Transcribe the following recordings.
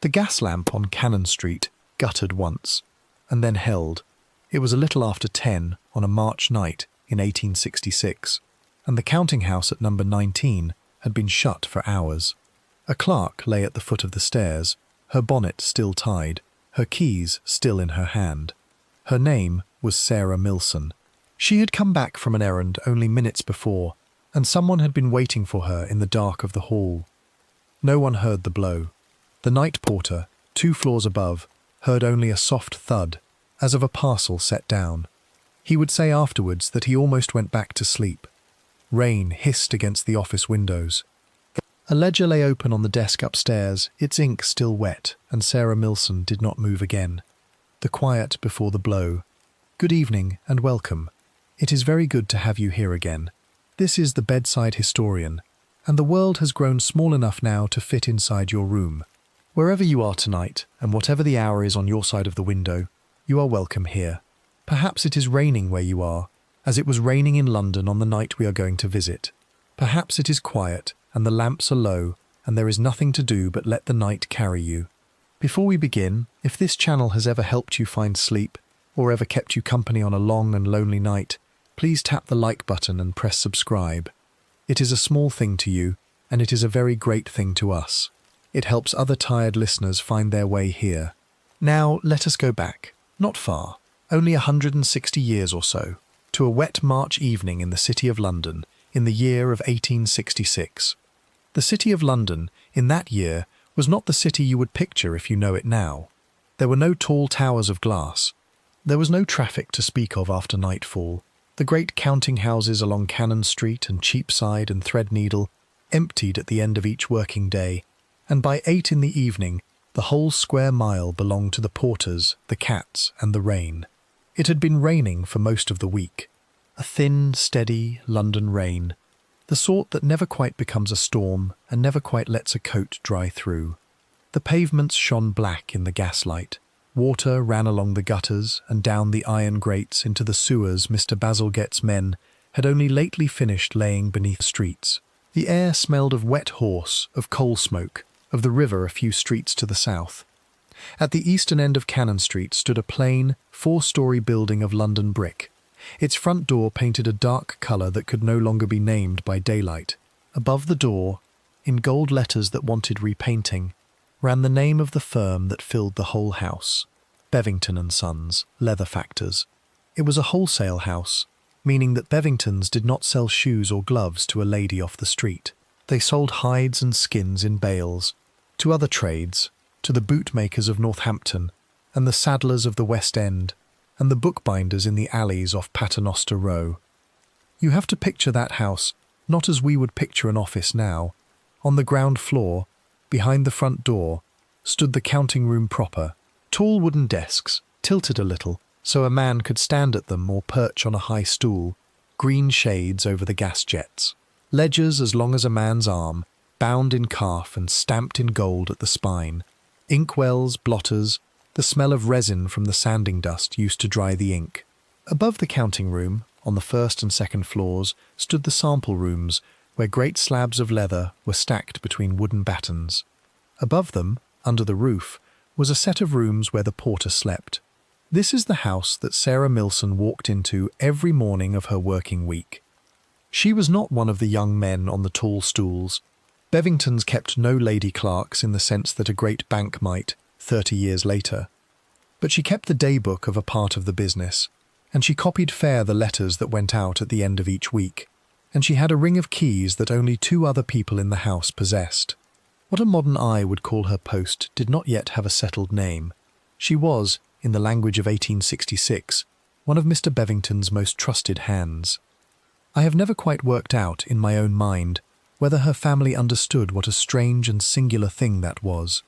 The gas lamp on Cannon Street guttered once, and then held. It was a little after 10 on a March night in 1866, and the counting house at number 19 had been shut for hours. A clerk lay at the foot of the stairs, her bonnet still tied, her keys still in her hand. Her name was Sarah Millson. She had come back from an errand only minutes before, and someone had been waiting for her in the dark of the hall. No one heard the blow. The night porter, 2 floors above, heard only a soft thud, as of a parcel set down. He would say afterwards that he almost went back to sleep. Rain hissed against the office windows. A ledger lay open on the desk upstairs, its ink still wet, and Sarah Millson did not move again. The quiet before the blow. Good evening and welcome. It is very good to have you here again. This is the Bedside Historian, and the world has grown small enough now to fit inside your room. Wherever you are tonight, and whatever the hour is on your side of the window, you are welcome here. Perhaps it is raining where you are, as it was raining in London on the night we are going to visit. Perhaps it is quiet, and the lamps are low, and there is nothing to do but let the night carry you. Before we begin, if this channel has ever helped you find sleep, or ever kept you company on a long and lonely night, please tap the like button and press subscribe. It is a small thing to you, and it is a very great thing to us. It helps other tired listeners find their way here. Now let us go back, not far, only 160 years or so, to a wet March evening in the City of London, in the year of 1866. The City of London, in that year, was not the city you would picture if you know it now. There were no tall towers of glass. There was no traffic to speak of after nightfall. The great counting houses along Cannon Street and Cheapside and Threadneedle emptied at the end of each working day, and by 8 in the evening the whole square mile belonged to the porters, the cats, and the rain. It had been raining for most of the week. A thin, steady London rain, the sort that never quite becomes a storm and never quite lets a coat dry through. The pavements shone black in the gaslight. Water ran along the gutters and down the iron grates into the sewers Mr. Bazalgette's men had only lately finished laying beneath the streets. The air smelled of wet horse, of coal smoke, of the river a few streets to the south. At the eastern end of Cannon Street stood a plain, 4-story building of London brick. Its front door painted a dark colour that could no longer be named by daylight. Above the door, in gold letters that wanted repainting, ran the name of the firm that filled the whole house, Bevington and Sons, leather factors. It was a wholesale house, meaning that Bevingtons did not sell shoes or gloves to a lady off the street. They sold hides and skins in bales, to other trades, to the bootmakers of Northampton, and the saddlers of the West End, and the bookbinders in the alleys off Paternoster Row. You have to picture that house not as we would picture an office now. On the ground floor, behind the front door, stood the counting room proper, tall wooden desks, tilted a little, so a man could stand at them or perch on a high stool, green shades over the gas jets, ledgers as long as a man's arm, bound in calf and stamped in gold at the spine, inkwells, blotters, the smell of resin from the sanding dust used to dry the ink. Above the counting room, on the first and second floors, stood the sample rooms, where great slabs of leather were stacked between wooden battens. Above them, under the roof, was a set of rooms where the porter slept. This is the house that Sarah Millson walked into every morning of her working week. She was not one of the young men on the tall stools. Bevingtons kept no lady clerks in the sense that a great bank might, 30 years later. But she kept the daybook of a part of the business, and she copied fair the letters that went out at the end of each week, and she had a ring of keys that only 2 other people in the house possessed. What a modern eye would call her post did not yet have a settled name. She was, in the language of 1866, one of Mr. Bevington's most trusted hands. I have never quite worked out, in my own mind, whether her family understood what a strange and singular thing that was.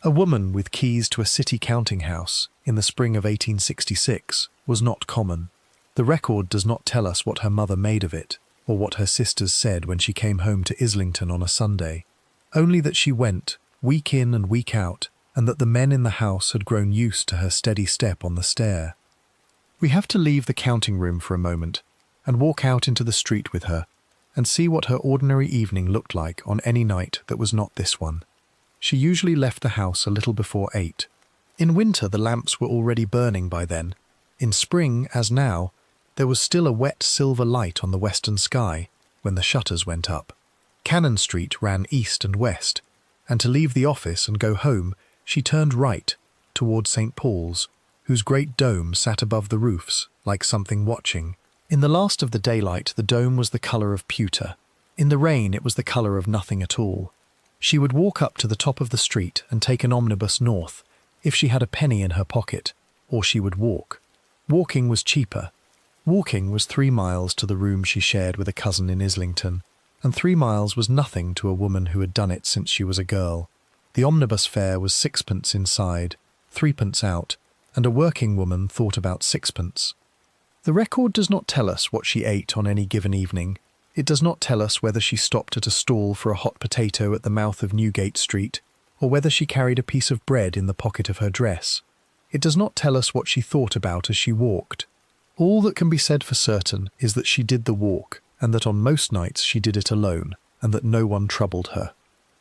A woman with keys to a city counting house in the spring of 1866 was not common. The record does not tell us what her mother made of it, or what her sisters said when she came home to Islington on a Sunday. Only that she went, week in and week out, and that the men in the house had grown used to her steady step on the stair. We have to leave the counting room for a moment, and walk out into the street with her, and see what her ordinary evening looked like on any night that was not this one. She usually left the house a little before 8. In winter, the lamps were already burning by then. In spring, as now, there was still a wet silver light on the western sky when the shutters went up. Cannon Street ran east and west, and to leave the office and go home, she turned right toward St. Paul's, whose great dome sat above the roofs like something watching. In the last of the daylight, the dome was the colour of pewter. In the rain, it was the colour of nothing at all. She would walk up to the top of the street and take an omnibus north, if she had a penny in her pocket, or she would walk. Walking was cheaper. Walking was 3 miles to the room she shared with a cousin in Islington, and 3 miles was nothing to a woman who had done it since she was a girl. The omnibus fare was 6p inside, 3p out, and a working woman thought about 6p. The record does not tell us what she ate on any given evening. It does not tell us whether she stopped at a stall for a hot potato at the mouth of Newgate Street, or whether she carried a piece of bread in the pocket of her dress. It does not tell us what she thought about as she walked. All that can be said for certain is that she did the walk, and that on most nights she did it alone, and that no one troubled her.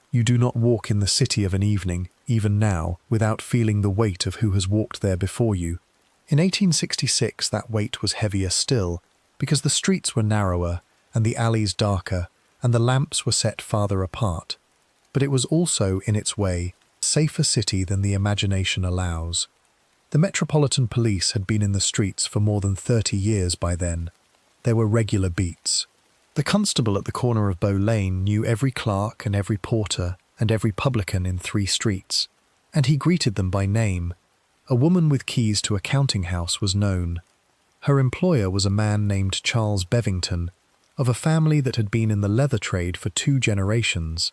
You do not walk in the city of an evening, even now, without feeling the weight of who has walked there before you. In 1866 that weight was heavier still, because the streets were narrower, and the alleys darker, and the lamps were set farther apart. But it was also, in its way, a safer city than the imagination allows. The Metropolitan Police had been in the streets for more than 30 years by then. There were regular beats. The constable at the corner of Bow Lane knew every clerk and every porter and every publican in 3 streets, and he greeted them by name. A woman with keys to a counting house was known. Her employer was a man named Charles Bevington, of a family that had been in the leather trade for 2 generations.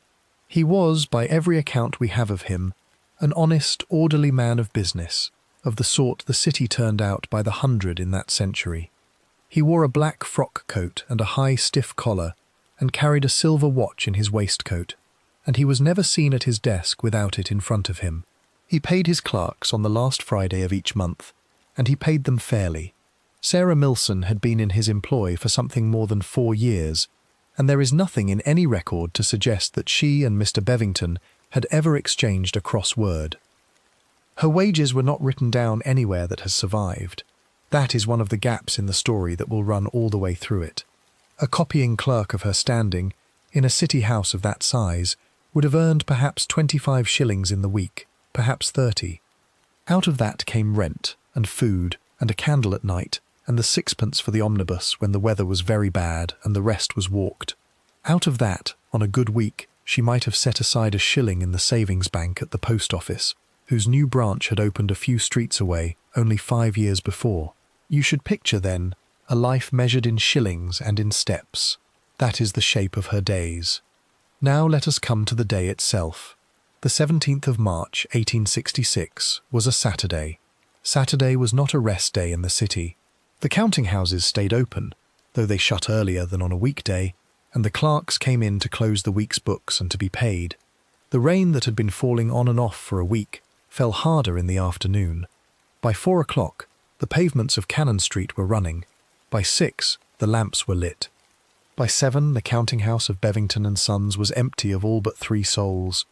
He was, by every account we have of him, an honest, orderly man of business, of the sort the city turned out by the 100 in that century. He wore a black frock coat and a high, stiff collar, and carried a silver watch in his waistcoat, and he was never seen at his desk without it in front of him. He paid his clerks on the last Friday of each month, and he paid them fairly. Sarah Millson had been in his employ for something more than 4 years, and there is nothing in any record to suggest that she and Mr. Bevington had ever exchanged a cross word. Her wages were not written down anywhere that has survived. That is one of the gaps in the story that will run all the way through it. A copying clerk of her standing, in a city house of that size, would have earned perhaps 25 shillings in the week, perhaps 30. Out of that came rent, and food, and a candle at night, and the 6p for the omnibus when the weather was very bad and the rest was walked. Out of that, on a good week, she might have set aside a shilling in the savings bank at the post office, whose new branch had opened a few streets away only 5 years before. You should picture, then, a life measured in shillings and in steps. That is the shape of her days. Now let us come to the day itself. The 17th of March, 1866, was a Saturday. Saturday was not a rest day in the city. The counting houses stayed open, though they shut earlier than on a weekday, and the clerks came in to close the week's books and to be paid. The rain that had been falling on and off for a week fell harder in the afternoon. By 4 o'clock, the pavements of Cannon Street were running. By 6, the lamps were lit. By 7, the counting house of Bevington and Sons was empty of all but 3 souls.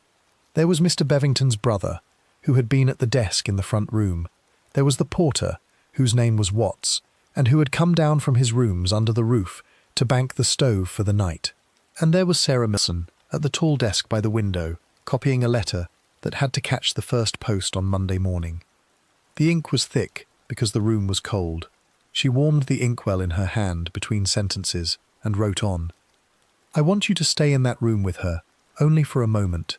There was Mr. Bevington's brother, who had been at the desk in the front room. There was the porter, whose name was Watts, and who had come down from his rooms under the roof to bank the stove for the night. And there was Sarah Millson, at the tall desk by the window, copying a letter that had to catch the first post on Monday morning. The ink was thick, because the room was cold. She warmed the inkwell in her hand between sentences and wrote on. I want you to stay in that room with her, only for a moment,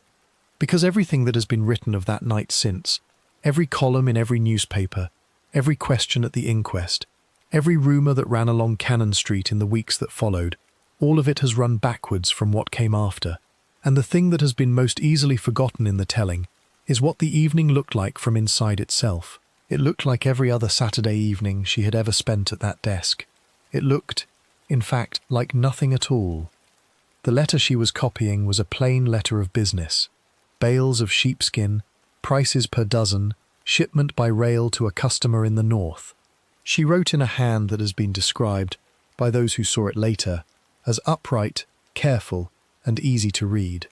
because everything that has been written of that night since, every column in every newspaper, every question at the inquest, every rumour that ran along Cannon Street in the weeks that followed, all of it has run backwards from what came after, and the thing that has been most easily forgotten in the telling is what the evening looked like from inside itself. It looked like every other Saturday evening she had ever spent at that desk. It looked, in fact, like nothing at all. The letter she was copying was a plain letter of business. Bales of sheepskin, prices per dozen, shipment by rail to a customer in the north. She wrote in a hand that has been described, by those who saw it later, as upright, careful, and easy to read.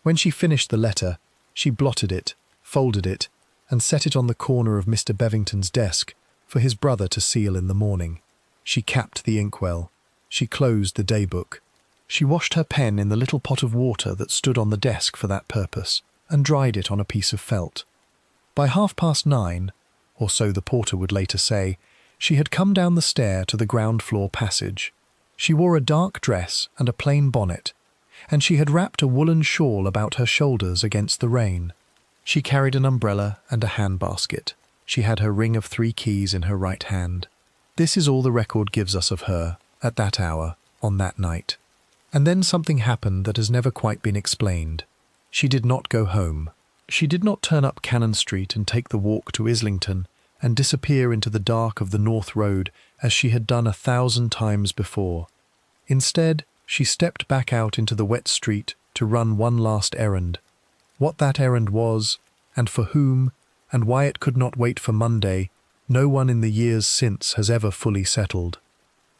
When she finished the letter, She blotted it, folded it, and set it on the corner of Mr. Bevington's desk for his brother to seal in the morning. She capped the inkwell. She closed the daybook. She washed her pen in the little pot of water that stood on the desk for that purpose, and dried it on a piece of felt. By 9:30, or so the porter would later say, she had come down the stair to the ground-floor passage. She wore a dark dress and a plain bonnet, and she had wrapped a woolen shawl about her shoulders against the rain. She carried an umbrella and a handbasket. She had her ring of 3 keys in her right hand. This is all the record gives us of her, at that hour, on that night. And then something happened that has never quite been explained. She did not go home. She did not turn up Cannon Street and take the walk to Islington and disappear into the dark of the North Road as she had done 1,000 times before. Instead, she stepped back out into the wet street to run one last errand. What that errand was, and for whom, and why it could not wait for Monday, no one in the years since has ever fully settled.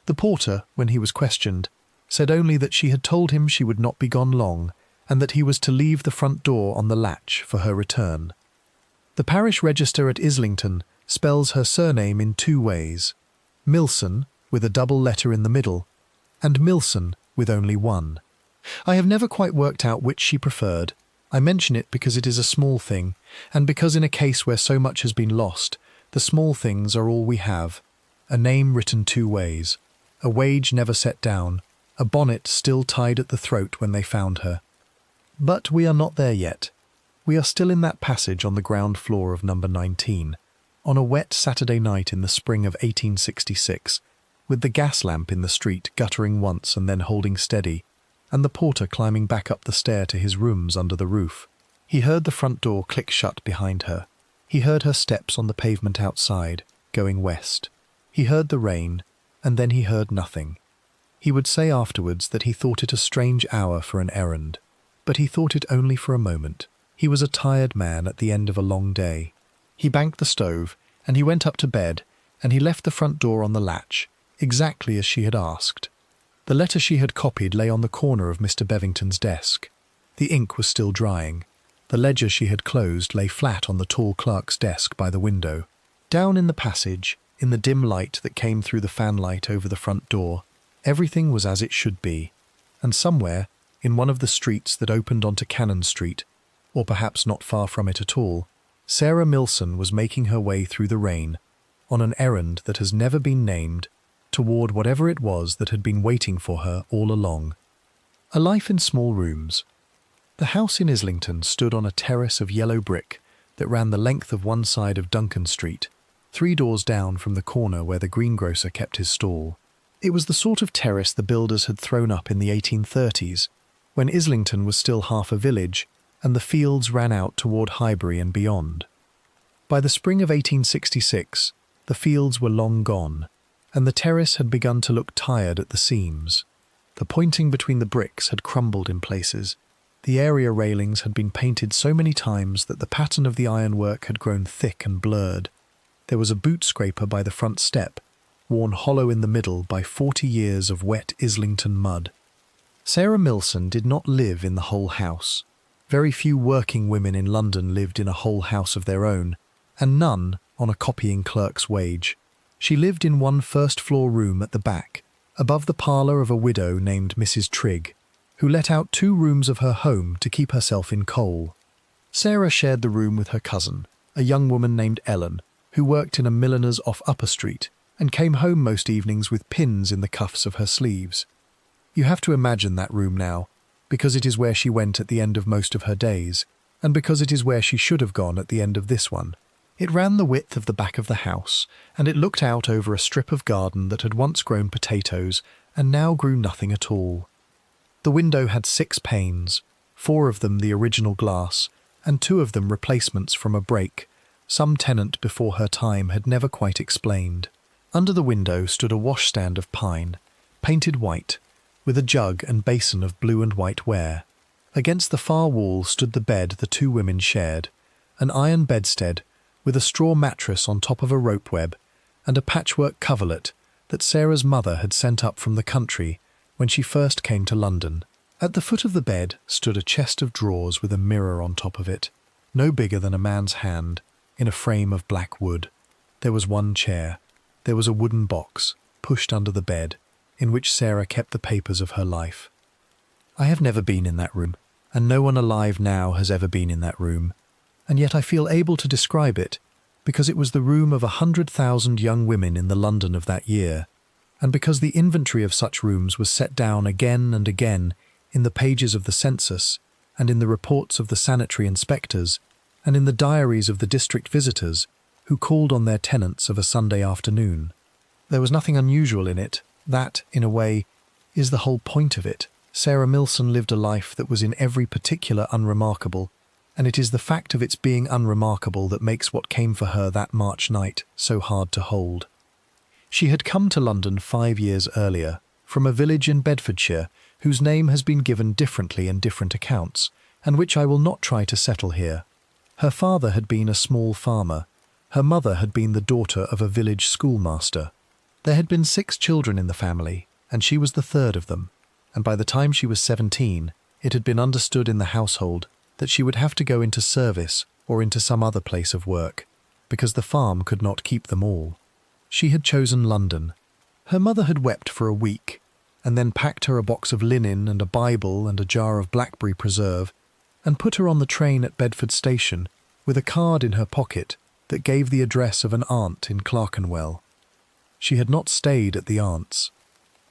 The porter, when he was questioned, said only that she had told him she would not be gone long, and that he was to leave the front door on the latch for her return. The parish register at Islington spells her surname in 2 ways: Millson, with a double letter in the middle, and Millson, with only one. I have never quite worked out which she preferred. I mention it because it is a small thing, and because in a case where so much has been lost, the small things are all we have. A name written 2 ways, a wage never set down, a bonnet still tied at the throat when they found her. But we are not there yet. We are still in that passage on the ground floor of number 19, on a wet Saturday night in the spring of 1866, with the gas lamp in the street guttering once and then holding steady, and the porter climbing back up the stair to his rooms under the roof. He heard the front door click shut behind her. He heard her steps on the pavement outside, going west. He heard the rain, and then he heard nothing. He would say afterwards that he thought it a strange hour for an errand, but he thought it only for a moment. He was a tired man at the end of a long day. He banked the stove, and he went up to bed, and he left the front door on the latch, exactly as she had asked. The letter she had copied lay on the corner of Mr. Bevington's desk. The ink was still drying. The ledger she had closed lay flat on the tall clerk's desk by the window. Down in the passage, in the dim light that came through the fanlight over the front door, everything was as it should be, and somewhere, in one of the streets that opened onto Cannon Street, or perhaps not far from it at all, Sarah Millson was making her way through the rain, on an errand that has never been named, toward whatever it was that had been waiting for her all along. A life in small rooms. The house in Islington stood on a terrace of yellow brick that ran the length of one side of Duncan Street, 3 doors down from the corner where the greengrocer kept his stall. It was the sort of terrace the builders had thrown up in the 1830s, when Islington was still half a village, and the fields ran out toward Highbury and beyond. By the spring of 1866, the fields were long gone, and the terrace had begun to look tired at the seams. The pointing between the bricks had crumbled in places. The area railings had been painted so many times that the pattern of the ironwork had grown thick and blurred. There was a boot scraper by the front step, worn hollow in the middle by 40 years of wet Islington mud. Sarah Millson did not live in the whole house. Very few working women in London lived in a whole house of their own, and none on a copying clerk's wage. She lived in one first-floor room at the back, above the parlour of a widow named Mrs. Trigg, who let out 2 rooms of her home to keep herself in coal. Sarah shared the room with her cousin, a young woman named Ellen, who worked in a milliner's off Upper Street, and came home most evenings with pins in the cuffs of her sleeves. You have to imagine that room now, because it is where she went at the end of most of her days, and because it is where she should have gone at the end of this one. It ran the width of the back of the house, and it looked out over a strip of garden that had once grown potatoes and now grew nothing at all. The window had 6 panes, 4 of them the original glass, and 2 of them replacements from a break, some tenant before her time had never quite explained. Under the window stood a washstand of pine, painted white, with a jug and basin of blue and white ware. Against the far wall stood the bed the 2 women shared, an iron bedstead with a straw mattress on top of a rope web, and a patchwork coverlet that Sarah's mother had sent up from the country when she first came to London. At the foot of the bed stood a chest of drawers with a mirror on top of it. no bigger than a man's hand, in a frame of black wood. There was one chair. There was a wooden box, pushed under the bed, in which Sarah kept the papers of her life. I have never been in that room, and no one alive now has ever been in that room, and yet I feel able to describe it, because it was the room of 100,000 young women in the London of that year, and because the inventory of such rooms was set down again and again in the pages of the census, and in the reports of the sanitary inspectors, and in the diaries of the district visitors who called on their tenants of a Sunday afternoon. There was nothing unusual in it. That, in a way, is the whole point of it. Sarah Millson lived a life that was in every particular unremarkable, and it is the fact of its being unremarkable that makes what came for her that March night so hard to hold. She had come to London 5 years earlier, from a village in Bedfordshire, whose name has been given differently in different accounts, and which I will not try to settle here. Her father had been a small farmer. Her mother had been the daughter of a village schoolmaster. There had been 6 children in the family, and she was the third of them, and by the time she was 17, it had been understood in the household that she would have to go into service or into some other place of work, because the farm could not keep them all. She had chosen London. Her mother had wept for a week, and then packed her a box of linen and a Bible and a jar of blackberry preserve, and put her on the train at Bedford Station with a card in her pocket that gave the address of an aunt in Clerkenwell. She had not stayed at the aunt's.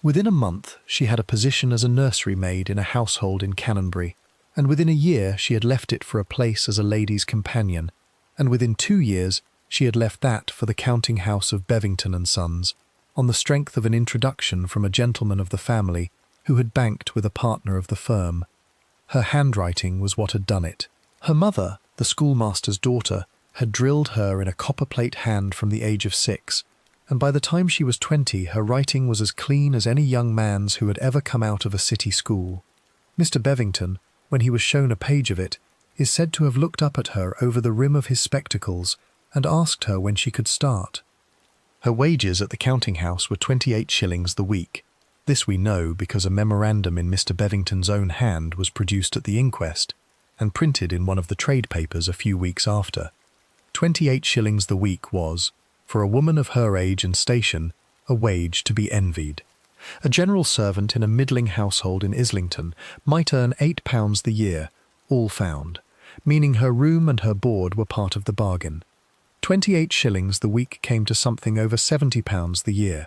Within a month she had a position as a nursery maid in a household in Canonbury, and within a year she had left it for a place as a lady's companion, and within 2 years she had left that for the counting house of Bevington and Sons, on the strength of an introduction from a gentleman of the family who had banked with a partner of the firm. Her handwriting was what had done it. Her mother, the schoolmaster's daughter, had drilled her in a copperplate hand from the age of 6, and by the time she was 20 her writing was as clean as any young man's who had ever come out of a city school. Mr. Bevington, when he was shown a page of it, is said to have looked up at her over the rim of his spectacles and asked her when she could start. Her wages at the counting house were 28 shillings the week. This we know because a memorandum in Mr. Bevington's own hand was produced at the inquest and printed in one of the trade papers a few weeks after. 28 shillings the week was, for a woman of her age and station, a wage to be envied. A general servant in a middling household in Islington might earn £8 the year, all found, meaning her room and her board were part of the bargain. 28 shillings the week came to something over £70 the year,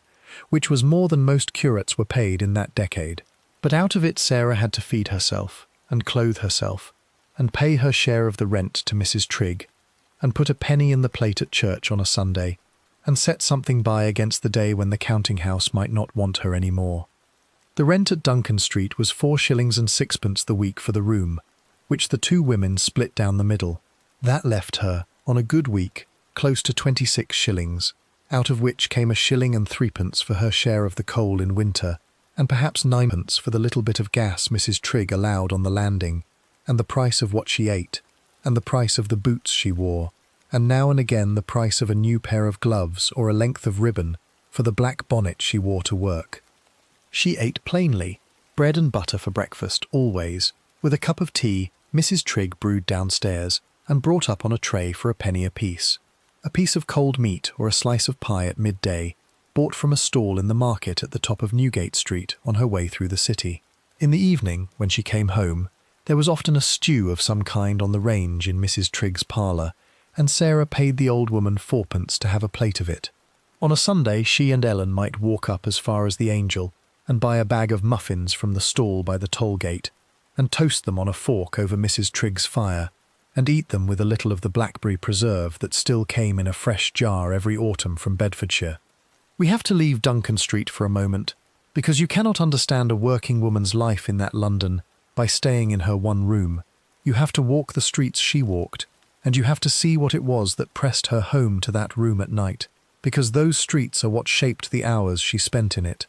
which was more than most curates were paid in that decade. But out of it Sarah had to feed herself, and clothe herself, and pay her share of the rent to Mrs. Trigg, and put a penny in the plate at church on a Sunday, and set something by against the day when the counting house might not want her any more. The rent at Duncan Street was 4 shillings and 6pence the week for the room, which the 2 women split down the middle. That left her, on a good week, close to 26 shillings, out of which came 1 shilling and 3pence for her share of the coal in winter, and perhaps 9pence for the little bit of gas Mrs. Trigg allowed on the landing, and the price of what she ate, and the price of the boots she wore, and now and again the price of a new pair of gloves or a length of ribbon for the black bonnet she wore to work. She ate plainly, bread and butter for breakfast, always, with a cup of tea Mrs. Trigg brewed downstairs and brought up on a tray for a penny apiece. A piece of cold meat or a slice of pie at midday, bought from a stall in the market at the top of Newgate Street on her way through the city. In the evening, when she came home, there was often a stew of some kind on the range in Mrs. Trigg's parlour, and Sarah paid the old woman 4pence to have a plate of it. On a Sunday she and Ellen might walk up as far as the Angel and buy a bag of muffins from the stall by the toll gate, and toast them on a fork over Mrs. Trigg's fire, and eat them with a little of the blackberry preserve that still came in a fresh jar every autumn from Bedfordshire. We have to leave Duncan Street for a moment, because you cannot understand a working woman's life in that London by staying in her one room. You have to walk the streets she walked, and you have to see what it was that pressed her home to that room at night, because those streets are what shaped the hours she spent in it.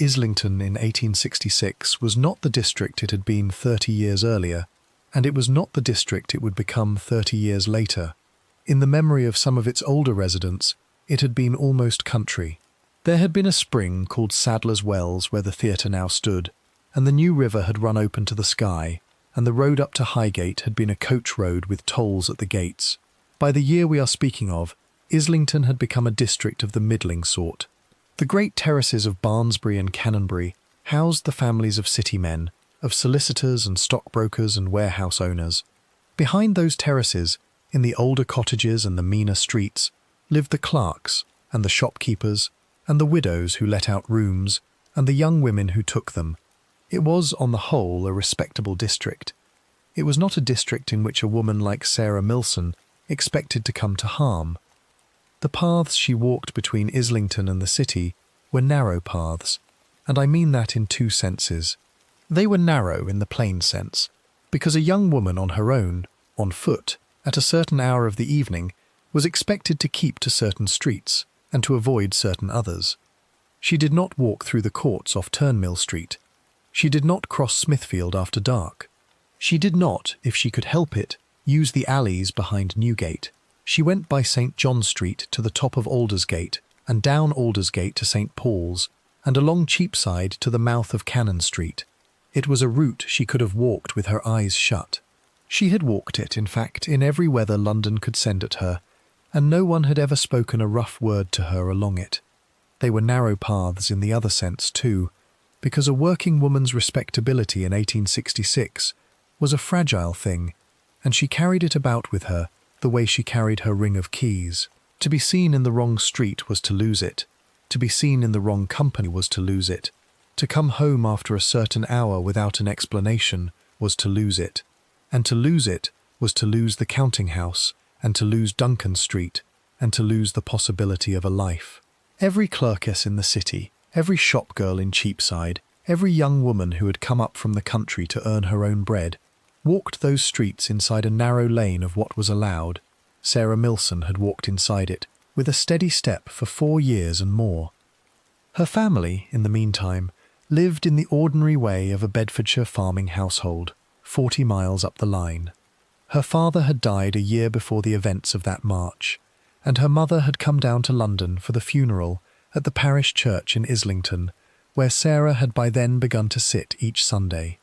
Islington in 1866 was not the district it had been 30 years earlier, and it was not the district it would become 30 years later. In the memory of some of its older residents, it had been almost country. There had been a spring called Sadler's Wells where the theatre now stood, and the new river had run open to the sky, and the road up to Highgate had been a coach road with tolls at the gates. By the year we are speaking of, Islington had become a district of the middling sort. The great terraces of Barnsbury and Canonbury housed the families of city men, of solicitors and stockbrokers and warehouse owners. Behind those terraces, in the older cottages and the meaner streets, lived the clerks and the shopkeepers and the widows who let out rooms and the young women who took them. It was, on the whole, a respectable district. It was not a district in which a woman like Sarah Millson expected to come to harm. The paths she walked between Islington and the city were narrow paths, and I mean that in two senses. They were narrow in the plain sense, because a young woman on her own, on foot, at a certain hour of the evening, was expected to keep to certain streets and to avoid certain others. She did not walk through the courts off Turnmill Street. She did not cross Smithfield after dark. She did not, if she could help it, use the alleys behind Newgate. She went by St. John Street to the top of Aldersgate, and down Aldersgate to St. Paul's, and along Cheapside to the mouth of Cannon Street. It was a route she could have walked with her eyes shut. She had walked it, in fact, in every weather London could send at her, and no one had ever spoken a rough word to her along it. They were narrow paths in the other sense, too, because a working woman's respectability in 1866 was a fragile thing, and she carried it about with her the way she carried her ring of keys. To be seen in the wrong street was to lose it. To be seen in the wrong company was to lose it. To come home after a certain hour without an explanation was to lose it. And to lose it was to lose the counting-house, and to lose Duncan Street, and to lose the possibility of a life. Every clerkess in the city, every shop-girl in Cheapside, every young woman who had come up from the country to earn her own bread, walked those streets inside a narrow lane of what was allowed. Sarah Millson had walked inside it, with a steady step for 4 years and more. Her family, in the meantime, lived in the ordinary way of a Bedfordshire farming household, 40 miles up the line. Her father had died a year before the events of that march, and her mother had come down to London for the funeral at the parish church in Islington, where Sarah had by then begun to sit each Sunday.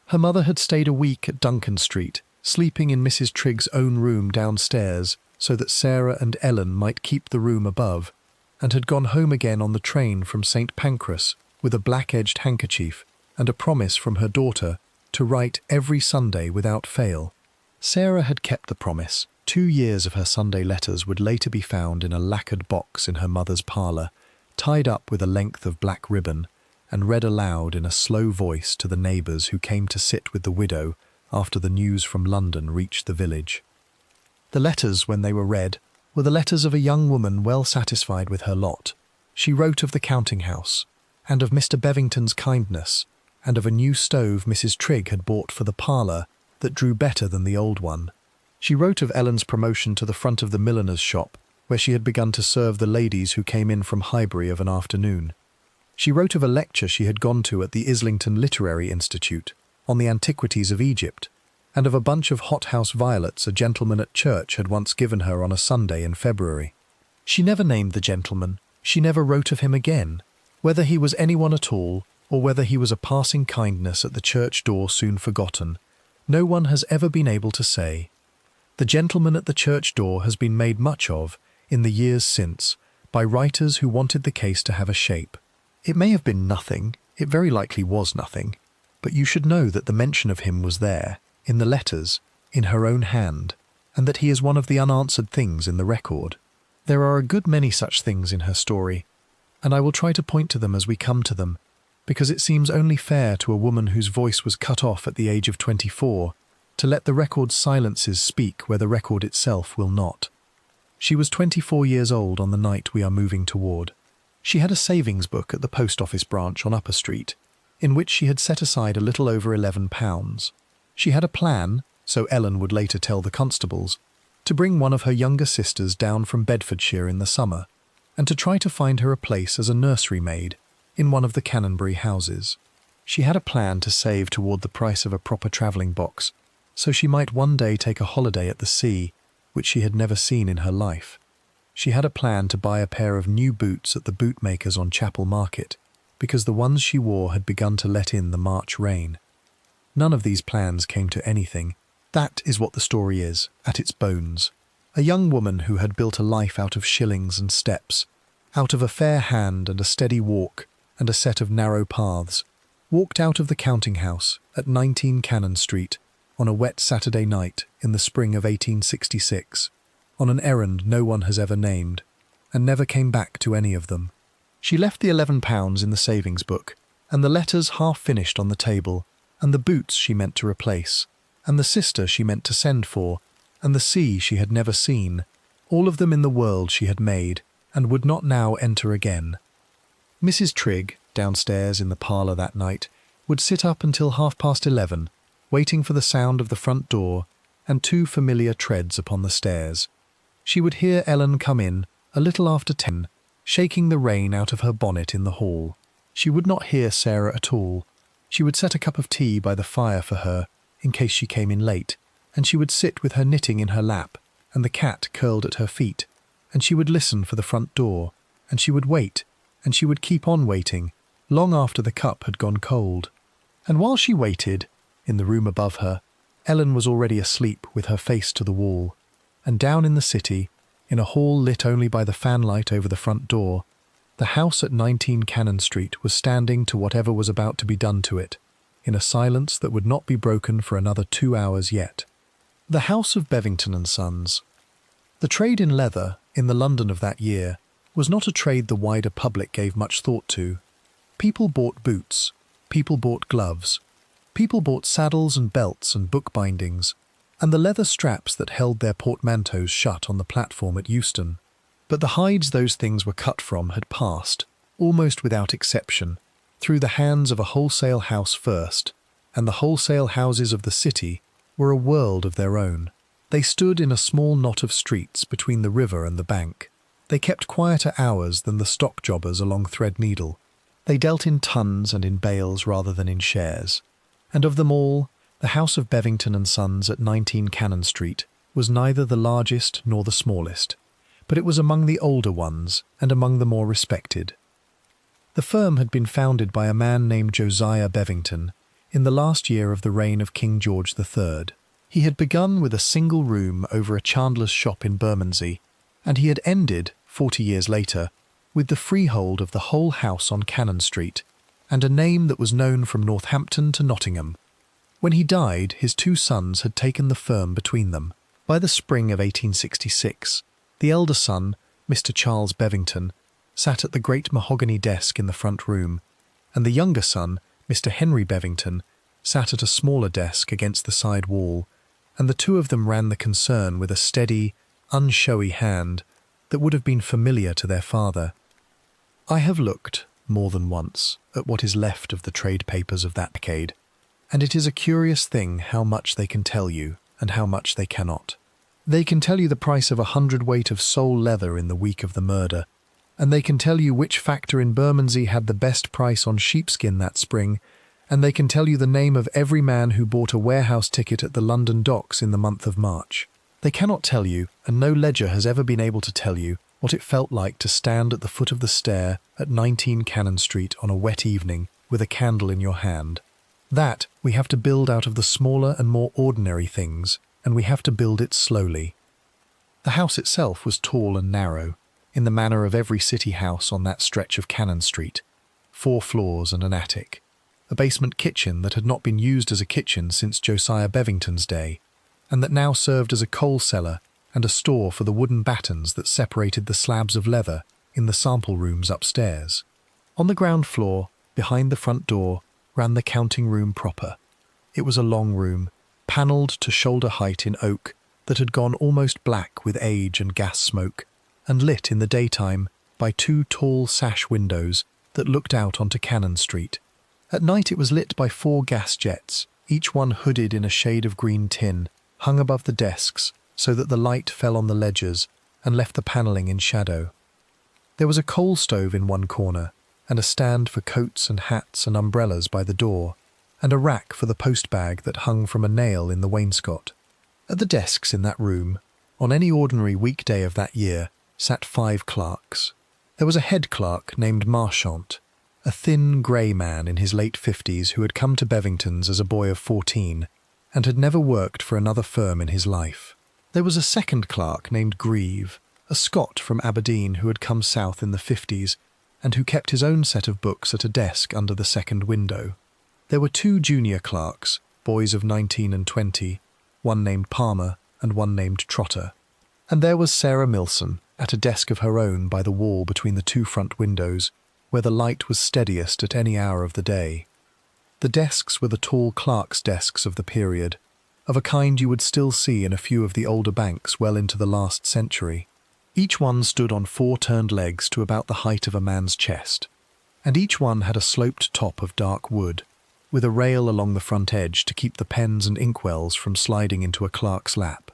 Her mother had stayed a week at Duncan Street, sleeping in Mrs. Trigg's own room downstairs so that Sarah and Ellen might keep the room above, and had gone home again on the train from St. Pancras with a black-edged handkerchief and a promise from her daughter to write every Sunday without fail. Sarah had kept the promise. 2 years of her Sunday letters would later be found in a lacquered box in her mother's parlour, tied up with a length of black ribbon, and read aloud in a slow voice to the neighbours who came to sit with the widow after the news from London reached the village. The letters, when they were read, were the letters of a young woman well satisfied with her lot. She wrote of the counting-house, and of Mr. Bevington's kindness, and of a new stove Mrs. Trigg had bought for the parlour that drew better than the old one. She wrote of Ellen's promotion to the front of the milliner's shop, where she had begun to serve the ladies who came in from Highbury of an afternoon. She wrote of a lecture she had gone to at the Islington Literary Institute on the antiquities of Egypt, and of a bunch of hothouse violets a gentleman at church had once given her on a Sunday in February. She never named the gentleman. She never wrote of him again. Whether he was anyone at all, or whether he was a passing kindness at the church door soon forgotten, no one has ever been able to say. The gentleman at the church door has been made much of, in the years since, by writers who wanted the case to have a shape. It may have been nothing, it very likely was nothing, but you should know that the mention of him was there, in the letters, in her own hand, and that he is one of the unanswered things in the record. There are a good many such things in her story, and I will try to point to them as we come to them, because it seems only fair to a woman whose voice was cut off at the age of 24 to let the record's silences speak where the record itself will not. She was 24 years old on the night we are moving toward. She had a savings book at the post office branch on Upper Street, in which she had set aside a little over £11. She had a plan, so Ellen would later tell the constables, to bring one of her younger sisters down from Bedfordshire in the summer, and to try to find her a place as a nursery maid in one of the Canonbury houses. She had a plan to save toward the price of a proper travelling box, so she might one day take a holiday at the sea, which she had never seen in her life. She had a plan to buy a pair of new boots at the bootmaker's on Chapel Market, because the ones she wore had begun to let in the March rain. None of these plans came to anything. That is what the story is, at its bones. A young woman who had built a life out of shillings and steps, out of a fair hand and a steady walk and a set of narrow paths, walked out of the counting house at 19 Cannon Street on a wet Saturday night in the spring of 1866, on an errand no one has ever named, and never came back to any of them. She left the £11 in the savings book, and the letters half finished on the table, and the boots she meant to replace, and the sister she meant to send for, and the sea she had never seen, all of them in the world she had made, and would not now enter again. Mrs. Trigg, downstairs in the parlour that night, would sit up until 11:30, waiting for the sound of the front door and 2 familiar treads upon the stairs. She would hear Ellen come in, a little after 10, shaking the rain out of her bonnet in the hall. She would not hear Sarah at all. She would set a cup of tea by the fire for her, in case she came in late, and she would sit with her knitting in her lap, and the cat curled at her feet, and she would listen for the front door, and she would wait, and she would keep on waiting, long after the cup had gone cold. And while she waited, in the room above her, Ellen was already asleep with her face to the wall, and down in the city, in a hall lit only by the fanlight over the front door, the house at 19 Cannon Street was standing to whatever was about to be done to it, in a silence that would not be broken for another 2 hours yet. The house of Bevington and Sons. The trade in leather, in the London of that year, was not a trade the wider public gave much thought to. People bought boots, people bought gloves, people bought saddles and belts and bookbindings, and the leather straps that held their portmanteaus shut on the platform at Euston. But the hides those things were cut from had passed, almost without exception, through the hands of a wholesale house first, and the wholesale houses of the city were a world of their own. They stood in a small knot of streets between the river and the bank. They kept quieter hours than the stock jobbers along Threadneedle. They dealt in tons and in bales rather than in shares. And of them all, the house of Bevington and Sons at 19 Cannon Street was neither the largest nor the smallest, but it was among the older ones and among the more respected. The firm had been founded by a man named Josiah Bevington in the last year of the reign of King George III. He had begun with a single room over a chandler's shop in Bermondsey, and he had ended, 40 years later, with the freehold of the whole house on Cannon Street, and a name that was known from Northampton to Nottingham. When he died, his 2 sons had taken the firm between them. By the spring of 1866, the elder son, Mr. Charles Bevington, sat at the great mahogany desk in the front room, and the younger son, Mr. Henry Bevington, sat at a smaller desk against the side wall, and the 2 of them ran the concern with a steady, unshowy hand that would have been familiar to their father. I have looked, more than once, at what is left of the trade papers of that decade, and it is a curious thing how much they can tell you and how much they cannot. They can tell you the price of 100 weight of sole leather in the week of the murder, and they can tell you which factor in Bermondsey had the best price on sheepskin that spring, and they can tell you the name of every man who bought a warehouse ticket at the London docks in the month of March. They cannot tell you, and no ledger has ever been able to tell you, what it felt like to stand at the foot of the stair at 19 Cannon Street on a wet evening with a candle in your hand. That we have to build out of the smaller and more ordinary things, and we have to build it slowly. The house itself was tall and narrow, in the manner of every city house on that stretch of Cannon Street, 4 floors and an attic, a basement kitchen that had not been used as a kitchen since Josiah Bevington's day, and that now served as a coal cellar and a store for the wooden battens that separated the slabs of leather in the sample rooms upstairs. On the ground floor, behind the front door, ran the counting room proper. It was a long room, panelled to shoulder height in oak, that had gone almost black with age and gas smoke, and lit in the daytime by 2 tall sash windows that looked out onto Cannon Street. At night it was lit by 4 gas jets, each one hooded in a shade of green tin, hung above the desks so that the light fell on the ledgers and left the panelling in shadow. There was a coal stove in one corner, and a stand for coats and hats and umbrellas by the door, and a rack for the post-bag that hung from a nail in the wainscot. At the desks in that room, on any ordinary weekday of that year, sat 5 clerks. There was a head clerk named Marchant, a thin, grey man in his late 50s who had come to Bevington's as a boy of 14 and had never worked for another firm in his life. There was a second clerk named Grieve, a Scot from Aberdeen who had come south in the 50s and who kept his own set of books at a desk under the second window. There were two junior clerks, boys of 19 and 20, one named Palmer and one named Trotter. And there was Sarah Millson, at a desk of her own by the wall between the two front windows, where the light was steadiest at any hour of the day. The desks were the tall clerks' desks of the period, of a kind you would still see in a few of the older banks well into the last century. Each one stood on four turned legs to about the height of a man's chest, and each one had a sloped top of dark wood, with a rail along the front edge to keep the pens and inkwells from sliding into a clerk's lap.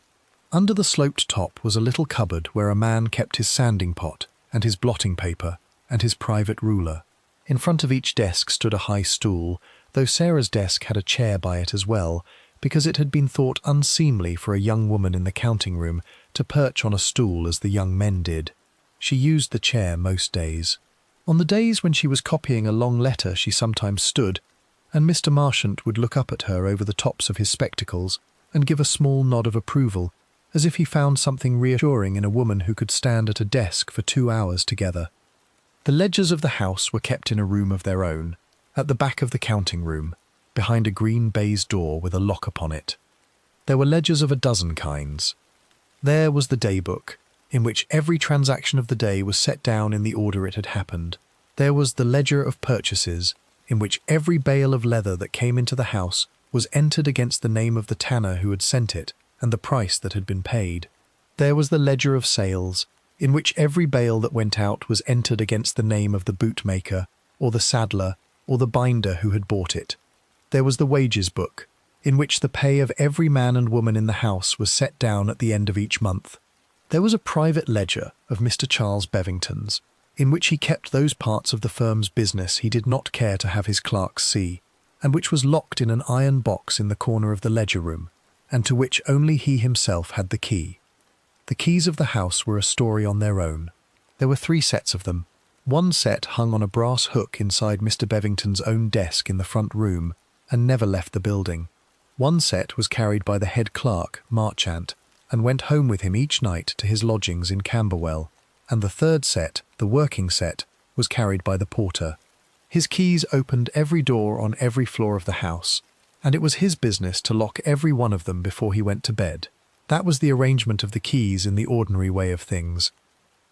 Under the sloped top was a little cupboard where a man kept his sanding pot and his blotting paper and his private ruler. In front of each desk stood a high stool, though Sarah's desk had a chair by it as well, because it had been thought unseemly for a young woman in the counting room to perch on a stool as the young men did. She used the chair most days. On the days when she was copying a long letter she sometimes stood, and Mr. Marchant would look up at her over the tops of his spectacles and give a small nod of approval, as if he found something reassuring in a woman who could stand at a desk for 2 hours together. The ledgers of the house were kept in a room of their own, at the back of the counting room, behind a green baize door with a lock upon it. There were ledgers of a dozen kinds. There was the day-book, in which every transaction of the day was set down in the order it had happened. There was the ledger of purchases, in which every bale of leather that came into the house was entered against the name of the tanner who had sent it and the price that had been paid. There was the ledger of sales, in which every bale that went out was entered against the name of the bootmaker, or the saddler, or the binder who had bought it. There was the wages book, in which the pay of every man and woman in the house was set down at the end of each month. There was a private ledger of Mr. Charles Bevington's, in which he kept those parts of the firm's business he did not care to have his clerks see, and which was locked in an iron box in the corner of the ledger room, and to which only he himself had the key. The keys of the house were a story on their own. There were 3 sets of them. One set hung on a brass hook inside Mr. Bevington's own desk in the front room, and never left the building. One set was carried by the head clerk, Marchant, and went home with him each night to his lodgings in Camberwell, and the third set, the working set, was carried by the porter. His keys opened every door on every floor of the house, and it was his business to lock every one of them before he went to bed. That was the arrangement of the keys in the ordinary way of things.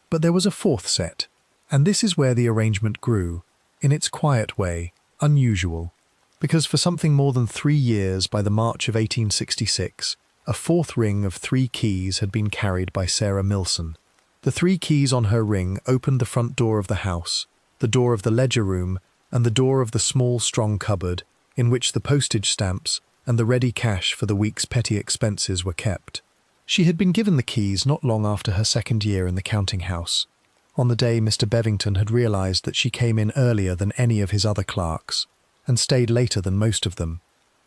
But there was a 4th set, and this is where the arrangement grew, in its quiet way, unusual, because for something more than 3 years by the March of 1866, a 4th ring of 3 keys had been carried by Sarah Millson. The 3 keys on her ring opened the front door of the house, the door of the ledger room, and the door of the small, strong cupboard, in which the postage stamps and the ready cash for the week's petty expenses were kept. She had been given the keys not long after her 2nd year in the counting house, on the day Mr. Bevington had realised that she came in earlier than any of his other clerks, and stayed later than most of them,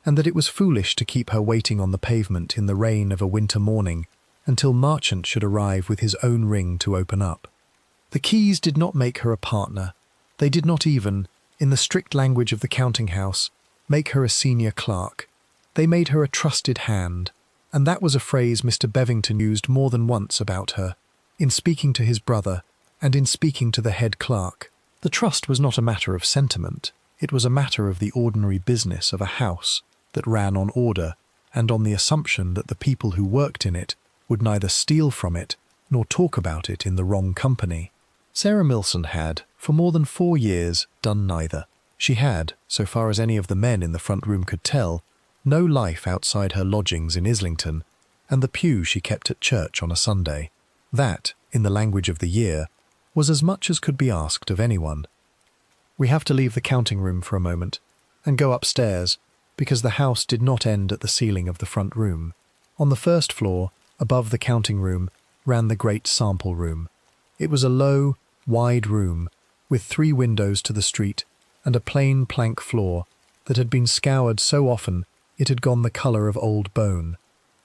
and that it was foolish to keep her waiting on the pavement in the rain of a winter morning until Marchant should arrive with his own ring to open up. The keys did not make her a partner. They did not even, in the strict language of the counting house, make her a senior clerk. They made her a trusted hand, and that was a phrase Mr. Bevington used more than once about her, in speaking to his brother and in speaking to the head clerk. The trust was not a matter of sentiment. It was a matter of the ordinary business of a house that ran on order and on the assumption that the people who worked in it would neither steal from it nor talk about it in the wrong company. Sarah Millson had, for more than 4 years, done neither. She had, so far as any of the men in the front room could tell, no life outside her lodgings in Islington and the pew she kept at church on a Sunday. That, in the language of the year, was as much as could be asked of anyone. We have to leave the counting room for a moment and go upstairs, because the house did not end at the ceiling of the front room. On the 1st floor, above the counting room, ran the great sample room. It was a low, wide room, with 3 windows to the street and a plain plank floor that had been scoured so often it had gone the colour of old bone.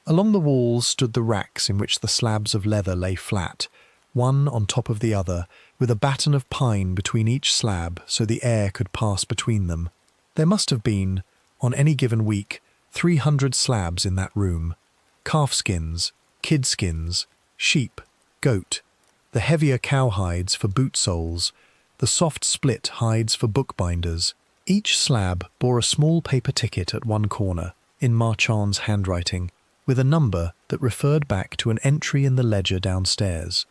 Along the walls stood the racks in which the slabs of leather lay flat, one on top of the other, with a batten of pine between each slab so the air could pass between them. There must have been, on any given week, 300 slabs in that room. Calf skins, kid skins, sheep, goat, the heavier cow hides for boot soles, the soft split hides for bookbinders. Each slab bore a small paper ticket at one corner, in Marchand's handwriting, with a number that referred back to an entry in the ledger downstairs.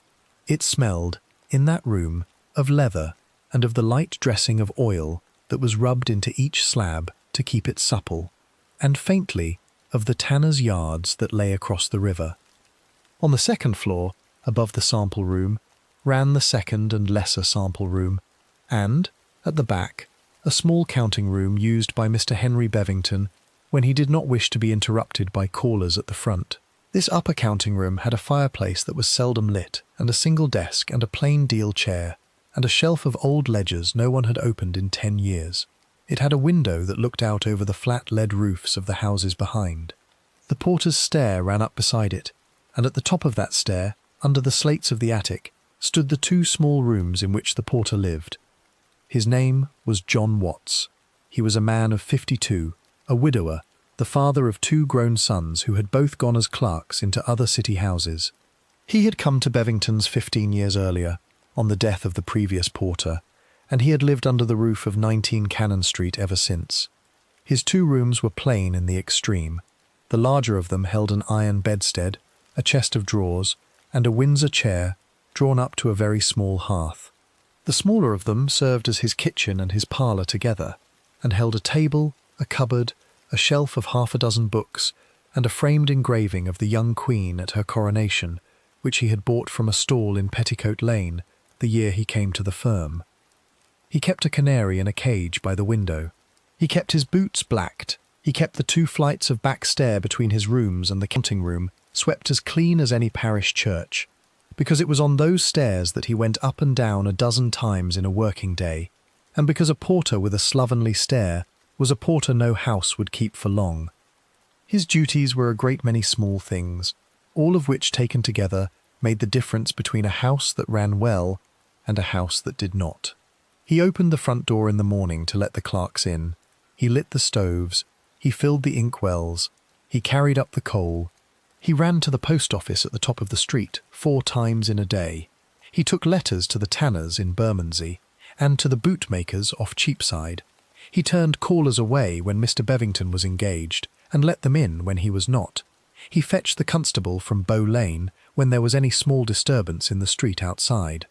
It smelled, in that room, of leather and of the light dressing of oil that was rubbed into each slab to keep it supple, and faintly of the tanner's yards that lay across the river. On the second floor, above the sample room, ran the second and lesser sample room, and, at the back, a small counting room used by Mr. Henry Bevington when he did not wish to be interrupted by callers at the front. This upper counting room had a fireplace that was seldom lit, and a single desk and a plain deal chair, and a shelf of old ledgers no one had opened in 10 years. It had a window that looked out over the flat lead roofs of the houses behind. The porter's stair ran up beside it, and at the top of that stair, under the slates of the attic, stood the 2 small rooms in which the porter lived. His name was John Watts. He was a man of 52, a widower, the father of 2 grown sons who had both gone as clerks into other city houses. He had come to Bevington's 15 years earlier, on the death of the previous porter, and he had lived under the roof of 19 Cannon Street ever since. His 2 rooms were plain in the extreme. The larger of them held an iron bedstead, a chest of drawers, and a Windsor chair drawn up to a very small hearth. The smaller of them served as his kitchen and his parlour together, and held a table, a cupboard, a shelf of 6 books, and a framed engraving of the young Queen at her coronation, which he had bought from a stall in Petticoat Lane the year he came to the firm. He kept a canary in a cage by the window. He kept his boots blacked. He kept the 2 flights of back stair between his rooms and the counting room swept as clean as any parish church, because it was on those stairs that he went up and down a dozen times in a working day, and because a porter with a slovenly stair was a porter no house would keep for long. His duties were a great many small things, all of which taken together made the difference between a house that ran well and a house that did not. He opened the front door in the morning to let the clerks in. He lit the stoves. He filled the inkwells. He carried up the coal. He ran to the post office at the top of the street 4 times in a day. He took letters to the tanners in Bermondsey and to the bootmakers off Cheapside. He turned callers away when Mr. Bevington was engaged and let them in when he was not. He fetched the constable from Bow Lane when there was any small disturbance in the street outside.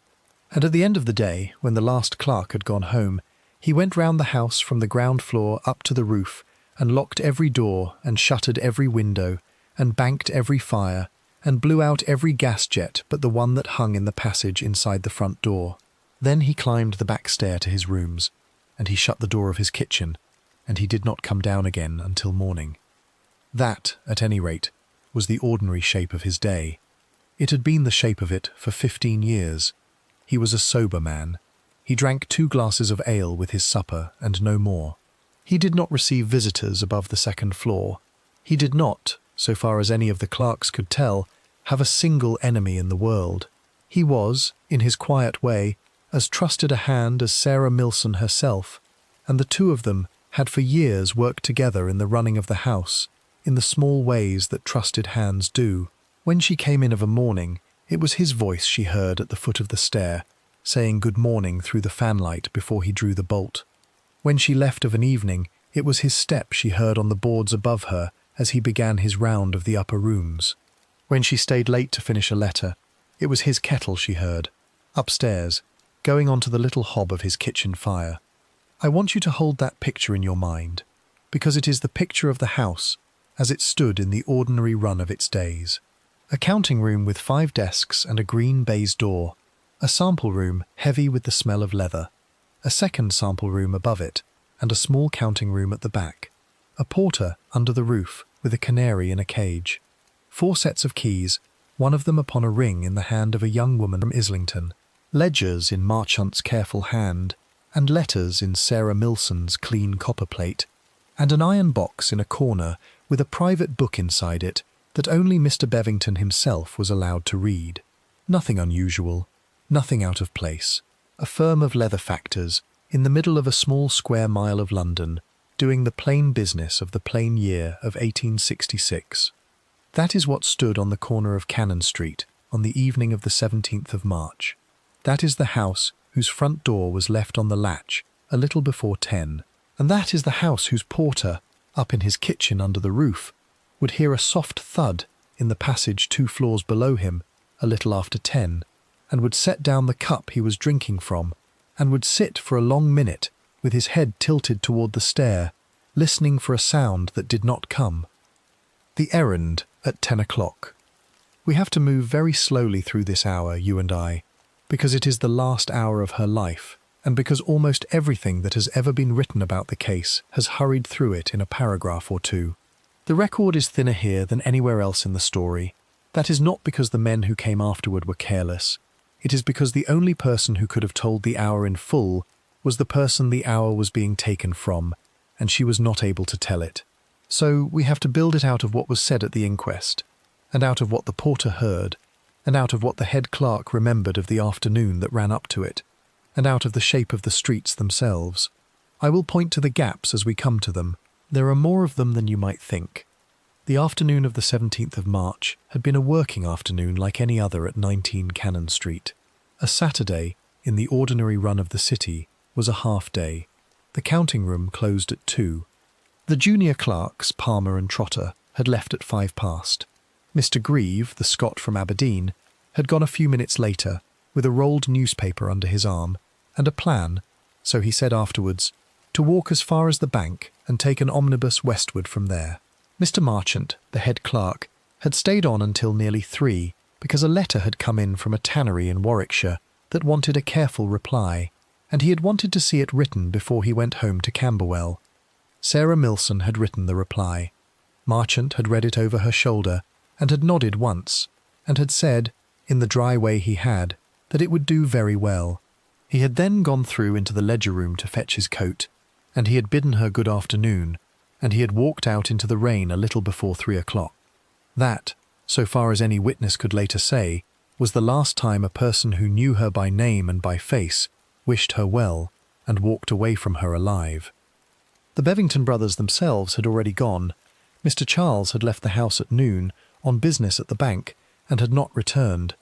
And at the end of the day, when the last clerk had gone home, he went round the house from the ground floor up to the roof and locked every door and shuttered every window and banked every fire and blew out every gas jet but the one that hung in the passage inside the front door. Then he climbed the back stair to his rooms, and he shut the door of his kitchen, and he did not come down again until morning. That, at any rate, was the ordinary shape of his day. It had been the shape of it for 15 years. He was a sober man. He drank 2 glasses of ale with his supper, and no more. He did not receive visitors above the 2nd floor. He did not, so far as any of the clerks could tell, have a single enemy in the world. He was, in his quiet way, as trusted a hand as Sarah Millson herself, and the 2 of them had for years worked together in the running of the house, in the small ways that trusted hands do. When she came in of a morning, it was his voice she heard at the foot of the stair, saying good morning through the fanlight before he drew the bolt. When she left of an evening, it was his step she heard on the boards above her as he began his round of the upper rooms. When she stayed late to finish a letter, it was his kettle she heard, upstairs, going on to the little hob of his kitchen fire. I want you to hold that picture in your mind, because it is the picture of the house as it stood in the ordinary run of its days. A counting room with 5 desks and a green baize door, a sample room heavy with the smell of leather, a second sample room above it, and a small counting room at the back, a porter under the roof with a canary in a cage, 4 sets of keys, one of them upon a ring in the hand of a young woman from Islington, ledgers in Marchant's careful hand, and letters in Sarah Millson's clean copperplate, and an iron box in a corner with a private book inside it that only Mr. Bevington himself was allowed to read. Nothing unusual, nothing out of place. A firm of leather factors, in the middle of a small square mile of London, doing the plain business of the plain year of 1866. That is what stood on the corner of Cannon Street on the evening of the 17th of March. That is the house whose front door was left on the latch a little before 10, and that is the house whose porter, up in his kitchen under the roof, would hear a soft thud in the passage 2 floors below him a little after 10, and would set down the cup he was drinking from, and would sit for a long minute with his head tilted toward the stair, listening for a sound that did not come. The errand at 10 o'clock. We have to move very slowly through this hour, you and I, because it is the last hour of her life, and because almost everything that has ever been written about the case has hurried through it in a paragraph or two. The record is thinner here than anywhere else in the story. That is not because the men who came afterward were careless. It is because the only person who could have told the hour in full was the person the hour was being taken from, and she was not able to tell it. So we have to build it out of what was said at the inquest, and out of what the porter heard, and out of what the head clerk remembered of the afternoon that ran up to it, and out of the shape of the streets themselves. I will point to the gaps as we come to them. There are more of them than you might think. The afternoon of the 17th of March had been a working afternoon like any other at 19 Cannon Street. A Saturday, in the ordinary run of the city, was a half-day. The counting room closed at 2. The junior clerks, Palmer and Trotter, had left at 5 past. Mr. Grieve, the Scot from Aberdeen, had gone a few minutes later, with a rolled newspaper under his arm, and a plan, so he said afterwards, to walk as far as the bank and take an omnibus westward from there. Mr. Marchant, the head clerk, had stayed on until nearly 3, because a letter had come in from a tannery in Warwickshire that wanted a careful reply, and he had wanted to see it written before he went home to Camberwell. Sarah Millson had written the reply. Marchant had read it over her shoulder, and had nodded once, and had said, in the dry way he had, that it would do very well. He had then gone through into the ledger-room to fetch his coat, and he had bidden her good afternoon, and he had walked out into the rain a little before 3 o'clock. That, so far as any witness could later say, was the last time a person who knew her by name and by face wished her well and walked away from her alive. The Bevington brothers themselves had already gone. Mr. Charles had left the house at noon, on business at the bank, and had not returned.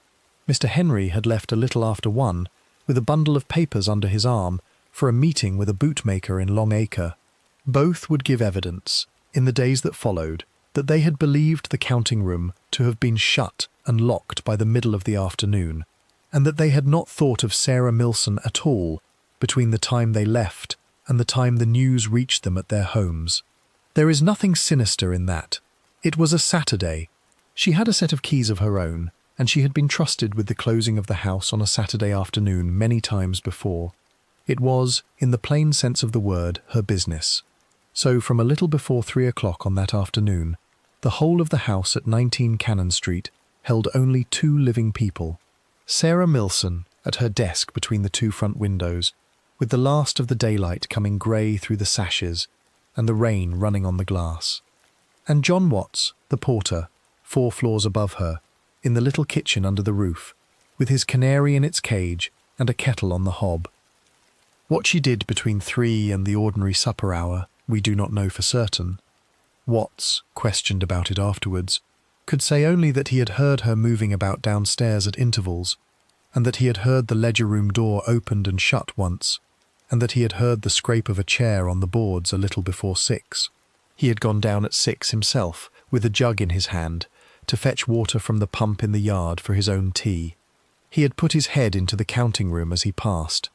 Mr. Henry had left a little after 1, with a bundle of papers under his arm, for a meeting with a bootmaker in Long Acre. Both would give evidence, in the days that followed, that they had believed the counting-room to have been shut and locked by the middle of the afternoon, and that they had not thought of Sarah Millson at all between the time they left and the time the news reached them at their homes. There is nothing sinister in that. It was a Saturday. She had a set of keys of her own, and she had been trusted with the closing of the house on a Saturday afternoon many times before. It was, in the plain sense of the word, her business. So from a little before 3 o'clock on that afternoon, the whole of the house at 19 Cannon Street held only 2 living people. Sarah Millson, at her desk between the 2 front windows, with the last of the daylight coming grey through the sashes and the rain running on the glass. And John Watts, the porter, 4 floors above her, in the little kitchen under the roof, with his canary in its cage and a kettle on the hob. What she did between 3 and the ordinary supper hour we do not know for certain. Watts, questioned about it afterwards, could say only that he had heard her moving about downstairs at intervals, and that he had heard the ledger-room door opened and shut once, and that he had heard the scrape of a chair on the boards a little before 6. He had gone down at 6 himself, with a jug in his hand, to fetch water from the pump in the yard for his own tea. He had put his head into the counting-room as he passed.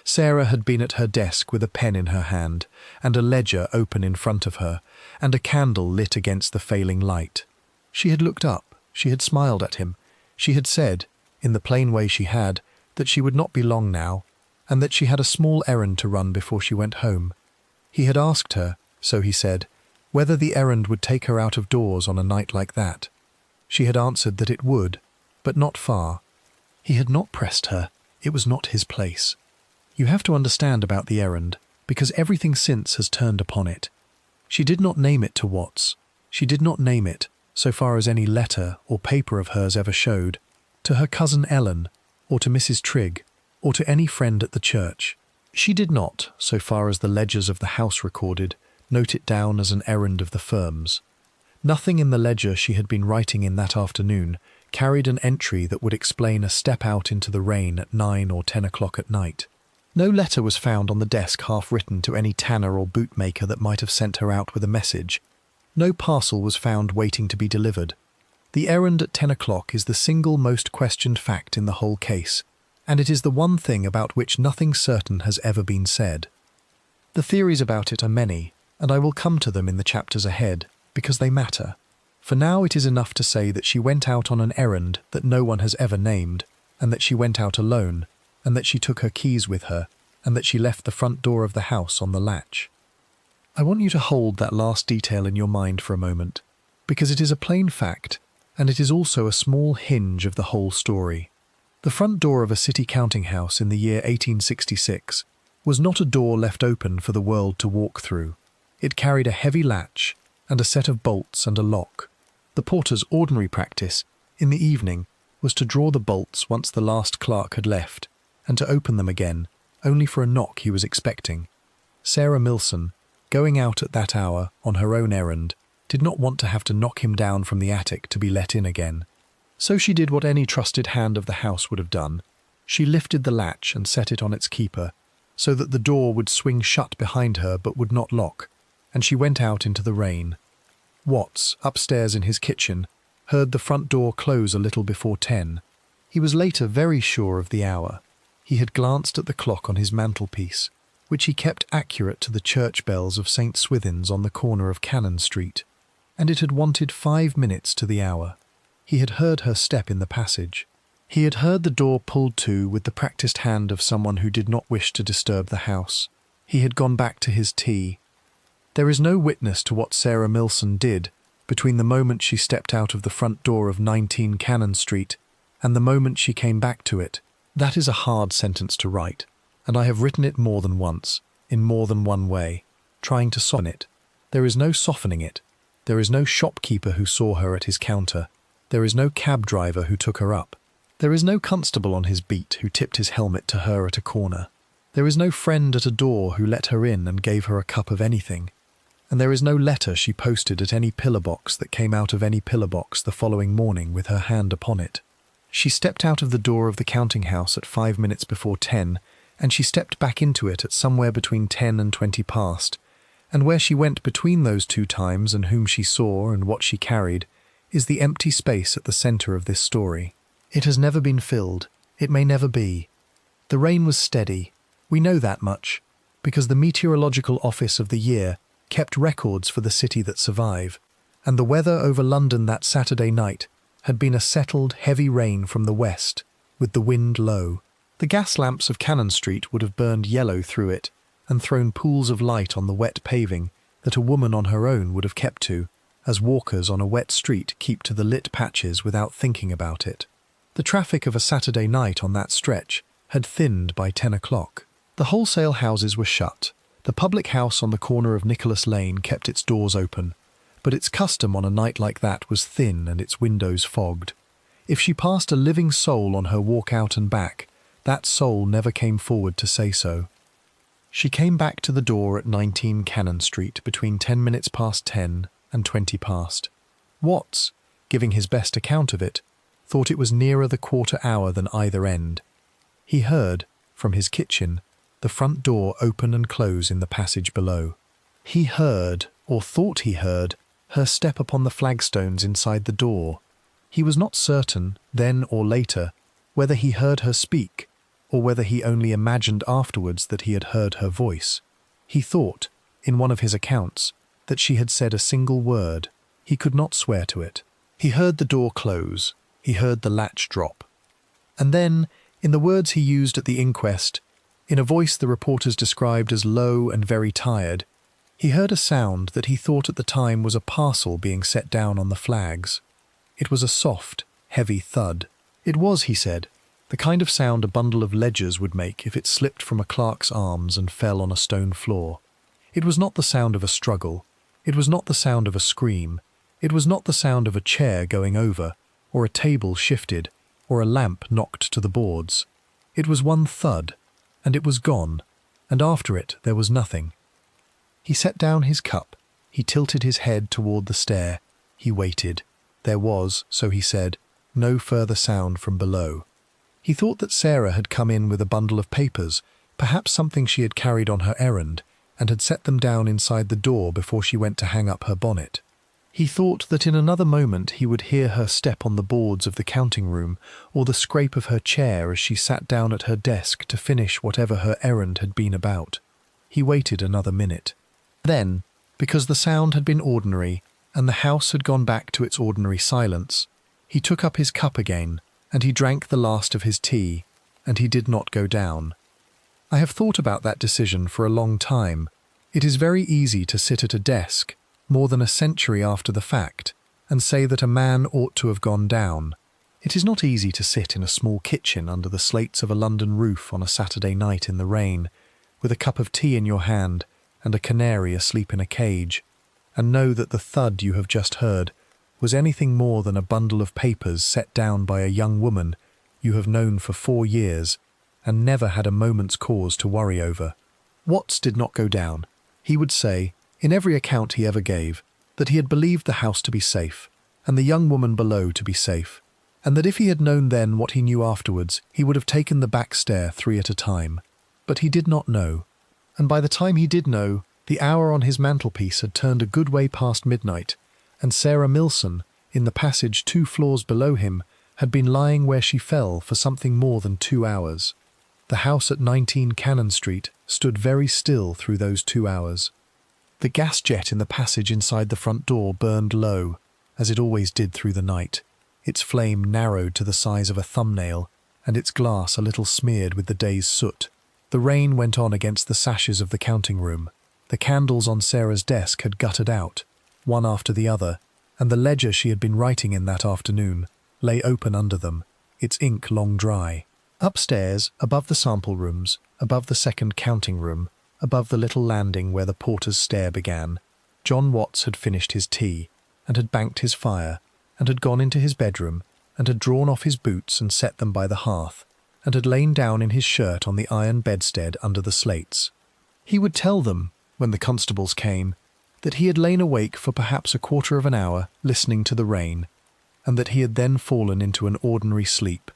Sarah had been at her desk with a pen in her hand, and a ledger open in front of her, and a candle lit against the failing light. She had looked up, she had smiled at him, she had said, in the plain way she had, that she would not be long now, and that she had a small errand to run before she went home. He had asked her, so he said, whether the errand would take her out of doors on a night like that. She had answered that it would, but not far. He had not pressed her, it was not his place. You have to understand about the errand, because everything since has turned upon it. She did not name it to Watts. She did not name it, so far as any letter or paper of hers ever showed. to her cousin Ellen, or to Mrs. Trigg, or to any friend at the church. She did not, so far as the ledgers of the house recorded, note it down as an errand of the firm's. Nothing in the ledger she had been writing in that afternoon carried an entry that would explain a step out into the rain at 9 or 10 o'clock at night. No letter was found on the desk half-written to any tanner or bootmaker that might have sent her out with a message. No parcel was found waiting to be delivered. The errand at 10 o'clock is the single most questioned fact in the whole case, and it is the one thing about which nothing certain has ever been said. The theories about it are many, and I will come to them in the chapters ahead, because they matter. For now it is enough to say that she went out on an errand that no one has ever named, and that she went out alone, and that she took her keys with her, and that she left the front door of the house on the latch. I want you to hold that last detail in your mind for a moment, because it is a plain fact, and it is also a small hinge of the whole story. The front door of a city counting house in the year 1866 was not a door left open for the world to walk through. It carried a heavy latch and a set of bolts and a lock. The porter's ordinary practice, in the evening, was to draw the bolts once the last clerk had left, and to open them again, only for a knock he was expecting. Sarah Millson, going out at that hour on her own errand, did not want to have to knock him down from the attic to be let in again. So she did what any trusted hand of the house would have done. She lifted the latch and set it on its keeper, so that the door would swing shut behind her but would not lock, and she went out into the rain. Watts, upstairs in his kitchen, heard the front door close a little before 10. He was later very sure of the hour. He had glanced at the clock on his mantelpiece, which he kept accurate to the church bells of St. Swithin's on the corner of Cannon Street, and it had wanted 5 minutes to the hour. He had heard her step in the passage. He had heard the door pulled to with the practised hand of someone who did not wish to disturb the house. He had gone back to his tea. There is no witness to what Sarah Millson did between the moment she stepped out of the front door of 19 Cannon Street and the moment she came back to it. That is a hard sentence to write, and I have written it more than once, in more than one way, trying to soften it. There is no softening it. There is no shopkeeper who saw her at his counter. There is no cab driver who took her up. There is no constable on his beat who tipped his helmet to her at a corner. There is no friend at a door who let her in and gave her a cup of anything. And there is no letter she posted at any pillar box that came out of any pillar box the following morning with her hand upon it. She stepped out of the door of the counting house at 5 minutes before 10, and she stepped back into it at somewhere between 10 and 20 past, and where she went between those two times and whom she saw and what she carried is the empty space at the centre of this story. It has never been filled. It may never be. The rain was steady. We know that much, because the Meteorological Office of the year kept records for the city that survive, and the weather over London that Saturday night had been a settled, heavy rain from the west, with the wind low. The gas lamps of Cannon Street would have burned yellow through it and thrown pools of light on the wet paving that a woman on her own would have kept to, as walkers on a wet street keep to the lit patches without thinking about it. The traffic of a Saturday night on that stretch had thinned by 10 o'clock. The wholesale houses were shut. The public house on the corner of Nicholas Lane kept its doors open, but its custom on a night like that was thin and its windows fogged. If she passed a living soul on her walk out and back, that soul never came forward to say so. She came back to the door at 19 Cannon Street between 10 minutes past 10 and 20 past. Watts, giving his best account of it, thought it was nearer the quarter hour than either end. He heard, from his kitchen, the front door open and close in the passage below. He heard, or thought he heard, her step upon the flagstones inside the door. He was not certain, then or later, whether he heard her speak, or whether he only imagined afterwards that he had heard her voice. He thought, in one of his accounts, that she had said a single word. He could not swear to it. He heard the door close. He heard the latch drop. And then, in the words he used at the inquest, in a voice the reporters described as low and very tired, he heard a sound that he thought at the time was a parcel being set down on the flags. It was a soft, heavy thud. It was, he said, the kind of sound a bundle of ledgers would make if it slipped from a clerk's arms and fell on a stone floor. It was not the sound of a struggle. It was not the sound of a scream. It was not the sound of a chair going over, or a table shifted, or a lamp knocked to the boards. It was one thud, and it was gone, and after it there was nothing. He set down his cup. He tilted his head toward the stair. He waited. There was, so he said, no further sound from below. He thought that Sarah had come in with a bundle of papers, perhaps something she had carried on her errand, and had set them down inside the door before she went to hang up her bonnet. He thought that in another moment he would hear her step on the boards of the counting room, or the scrape of her chair as she sat down at her desk to finish whatever her errand had been about. He waited another minute. Then, because the sound had been ordinary, and the house had gone back to its ordinary silence, he took up his cup again, and he drank the last of his tea, and he did not go down. I have thought about that decision for a long time. It is very easy to sit at a desk, more than a century after the fact, and say that a man ought to have gone down. It is not easy to sit in a small kitchen under the slates of a London roof on a Saturday night in the rain, with a cup of tea in your hand and a canary asleep in a cage, and know that the thud you have just heard was anything more than a bundle of papers set down by a young woman you have known for 4 years and never had a moment's cause to worry over. Watts did not go down. He would say, in every account he ever gave, that he had believed the house to be safe, and the young woman below to be safe, and that if he had known then what he knew afterwards, he would have taken the back stair 3 at a time. But he did not know, and by the time he did know, the hour on his mantelpiece had turned a good way past midnight, and Sarah Millson, in the passage 2 floors below him, had been lying where she fell for something more than 2 hours. The house at 19 Cannon Street stood very still through those 2 hours. The gas jet in the passage inside the front door burned low, as it always did through the night, its flame narrowed to the size of a thumbnail, and its glass a little smeared with the day's soot. The rain went on against the sashes of the counting room. The candles on Sarah's desk had guttered out, one after the other, and the ledger she had been writing in that afternoon lay open under them, its ink long dry. Upstairs, above the sample rooms, above the second counting room, above the little landing where the porter's stair began, John Watts had finished his tea, and had banked his fire, and had gone into his bedroom, and had drawn off his boots and set them by the hearth, and had lain down in his shirt on the iron bedstead under the slates. He would tell them, when the constables came, that he had lain awake for perhaps a quarter of an hour listening to the rain, and that he had then fallen into an ordinary sleep.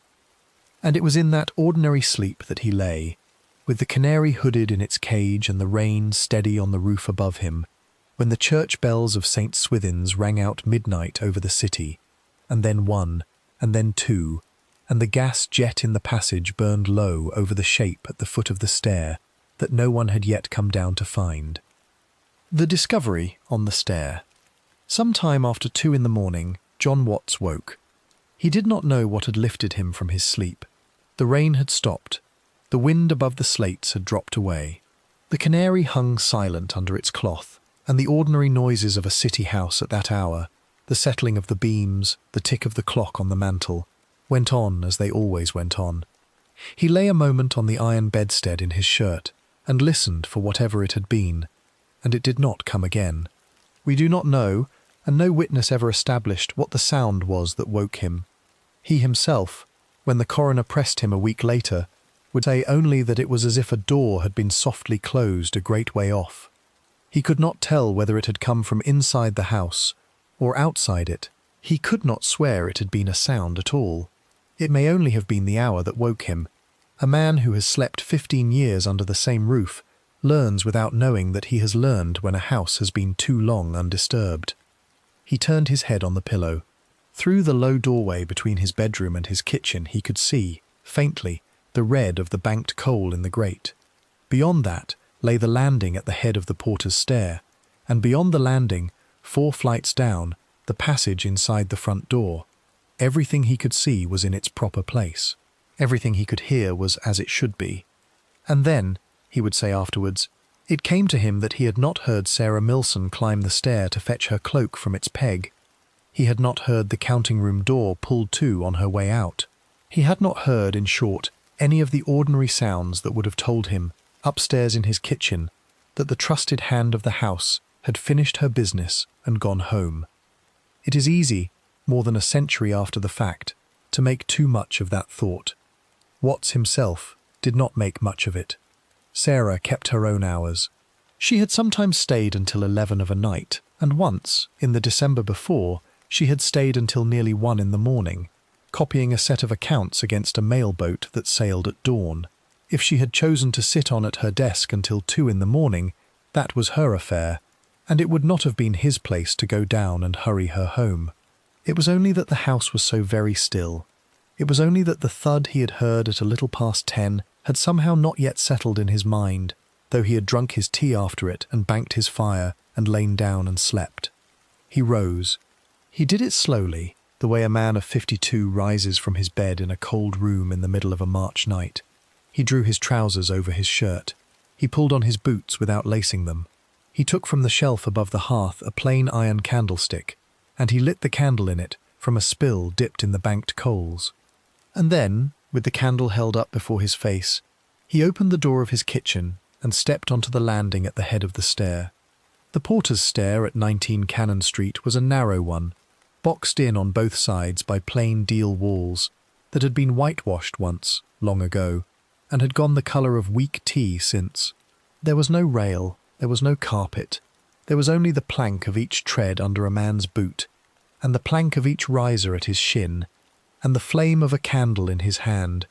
And it was in that ordinary sleep that he lay, with the canary hooded in its cage and the rain steady on the roof above him, when the church bells of St. Swithin's rang out midnight over the city, and then 1, and then 2, and the gas jet in the passage burned low over the shape at the foot of the stair that no one had yet come down to find. The discovery on the stair. Some time after 2 in the morning, John Watts woke. He did not know what had lifted him from his sleep. The rain had stopped. The wind above the slates had dropped away. The canary hung silent under its cloth, and the ordinary noises of a city house at that hour, the settling of the beams, the tick of the clock on the mantel, went on as they always went on. He lay a moment on the iron bedstead in his shirt, and listened for whatever it had been, and it did not come again. We do not know, and no witness ever established what the sound was that woke him. He himself, when the coroner pressed him a week later, would say only that it was as if a door had been softly closed a great way off. He could not tell whether it had come from inside the house or outside it. He could not swear it had been a sound at all. It may only have been the hour that woke him. A man who has slept 15 years under the same roof learns without knowing that he has learned when a house has been too long undisturbed. He turned his head on the pillow. Through the low doorway between his bedroom and his kitchen he could see, faintly, the red of the banked coal in the grate. Beyond that lay the landing at the head of the porter's stair, and beyond the landing, 4 flights down, the passage inside the front door. Everything he could see was in its proper place. Everything he could hear was as it should be. And then, he would say afterwards, it came to him that he had not heard Sarah Millson climb the stair to fetch her cloak from its peg. He had not heard the counting-room door pulled to on her way out. He had not heard, in short, any of the ordinary sounds that would have told him, upstairs in his kitchen, that the trusted hand of the house had finished her business and gone home. It is easy, more than a century after the fact, to make too much of that thought. Watts himself did not make much of it. Sarah kept her own hours. She had sometimes stayed until 11 of a night, and once, in the December before, she had stayed until nearly 1 in the morning, copying a set of accounts against a mail boat that sailed at dawn. If she had chosen to sit on at her desk until 2 in the morning, that was her affair, and it would not have been his place to go down and hurry her home. It was only that the house was so very still. It was only that the thud he had heard at a little past 10 had somehow not yet settled in his mind, though he had drunk his tea after it and banked his fire and lain down and slept. He rose. He did it slowly, the way a man of 52 rises from his bed in a cold room in the middle of a March night. He drew his trousers over his shirt. He pulled on his boots without lacing them. He took from the shelf above the hearth a plain iron candlestick, and he lit the candle in it from a spill dipped in the banked coals. And then, with the candle held up before his face, he opened the door of his kitchen and stepped onto the landing at the head of the stair. The porter's stair at 19 Cannon Street was a narrow one, boxed in on both sides by plain deal walls that had been whitewashed once, long ago, and had gone the colour of weak tea since. There was no rail, there was no carpet, there was only the plank of each tread under a man's boot, and the plank of each riser at his shin, and the flame of a candle in his hand,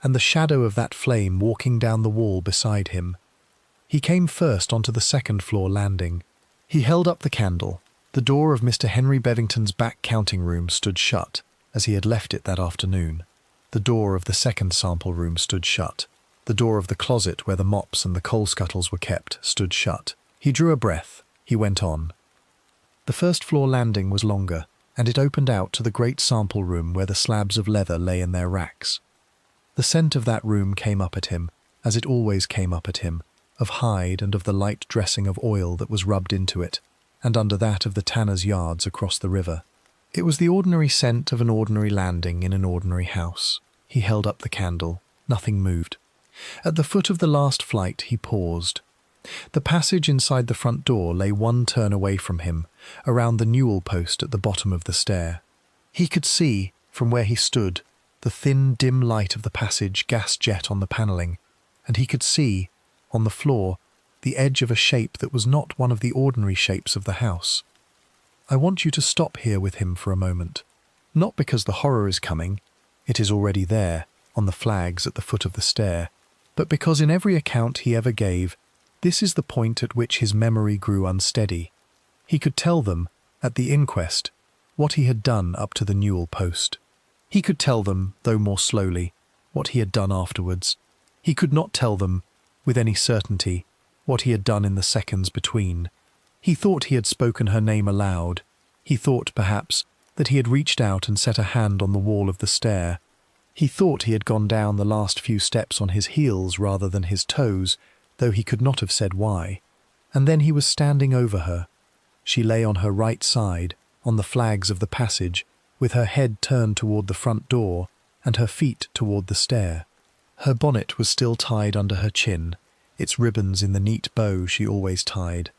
and the shadow of that flame walking down the wall beside him. He came first onto the second-floor landing. He held up the candle. The door of Mr. Henry Bevington's back counting room stood shut, as he had left it that afternoon. The door of the second sample room stood shut. The door of the closet where the mops and the coal scuttles were kept stood shut. He drew a breath. He went on. The first-floor landing was longer, and it opened out to the great sample room where the slabs of leather lay in their racks. The scent of that room came up at him, as it always came up at him, of hide and of the light dressing of oil that was rubbed into it, and under that of the tanner's yards across the river. It was the ordinary scent of an ordinary landing in an ordinary house. He held up the candle. Nothing moved. At the foot of the last flight he paused. The passage inside the front door lay 1 turn away from him, around the newel post at the bottom of the stair. He could see, from where he stood, the thin, dim light of the passage gas jet on the panelling, and he could see, on the floor, the edge of a shape that was not one of the ordinary shapes of the house. I want you to stop here with him for a moment. Not because the horror is coming, it is already there, on the flags at the foot of the stair, but because in every account he ever gave, this is the point at which his memory grew unsteady. He could tell them, at the inquest, what he had done up to the newel post. He could tell them, though more slowly, what he had done afterwards. He could not tell them, with any certainty, what he had done in the seconds between. He thought he had spoken her name aloud. He thought, perhaps, that he had reached out and set a hand on the wall of the stair. He thought he had gone down the last few steps on his heels rather than his toes, though he could not have said why. And then he was standing over her. She lay on her right side, on the flags of the passage, with her head turned toward the front door and her feet toward the stair. Her bonnet was still tied under her chin, its ribbons in the neat bow she always tied.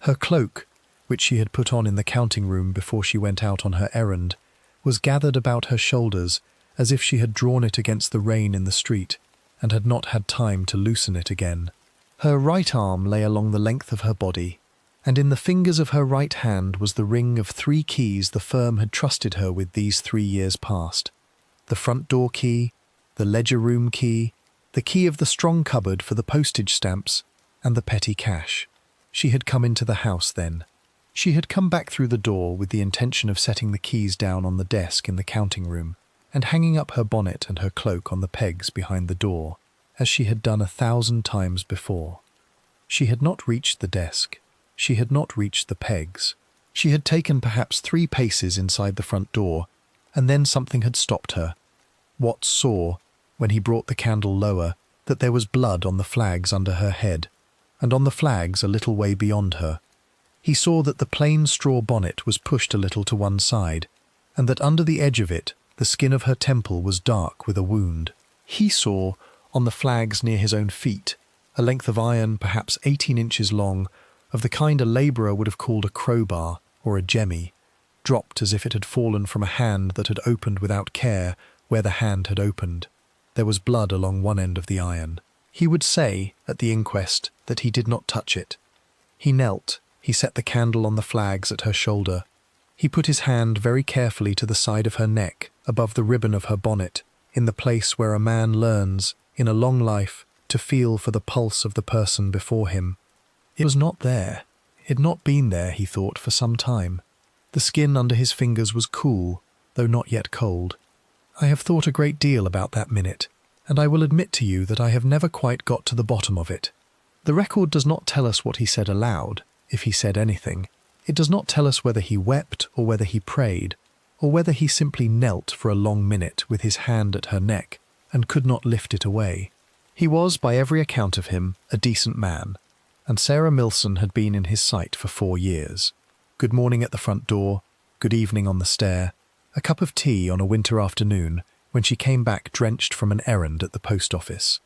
Her cloak, which she had put on in the counting room before she went out on her errand, was gathered about her shoulders as if she had drawn it against the rain in the street and had not had time to loosen it again. Her right arm lay along the length of her body, and in the fingers of her right hand was the ring of 3 keys the firm had trusted her with these 3 years past. The front door key, the ledger room key, the key of the strong cupboard for the postage stamps, and the petty cash. She had come into the house then. She had come back through the door with the intention of setting the keys down on the desk in the counting room, and hanging up her bonnet and her cloak on the pegs behind the door, as she had done 1,000 times before. She had not reached the desk. She had not reached the pegs. She had taken perhaps 3 paces inside the front door, and then something had stopped her. Watts saw, when he brought the candle lower, that there was blood on the flags under her head, and on the flags a little way beyond her. He saw that the plain straw bonnet was pushed a little to one side, and that under the edge of it the skin of her temple was dark with a wound. He saw, on the flags near his own feet, a length of iron perhaps 18 inches long, of the kind a labourer would have called a crowbar or a jemmy, dropped as if it had fallen from a hand that had opened without care where the hand had opened. There was blood along one end of the iron. He would say, at the inquest, that he did not touch it. He knelt, he set the candle on the flags at her shoulder. He put his hand very carefully to the side of her neck, above the ribbon of her bonnet, in the place where a man learns, in a long life, to feel for the pulse of the person before him. It was not there. It had not been there, he thought, for some time. The skin under his fingers was cool, though not yet cold. I have thought a great deal about that minute, and I will admit to you that I have never quite got to the bottom of it. The record does not tell us what he said aloud, if he said anything. It does not tell us whether he wept or whether he prayed, or whether he simply knelt for a long minute with his hand at her neck and could not lift it away. He was, by every account of him, a decent man, and Sarah Millson had been in his sight for 4 years. Good morning at the front door, good evening on the stair, a cup of tea on a winter afternoon when she came back drenched from an errand at the post office.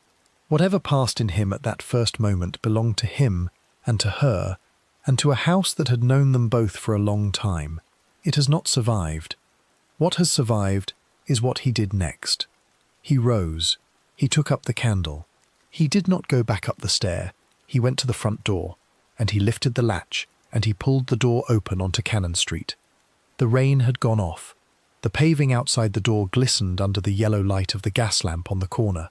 Whatever passed in him at that first moment belonged to him and to her, and to a house that had known them both for a long time. It has not survived. What has survived is what he did next. He rose. He took up the candle. He did not go back up the stair. He went to the front door, and he lifted the latch, and he pulled the door open onto Cannon Street. The rain had gone off. The paving outside the door glistened under the yellow light of the gas lamp on the corner.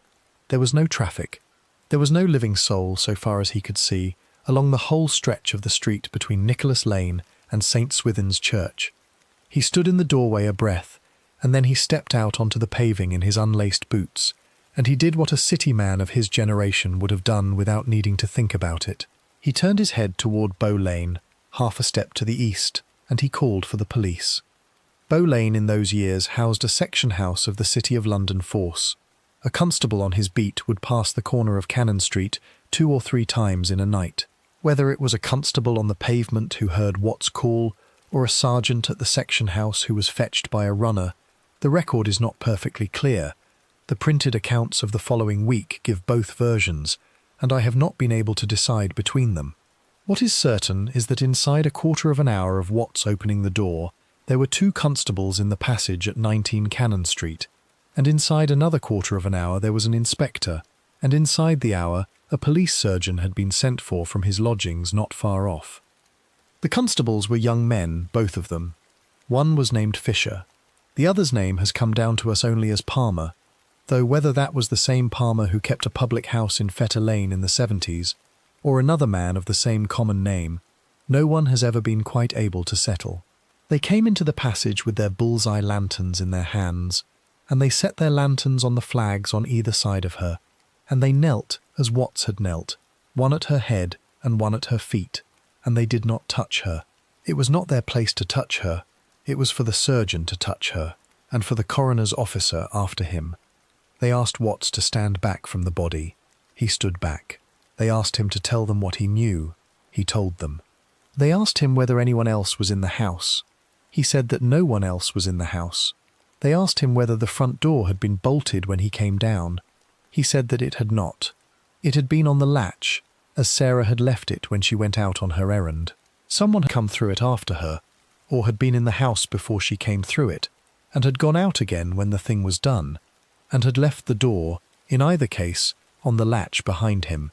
There was no traffic. There was no living soul, so far as he could see, along the whole stretch of the street between Nicholas Lane and St. Swithin's Church. He stood in the doorway a breath, and then he stepped out onto the paving in his unlaced boots, and he did what a city man of his generation would have done without needing to think about it. He turned his head toward Bow Lane, half a step to the east, and he called for the police. Bow Lane in those years housed a section house of the City of London force. A constable on his beat would pass the corner of Cannon Street 2 or 3 times in a night. Whether it was a constable on the pavement who heard Watts' call, or a sergeant at the section house who was fetched by a runner, the record is not perfectly clear. The printed accounts of the following week give both versions, and I have not been able to decide between them. What is certain is that inside a quarter of an hour of Watts opening the door, there were 2 constables in the passage at 19 Cannon Street, and inside another quarter of an hour there was an inspector, and inside the hour a police surgeon had been sent for from his lodgings not far off. The constables were young men, both of them. One was named Fisher. The other's name has come down to us only as Palmer, though whether that was the same Palmer who kept a public house in Fetter Lane in the 70s, or another man of the same common name, no one has ever been quite able to settle. They came into the passage with their bullseye lanterns in their hands, and they set their lanterns on the flags on either side of her, and they knelt as Watts had knelt, one at her head and one at her feet, and they did not touch her. It was not their place to touch her. It was for the surgeon to touch her, and for the coroner's officer after him. They asked Watts to stand back from the body. He stood back. They asked him to tell them what he knew. He told them. They asked him whether anyone else was in the house. He said that no one else was in the house. They asked him whether the front door had been bolted when he came down. He said that it had not. It had been on the latch, as Sarah had left it when she went out on her errand. Someone had come through it after her, or had been in the house before she came through it, and had gone out again when the thing was done, and had left the door, in either case, on the latch behind him.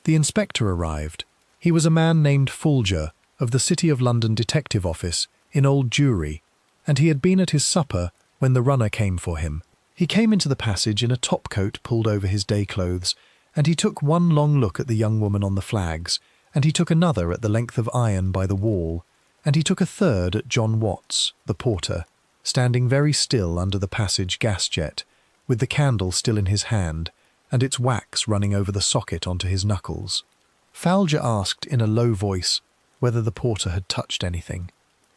The inspector arrived. He was a man named Folger, of the City of London Detective Office, in Old Jewry, and he had been at his supper when the runner came for him. He came into the passage in a top-coat pulled over his day clothes, and he took one long look at the young woman on the flags, and he took another at the length of iron by the wall, and he took a third at John Watts, the porter, standing very still under the passage gas jet, with the candle still in his hand, and its wax running over the socket onto his knuckles. Folger asked in a low voice whether the porter had touched anything.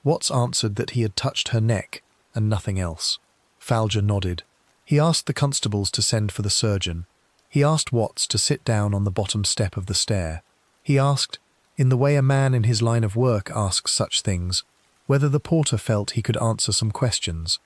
Watts answered that he had touched her neck, and nothing else. Folger nodded. He asked the constables to send for the surgeon. He asked Watts to sit down on the bottom step of the stair. He asked, in the way a man in his line of work asks such things, whether the porter felt he could answer some questions.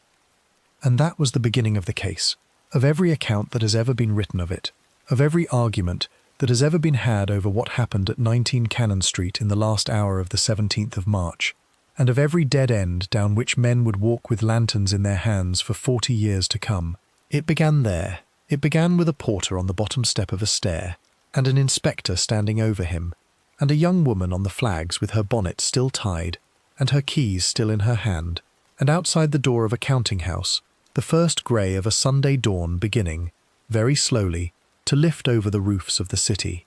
And that was the beginning of the case, of every account that has ever been written of it, of every argument that has ever been had over what happened at 19 Cannon Street in the last hour of the 17th of March, and of every dead end down which men would walk with lanterns in their hands for 40 years to come. It began there. It began with a porter on the bottom step of a stair, and an inspector standing over him, and a young woman on the flags with her bonnet still tied, and her keys still in her hand, and outside the door of a counting house, the first grey of a Sunday dawn beginning, very slowly, to lift over the roofs of the city.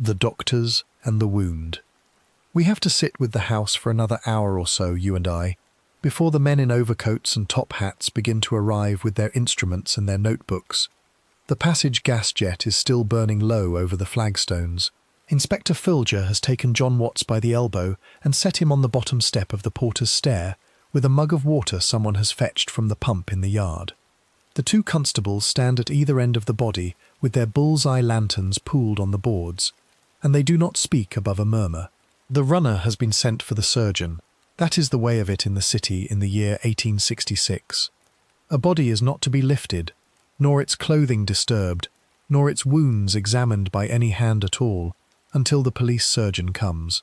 The doctors and the wound. We have to sit with the house for another hour or so, you and I, before the men in overcoats and top hats begin to arrive with their instruments and their notebooks. The passage gas jet is still burning low over the flagstones. Inspector Filger has taken John Watts by the elbow and set him on the bottom step of the porter's stair with a mug of water someone has fetched from the pump in the yard. The two constables stand at either end of the body with their bull's-eye lanterns pooled on the boards, and they do not speak above a murmur. The runner has been sent for the surgeon. That is the way of it in the city in the year 1866. A body is not to be lifted, nor its clothing disturbed, nor its wounds examined by any hand at all, until the police surgeon comes.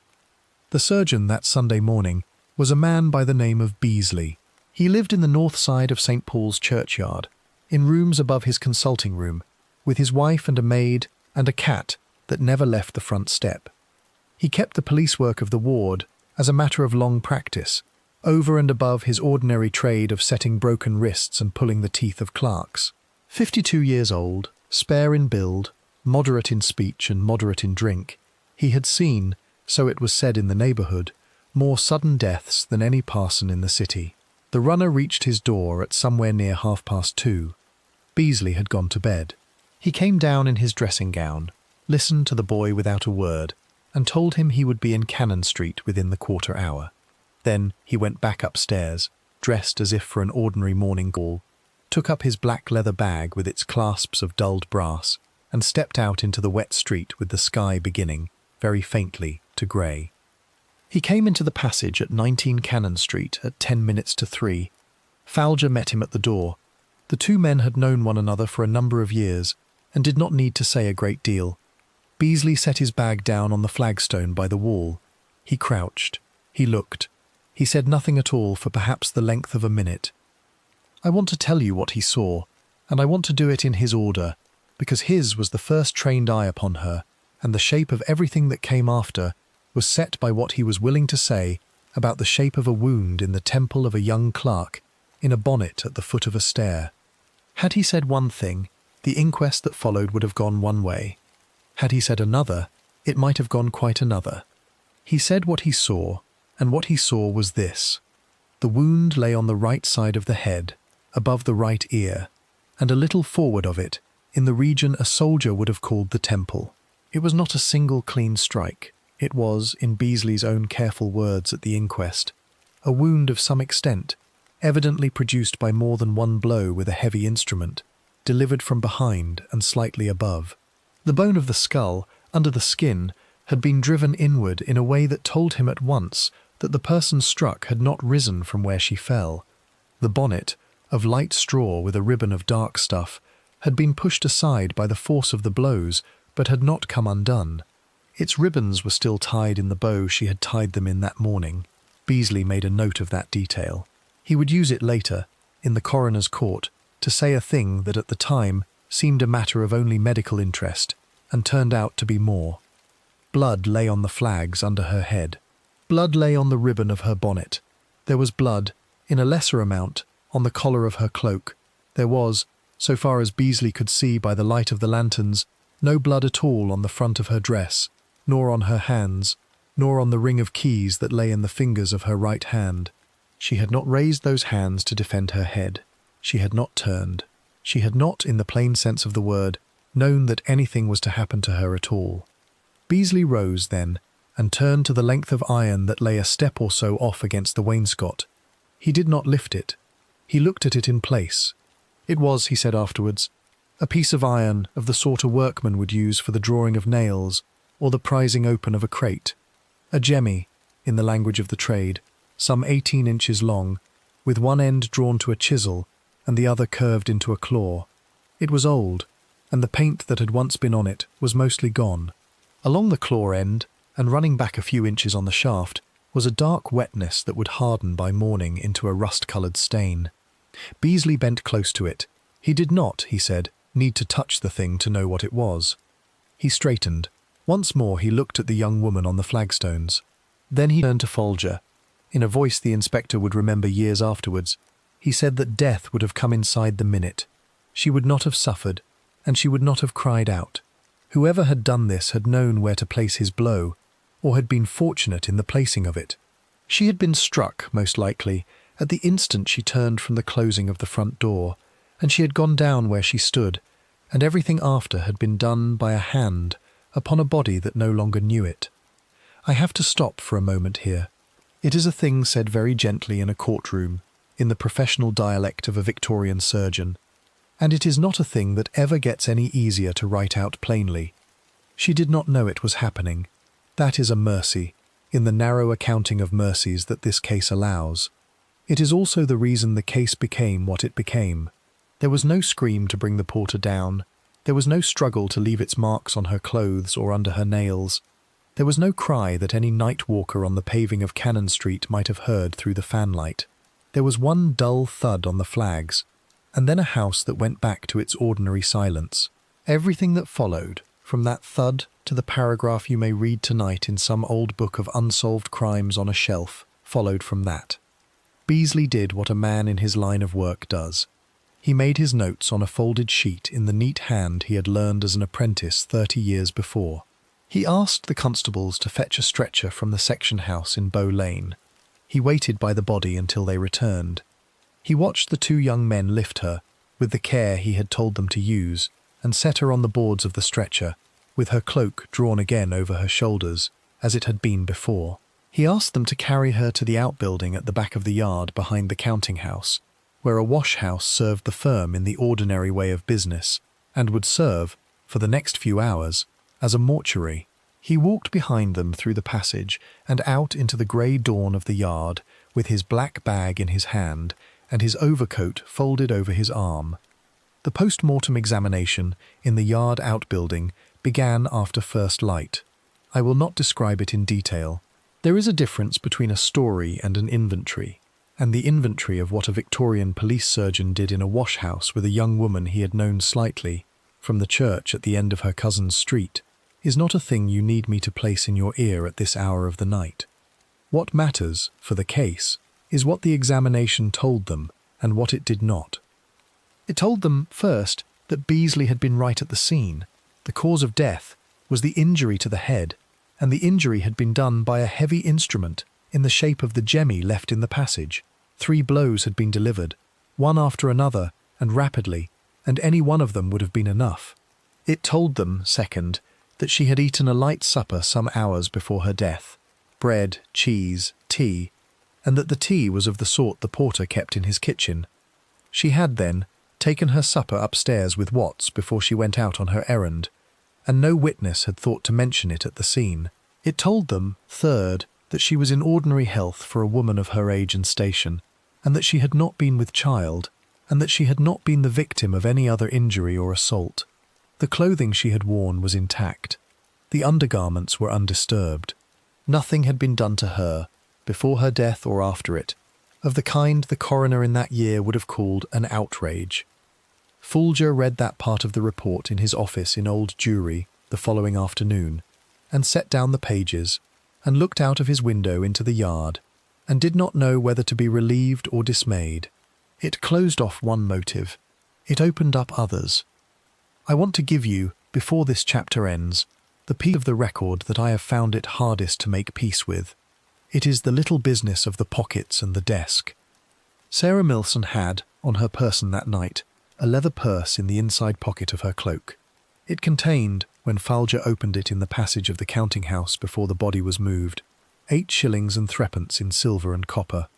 The surgeon that Sunday morning was a man by the name of Beasley. He lived in the north side of St. Paul's churchyard, in rooms above his consulting room, with his wife and a maid and a cat that never left the front step. He kept the police work of the ward as a matter of long practice, over and above his ordinary trade of setting broken wrists and pulling the teeth of clerks. 52 years old, spare in build, moderate in speech and moderate in drink, he had seen, so it was said in the neighbourhood, more sudden deaths than any parson in the city. The runner reached his door at somewhere near 2:30. Beasley had gone to bed. He came down in his dressing gown, listened to the boy without a word, and told him he would be in Cannon Street within the quarter hour. Then he went back upstairs, dressed as if for an ordinary morning call, took up his black leather bag with its clasps of dulled brass, and stepped out into the wet street with the sky beginning, very faintly, to grey. He came into the passage at 19 Cannon Street at 10 minutes to 3. Falger met him at the door. The two men had known one another for a number of years, and did not need to say a great deal. Beasley set his bag down on the flagstone by the wall. He crouched. He looked. He said nothing at all for perhaps the length of a minute. I want to tell you what he saw, and I want to do it in his order, because his was the first trained eye upon her, and the shape of everything that came after was set by what he was willing to say about the shape of a wound in the temple of a young clerk in a bonnet at the foot of a stair. Had he said one thing, the inquest that followed would have gone one way. Had he said another, it might have gone quite another. He said what he saw, and what he saw was this. The wound lay on the right side of the head, above the right ear, and a little forward of it, in the region a soldier would have called the temple. It was not a single clean strike. It was, in Beasley's own careful words at the inquest, a wound of some extent, evidently produced by more than one blow with a heavy instrument, delivered from behind and slightly above. The bone of the skull, under the skin, had been driven inward in a way that told him at once that the person struck had not risen from where she fell. The bonnet, of light straw with a ribbon of dark stuff, had been pushed aside by the force of the blows, but had not come undone. Its ribbons were still tied in the bow she had tied them in that morning. Beasley made a note of that detail. He would use it later, in the coroner's court, to say a thing that at the time seemed a matter of only medical interest, and turned out to be more. Blood lay on the flags under her head. Blood lay on the ribbon of her bonnet. There was blood, in a lesser amount, on the collar of her cloak. There was, so far as Beasley could see by the light of the lanterns, no blood at all on the front of her dress, nor on her hands, nor on the ring of keys that lay in the fingers of her right hand. She had not raised those hands to defend her head. She had not turned. She had not, in the plain sense of the word, known that anything was to happen to her at all. Beasley rose, then, and turned to the length of iron that lay a step or so off against the wainscot. He did not lift it. He looked at it in place. It was, he said afterwards, a piece of iron of the sort a workman would use for the drawing of nails or the prizing open of a crate. A jemmy, in the language of the trade, some 18 inches long, with one end drawn to a chisel and the other curved into a claw. It was old, and the paint that had once been on it was mostly gone. Along the claw end, and running back a few inches on the shaft, was a dark wetness that would harden by morning into a rust-coloured stain. Beasley bent close to it, He did not, he said, need to touch the thing to know what it was. He straightened. Once more he looked at the young woman on the flagstones. Then he turned to Folger. In a voice the inspector would remember years afterwards, he said that death would have come inside the minute. She would not have suffered, and she would not have cried out. Whoever had done this had known where to place his blow, or had been fortunate in the placing of it. She had been struck, most likely, at the instant she turned from the closing of the front door, and she had gone down where she stood, and everything after had been done by a hand upon a body that no longer knew it. I have to stop for a moment here. It is a thing said very gently in a courtroom, in the professional dialect of a Victorian surgeon, and it is not a thing that ever gets any easier to write out plainly. She did not know it was happening. That is a mercy, in the narrow accounting of mercies that this case allows. It is also the reason the case became what it became. There was no scream to bring the porter down. There was no struggle to leave its marks on her clothes or under her nails. There was no cry that any night walker on the paving of Cannon Street might have heard through the fanlight. There was one dull thud on the flags, and then a house that went back to its ordinary silence. Everything that followed, from that thud to the paragraph you may read tonight in some old book of unsolved crimes on a shelf, followed from that. Beasley did what a man in his line of work does. He made his notes on a folded sheet in the neat hand he had learned as an apprentice 30 years before. He asked the constables to fetch a stretcher from the section house in Bow Lane. He waited by the body until they returned. He watched the two young men lift her, with the care he had told them to use, and set her on the boards of the stretcher, with her cloak drawn again over her shoulders, as it had been before. He asked them to carry her to the outbuilding at the back of the yard behind the counting house, where a wash-house served the firm in the ordinary way of business, and would serve, for the next few hours, as a mortuary. He walked behind them through the passage and out into the grey dawn of the yard, with his black bag in his hand and his overcoat folded over his arm. The post-mortem examination in the yard outbuilding began after first light. I will not describe it in detail. There is a difference between a story and an inventory, and the inventory of what a Victorian police surgeon did in a wash-house with a young woman he had known slightly, from the church at the end of her cousin's street, is not a thing you need me to place in your ear at this hour of the night. What matters, for the case, is what the examination told them and what it did not. It told them, first, that Beasley had been right at the scene. The cause of death was the injury to the head, and the injury had been done by a heavy instrument in the shape of the jemmy left in the passage. 3 blows had been delivered, one after another and rapidly, and any one of them would have been enough. It told them, second, that she had eaten a light supper some hours before her death, bread, cheese, tea, and that the tea was of the sort the porter kept in his kitchen. She had, then, taken her supper upstairs with Watts before she went out on her errand, and no witness had thought to mention it at the scene. It told them, third, that she was in ordinary health for a woman of her age and station, and that she had not been with child, and that she had not been the victim of any other injury or assault. The clothing she had worn was intact. The undergarments were undisturbed. Nothing had been done to her, before her death or after it, of the kind the coroner in that year would have called an outrage. Folger read that part of the report in his office in Old Jewry the following afternoon, and set down the pages, and looked out of his window into the yard, and did not know whether to be relieved or dismayed. It closed off one motive. It opened up others. I want to give you, before this chapter ends, the piece of the record that I have found it hardest to make peace with. It is the little business of the pockets and the desk. Sarah Millson had, on her person that night, a leather purse in the inside pocket of her cloak. It contained, when Folger opened it in the passage of the counting-house before the body was moved, 8 shillings and 3pence in silver and copper.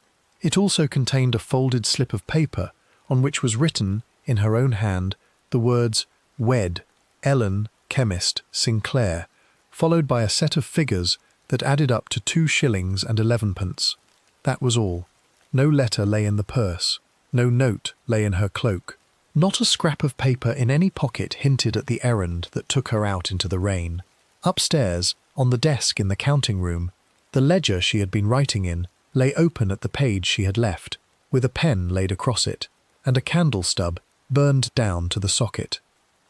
It also contained a folded slip of paper on which was written, in her own hand, the words Wed, Ellen, Chemist, Sinclair, followed by a set of figures that added up to 2 shillings and 11pence. That was all. No letter lay in the purse. No note lay in her cloak. Not a scrap of paper in any pocket hinted at the errand that took her out into the rain. Upstairs, on the desk in the counting-room, the ledger she had been writing in lay open at the page she had left, with a pen laid across it, and a candle stub, burned down to the socket.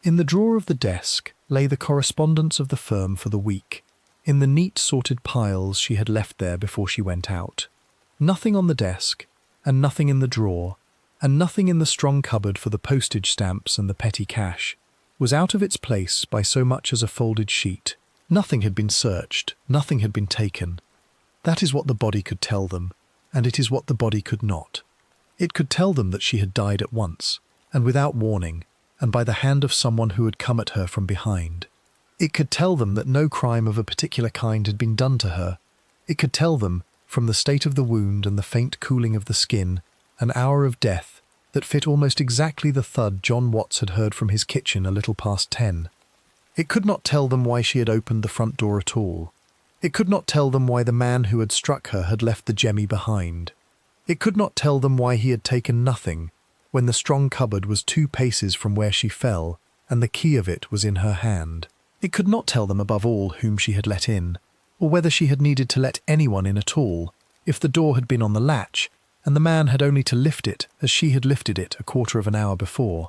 In the drawer of the desk lay the correspondence of the firm for the week, in the neat sorted piles she had left there before she went out. Nothing on the desk, and nothing in the drawer, and nothing in the strong cupboard for the postage stamps and the petty cash, was out of its place by so much as a folded sheet. Nothing had been searched, nothing had been taken. That is what the body could tell them, and it is what the body could not. It could tell them that she had died at once, and without warning, and by the hand of someone who had come at her from behind. It could tell them that no crime of a particular kind had been done to her. It could tell them, from the state of the wound and the faint cooling of the skin, an hour of death that fit almost exactly the thud John Watts had heard from his kitchen a little past 10. It could not tell them why she had opened the front door at all. It could not tell them why the man who had struck her had left the jemmy behind. It could not tell them why he had taken nothing, when the strong cupboard was 2 paces from where she fell, and the key of it was in her hand. It could not tell them above all whom she had let in, or whether she had needed to let anyone in at all, if the door had been on the latch, and the man had only to lift it as she had lifted it a quarter of an hour before.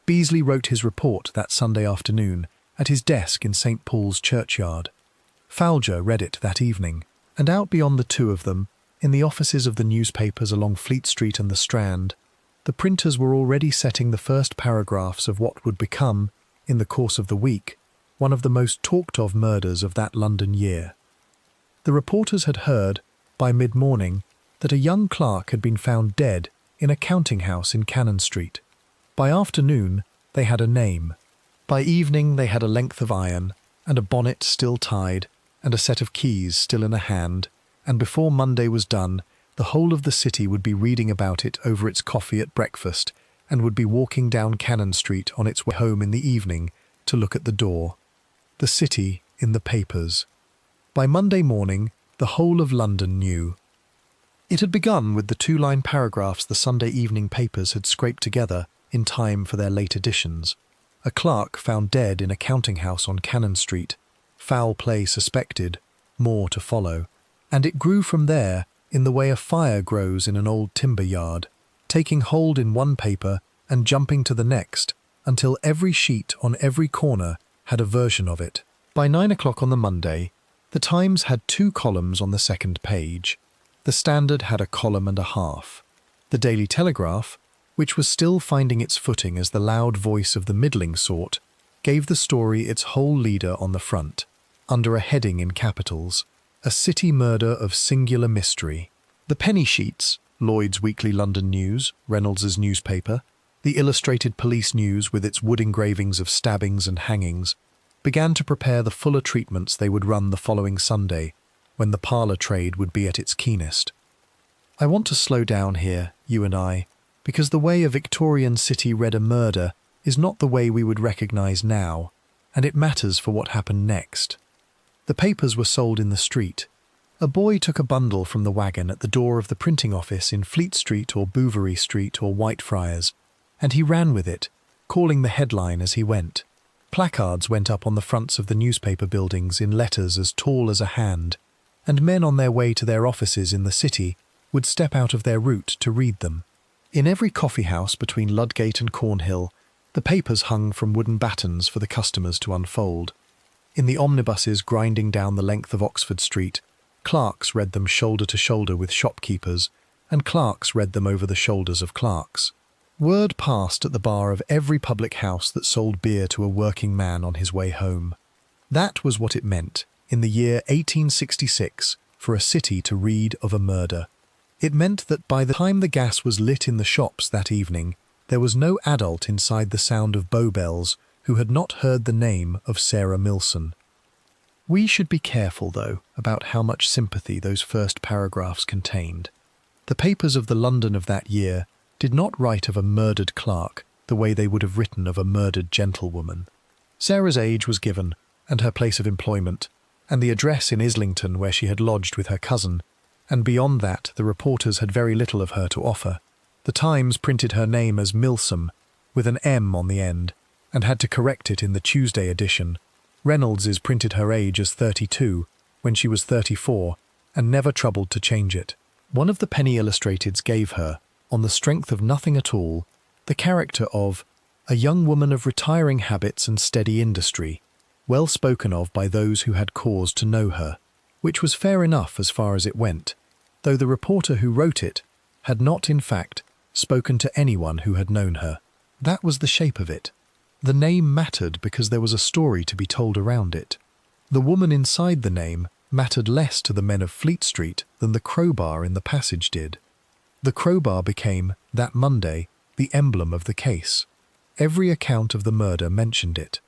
Beasley wrote his report that Sunday afternoon, at his desk in St. Paul's churchyard. Fowler read it that evening, and out beyond the two of them, in the offices of the newspapers along Fleet Street and the Strand, the printers were already setting the first paragraphs of what would become, in the course of the week, one of the most talked-of murders of that London year. The reporters had heard, by mid-morning, that a young clerk had been found dead in a counting-house in Cannon Street. By afternoon, they had a name. By evening, they had a length of iron, and a bonnet still tied, and a set of keys still in a hand, and before Monday was done, the whole of the city would be reading about it over its coffee at breakfast, and would be walking down Cannon Street on its way home in the evening to look at the door. The city in the papers. By Monday morning, the whole of London knew. It had begun with the 2-line paragraphs the Sunday evening papers had scraped together in time for their late editions. A clerk found dead in a counting-house on Cannon Street, foul play suspected, more to follow, and it grew from there in the way a fire grows in an old timber yard, taking hold in one paper and jumping to the next, until every sheet on every corner had a version of it. By 9 o'clock on the Monday, the Times had 2 columns on the second page. The Standard had a column and a half. The Daily Telegraph, which was still finding its footing as the loud voice of the middling sort, gave the story its whole leader on the front, under a heading in capitals, "A City Murder of Singular Mystery." The penny sheets, Lloyd's Weekly London News, Reynolds's newspaper, the Illustrated Police News with its wood engravings of stabbings and hangings, began to prepare the fuller treatments they would run the following Sunday, when the parlour trade would be at its keenest. I want to slow down here, you and I, because the way a Victorian city read a murder is not the way we would recognise now, and it matters for what happened next. The papers were sold in the street. A boy took a bundle from the wagon at the door of the printing office in Fleet Street or Bouverie Street or Whitefriars, and he ran with it, calling the headline as he went. Placards went up on the fronts of the newspaper buildings in letters as tall as a hand, and men on their way to their offices in the city would step out of their route to read them. In every coffee-house between Ludgate and Cornhill, the papers hung from wooden battens for the customers to unfold. In the omnibuses grinding down the length of Oxford Street, clerks read them shoulder to shoulder with shopkeepers, and clerks read them over the shoulders of clerks. Word passed at the bar of every public house that sold beer to a working man on his way home. That was what it meant, in the year 1866, for a city to read of a murder. It meant that by the time the gas was lit in the shops that evening, there was no adult inside the sound of Bow Bells who had not heard the name of Sarah Millson. We should be careful, though, about how much sympathy those first paragraphs contained. The papers of the London of that year did not write of a murdered clerk the way they would have written of a murdered gentlewoman. Sarah's age was given, and her place of employment, and the address in Islington where she had lodged with her cousin, and beyond that the reporters had very little of her to offer. The Times printed her name as Millson, with an M on the end, and had to correct it in the Tuesday edition. Reynolds's printed her age as 32, when she was 34, and never troubled to change it. One of the penny illustrateds gave her, on the strength of nothing at all, the character of a young woman of retiring habits and steady industry, well spoken of by those who had cause to know her, which was fair enough as far as it went, though the reporter who wrote it had not, in fact, spoken to anyone who had known her. That was the shape of it. The name mattered because there was a story to be told around it. The woman inside the name mattered less to the men of Fleet Street than the crowbar in the passage did. The crowbar became, that Monday, the emblem of the case. Every account of the murder mentioned it.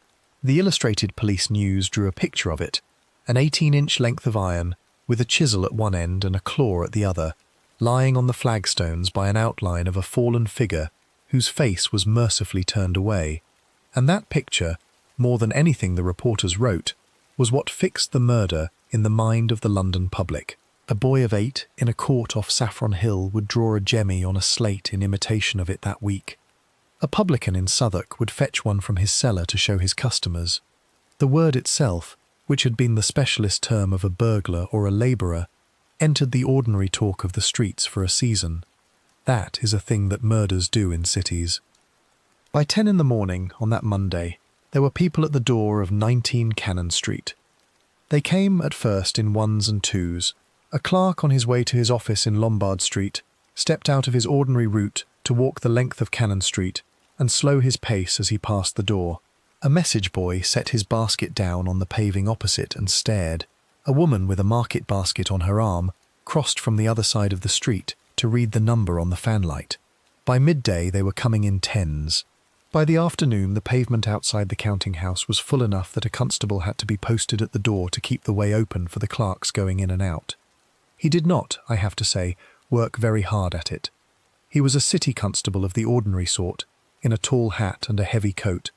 The Illustrated Police News drew a picture of it, an 18-inch length of iron, with a chisel at one end and a claw at the other, lying on the flagstones by an outline of a fallen figure whose face was mercifully turned away. And that picture, more than anything the reporters wrote, was what fixed the murder in the mind of the London public. A boy of 8 in a court off Saffron Hill would draw a jemmy on a slate in imitation of it that week. A publican in Southwark would fetch one from his cellar to show his customers. The word itself, which had been the specialist term of a burglar or a labourer, entered the ordinary talk of the streets for a season. That is a thing that murders do in cities. By 10 in the morning on that Monday, there were people at the door of 19 Cannon Street. They came at first in ones and twos. A clerk on his way to his office in Lombard Street stepped out of his ordinary route to walk the length of Cannon Street and slow his pace as he passed the door. A message boy set his basket down on the paving opposite and stared. A woman with a market basket on her arm crossed from the other side of the street to read the number on the fanlight. By midday they were coming in tens. By the afternoon the pavement outside the counting house was full enough that a constable had to be posted at the door to keep the way open for the clerks going in and out. He did not, I have to say, work very hard at it. He was a city constable of the ordinary sort, in a tall hat and a heavy coat,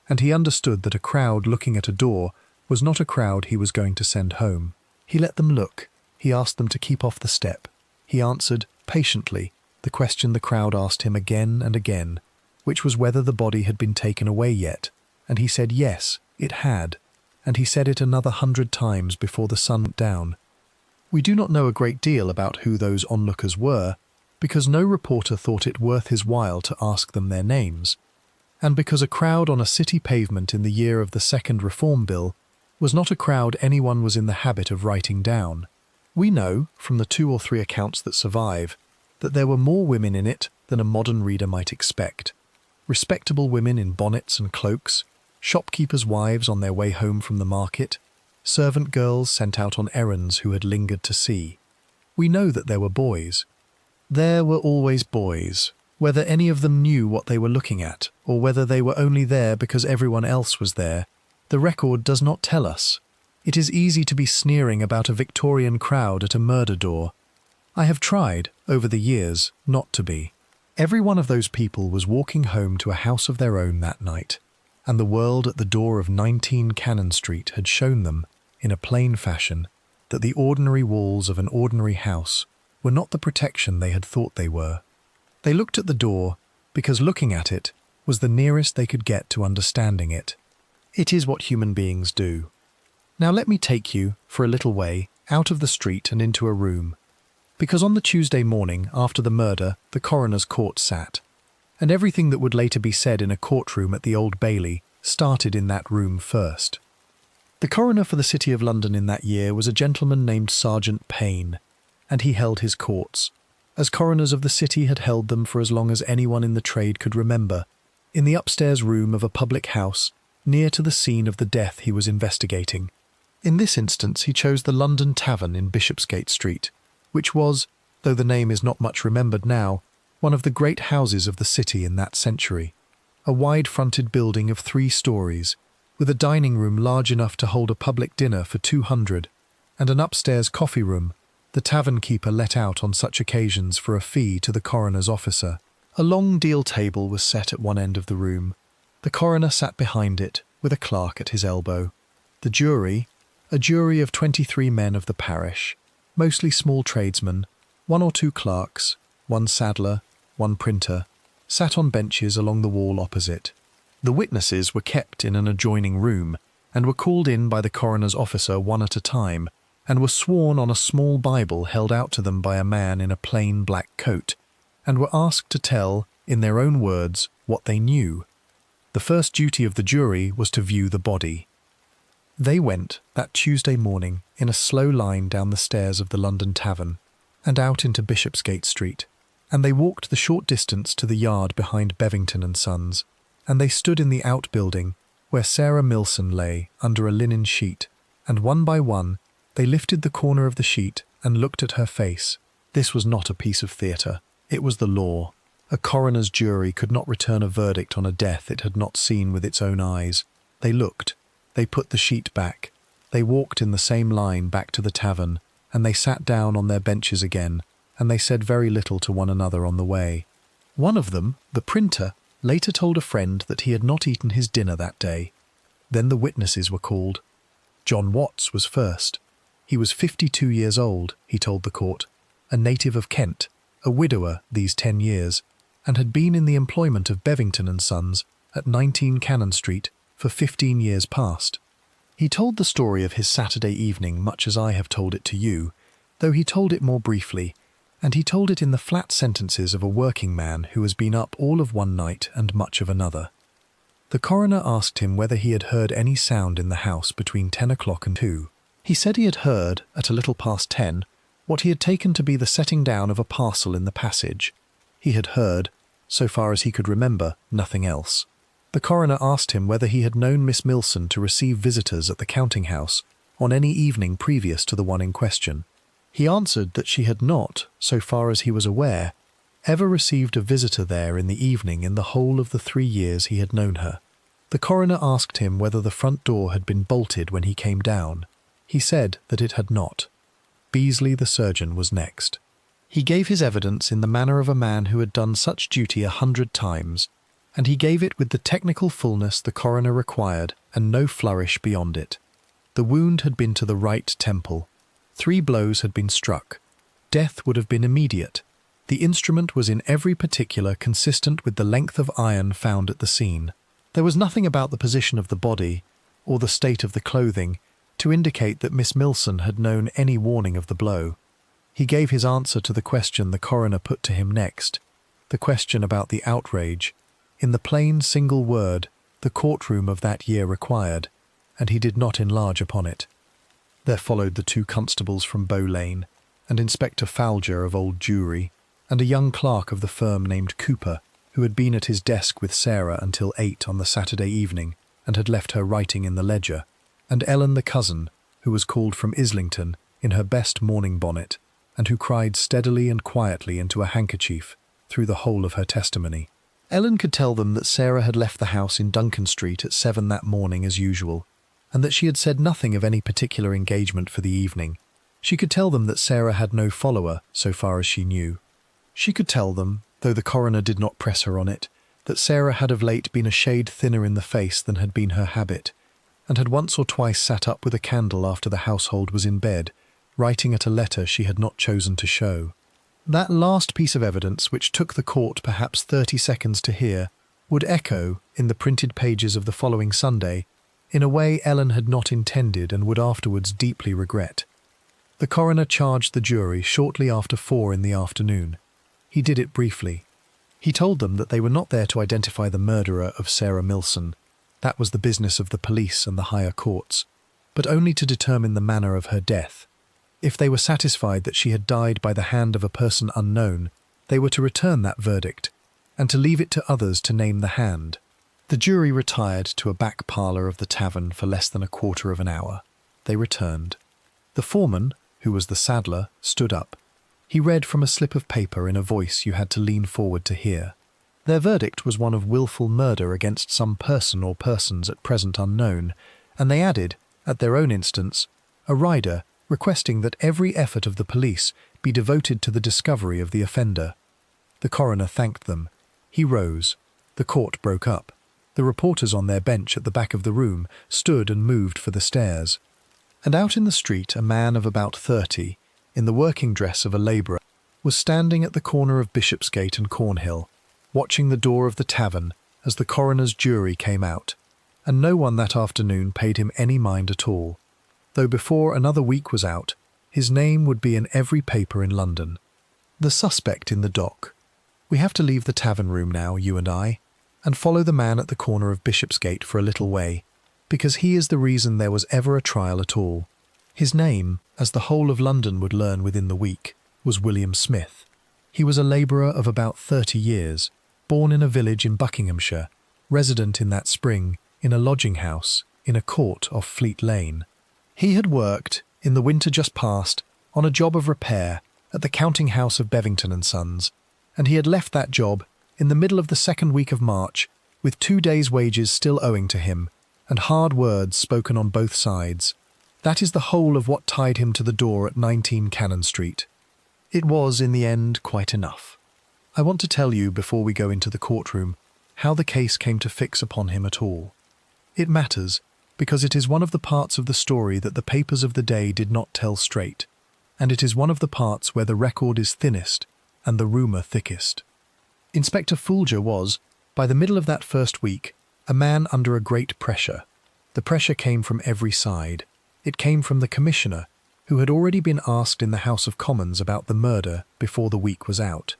and he understood that a crowd looking at a door was not a crowd he was going to send home. He let them look. He asked them to keep off the step. He answered, patiently, the question the crowd asked him again and again, which was whether the body had been taken away yet, and he said yes, it had, and he said it another 100 times before the sun went down. We do not know a great deal about who those onlookers were, because no reporter thought it worth his while to ask them their names, and because a crowd on a city pavement in the year of the Second Reform Bill was not a crowd anyone was in the habit of writing down. We know, from the 2 or 3 accounts that survive, that there were more women in it than a modern reader might expect. Respectable women in bonnets and cloaks, shopkeepers' wives on their way home from the market, servant girls sent out on errands who had lingered to see. We know that there were boys. There were always boys, whether any of them knew what they were looking at, or whether they were only there because everyone else was there, the record does not tell us. It is easy to be sneering about a Victorian crowd at a murder door. I have tried, over the years, not to be. Every one of those people was walking home to a house of their own that night, and the world at the door of 19 Cannon Street had shown them, in a plain fashion, that the ordinary walls of an ordinary house were not the protection they had thought they were. They looked at the door because looking at it was the nearest they could get to understanding it. It is what human beings do. Now let me take you, for a little way, out of the street and into a room, because on the Tuesday morning after the murder the coroner's court sat, and everything that would later be said in a courtroom at the Old Bailey started in that room first. The coroner for the City of London in that year was a gentleman named Sergeant Payne, and he held his courts, as coroners of the city had held them for as long as anyone in the trade could remember, in the upstairs room of a public house near to the scene of the death he was investigating. In this instance he chose the London Tavern in Bishopsgate Street, which was, though the name is not much remembered now, one of the great houses of the city in that century. A wide-fronted building of 3 stories, with a dining room large enough to hold a public dinner for 200, and an upstairs coffee room, the tavern keeper let out on such occasions for a fee to the coroner's officer. A long deal table was set at one end of the room. The coroner sat behind it, with a clerk at his elbow. The jury, a jury of 23 men of the parish, mostly small tradesmen, 1 or 2 clerks, 1 saddler, 1 printer, sat on benches along the wall opposite. The witnesses were kept in an adjoining room, and were called in by the coroner's officer one at a time, and were sworn on a small Bible held out to them by a man in a plain black coat, and were asked to tell, in their own words, what they knew. The first duty of the jury was to view the body. They went, that Tuesday morning, in a slow line down the stairs of the London Tavern, and out into Bishopsgate Street, and they walked the short distance to the yard behind Bevington and Sons, and they stood in the outbuilding, where Sarah Millson lay under a linen sheet, and one by one they lifted the corner of the sheet and looked at her face. This was not a piece of theatre. It was the law. A coroner's jury could not return a verdict on a death it had not seen with its own eyes. They looked. They put the sheet back. They walked in the same line back to the tavern, and they sat down on their benches again, and they said very little to one another on the way. One of them, the printer, later told a friend that he had not eaten his dinner that day. Then the witnesses were called. John Watts was first. He was 52 years old, he told the court, a native of Kent, a widower these 10 years, and had been in the employment of Bevington and Sons at 19 Cannon Street for 15 years past. He told the story of his Saturday evening much as I have told it to you, though he told it more briefly, and he told it in the flat sentences of a working man who has been up all of one night and much of another. The coroner asked him whether he had heard any sound in the house between 10 o'clock and 2. He said he had heard, at a little past 10, what he had taken to be the setting down of a parcel in the passage. He had heard, so far as he could remember, nothing else. The coroner asked him whether he had known Miss Millson to receive visitors at the counting-house on any evening previous to the one in question. He answered that she had not, so far as he was aware, ever received a visitor there in the evening in the whole of the 3 years he had known her. The coroner asked him whether the front door had been bolted when he came down. He said that it had not. Beasley, the surgeon, was next. He gave his evidence in the manner of a man who had done such duty 100 times, and he gave it with the technical fullness the coroner required and no flourish beyond it. The wound had been to the right temple. 3 blows had been struck. Death would have been immediate. The instrument was in every particular consistent with the length of iron found at the scene. There was nothing about the position of the body, or the state of the clothing, to indicate that Miss Millson had known any warning of the blow. He gave his answer to the question the coroner put to him next, the question about the outrage, in the plain single word the courtroom of that year required, and he did not enlarge upon it. There followed the 2 constables from Bow Lane, and Inspector Falger of Old Jewry, and a young clerk of the firm named Cooper, who had been at his desk with Sarah until 8 on the Saturday evening and had left her writing in the ledger, and Ellen the cousin, who was called from Islington in her best mourning bonnet, and who cried steadily and quietly into a handkerchief through the whole of her testimony. Ellen could tell them that Sarah had left the house in Duncan Street at 7 that morning as usual, and that she had said nothing of any particular engagement for the evening. She could tell them that Sarah had no follower, so far as she knew. She could tell them, though the coroner did not press her on it, that Sarah had of late been a shade thinner in the face than had been her habit, and had once or twice sat up with a candle after the household was in bed, writing at a letter she had not chosen to show. That last piece of evidence, which took the court perhaps 30 seconds to hear, would echo, in the printed pages of the following Sunday, in a way Ellen had not intended and would afterwards deeply regret. The coroner charged the jury shortly after 4 in the afternoon. He did it briefly. He told them that they were not there to identify the murderer of Sarah Millson. That was the business of the police and the higher courts, but only to determine the manner of her death. If they were satisfied that she had died by the hand of a person unknown, they were to return that verdict, and to leave it to others to name the hand. The jury retired to a back parlour of the tavern for less than a quarter of an hour. They returned. The foreman, who was the saddler, stood up. He read from a slip of paper in a voice you had to lean forward to hear. Their verdict was one of wilful murder against some person or persons at present unknown, and they added, at their own instance, a rider requesting that every effort of the police be devoted to the discovery of the offender. The coroner thanked them. He rose. The court broke up. The reporters on their bench at the back of the room stood and moved for the stairs. And out in the street a man of about 30, in the working dress of a labourer, was standing at the corner of Bishopsgate and Cornhill, watching the door of the tavern as the coroner's jury came out, and no one that afternoon paid him any mind at all, though before another week was out, his name would be in every paper in London. The suspect in the dock. We have to leave the tavern room now, you and I, and follow the man at the corner of Bishopsgate for a little way, because he is the reason there was ever a trial at all. His name, as the whole of London would learn within the week, was William Smith. He was a labourer of about 30 years, born in a village in Buckinghamshire, resident in that spring, in a lodging house, in a court off Fleet Lane. He had worked, in the winter just past, on a job of repair at the counting house of Bevington and Sons, and he had left that job in the middle of the second week of March, with 2 days' wages still owing to him, and hard words spoken on both sides. That is the whole of what tied him to the door at 19 Cannon Street. It was, in the end, quite enough. I want to tell you, before we go into the courtroom, how the case came to fix upon him at all. It matters, because it is one of the parts of the story that the papers of the day did not tell straight, and it is one of the parts where the record is thinnest and the rumour thickest. Inspector Folger was, by the middle of that first week, a man under a great pressure. The pressure came from every side. It came from the Commissioner, who had already been asked in the House of Commons about the murder before the week was out.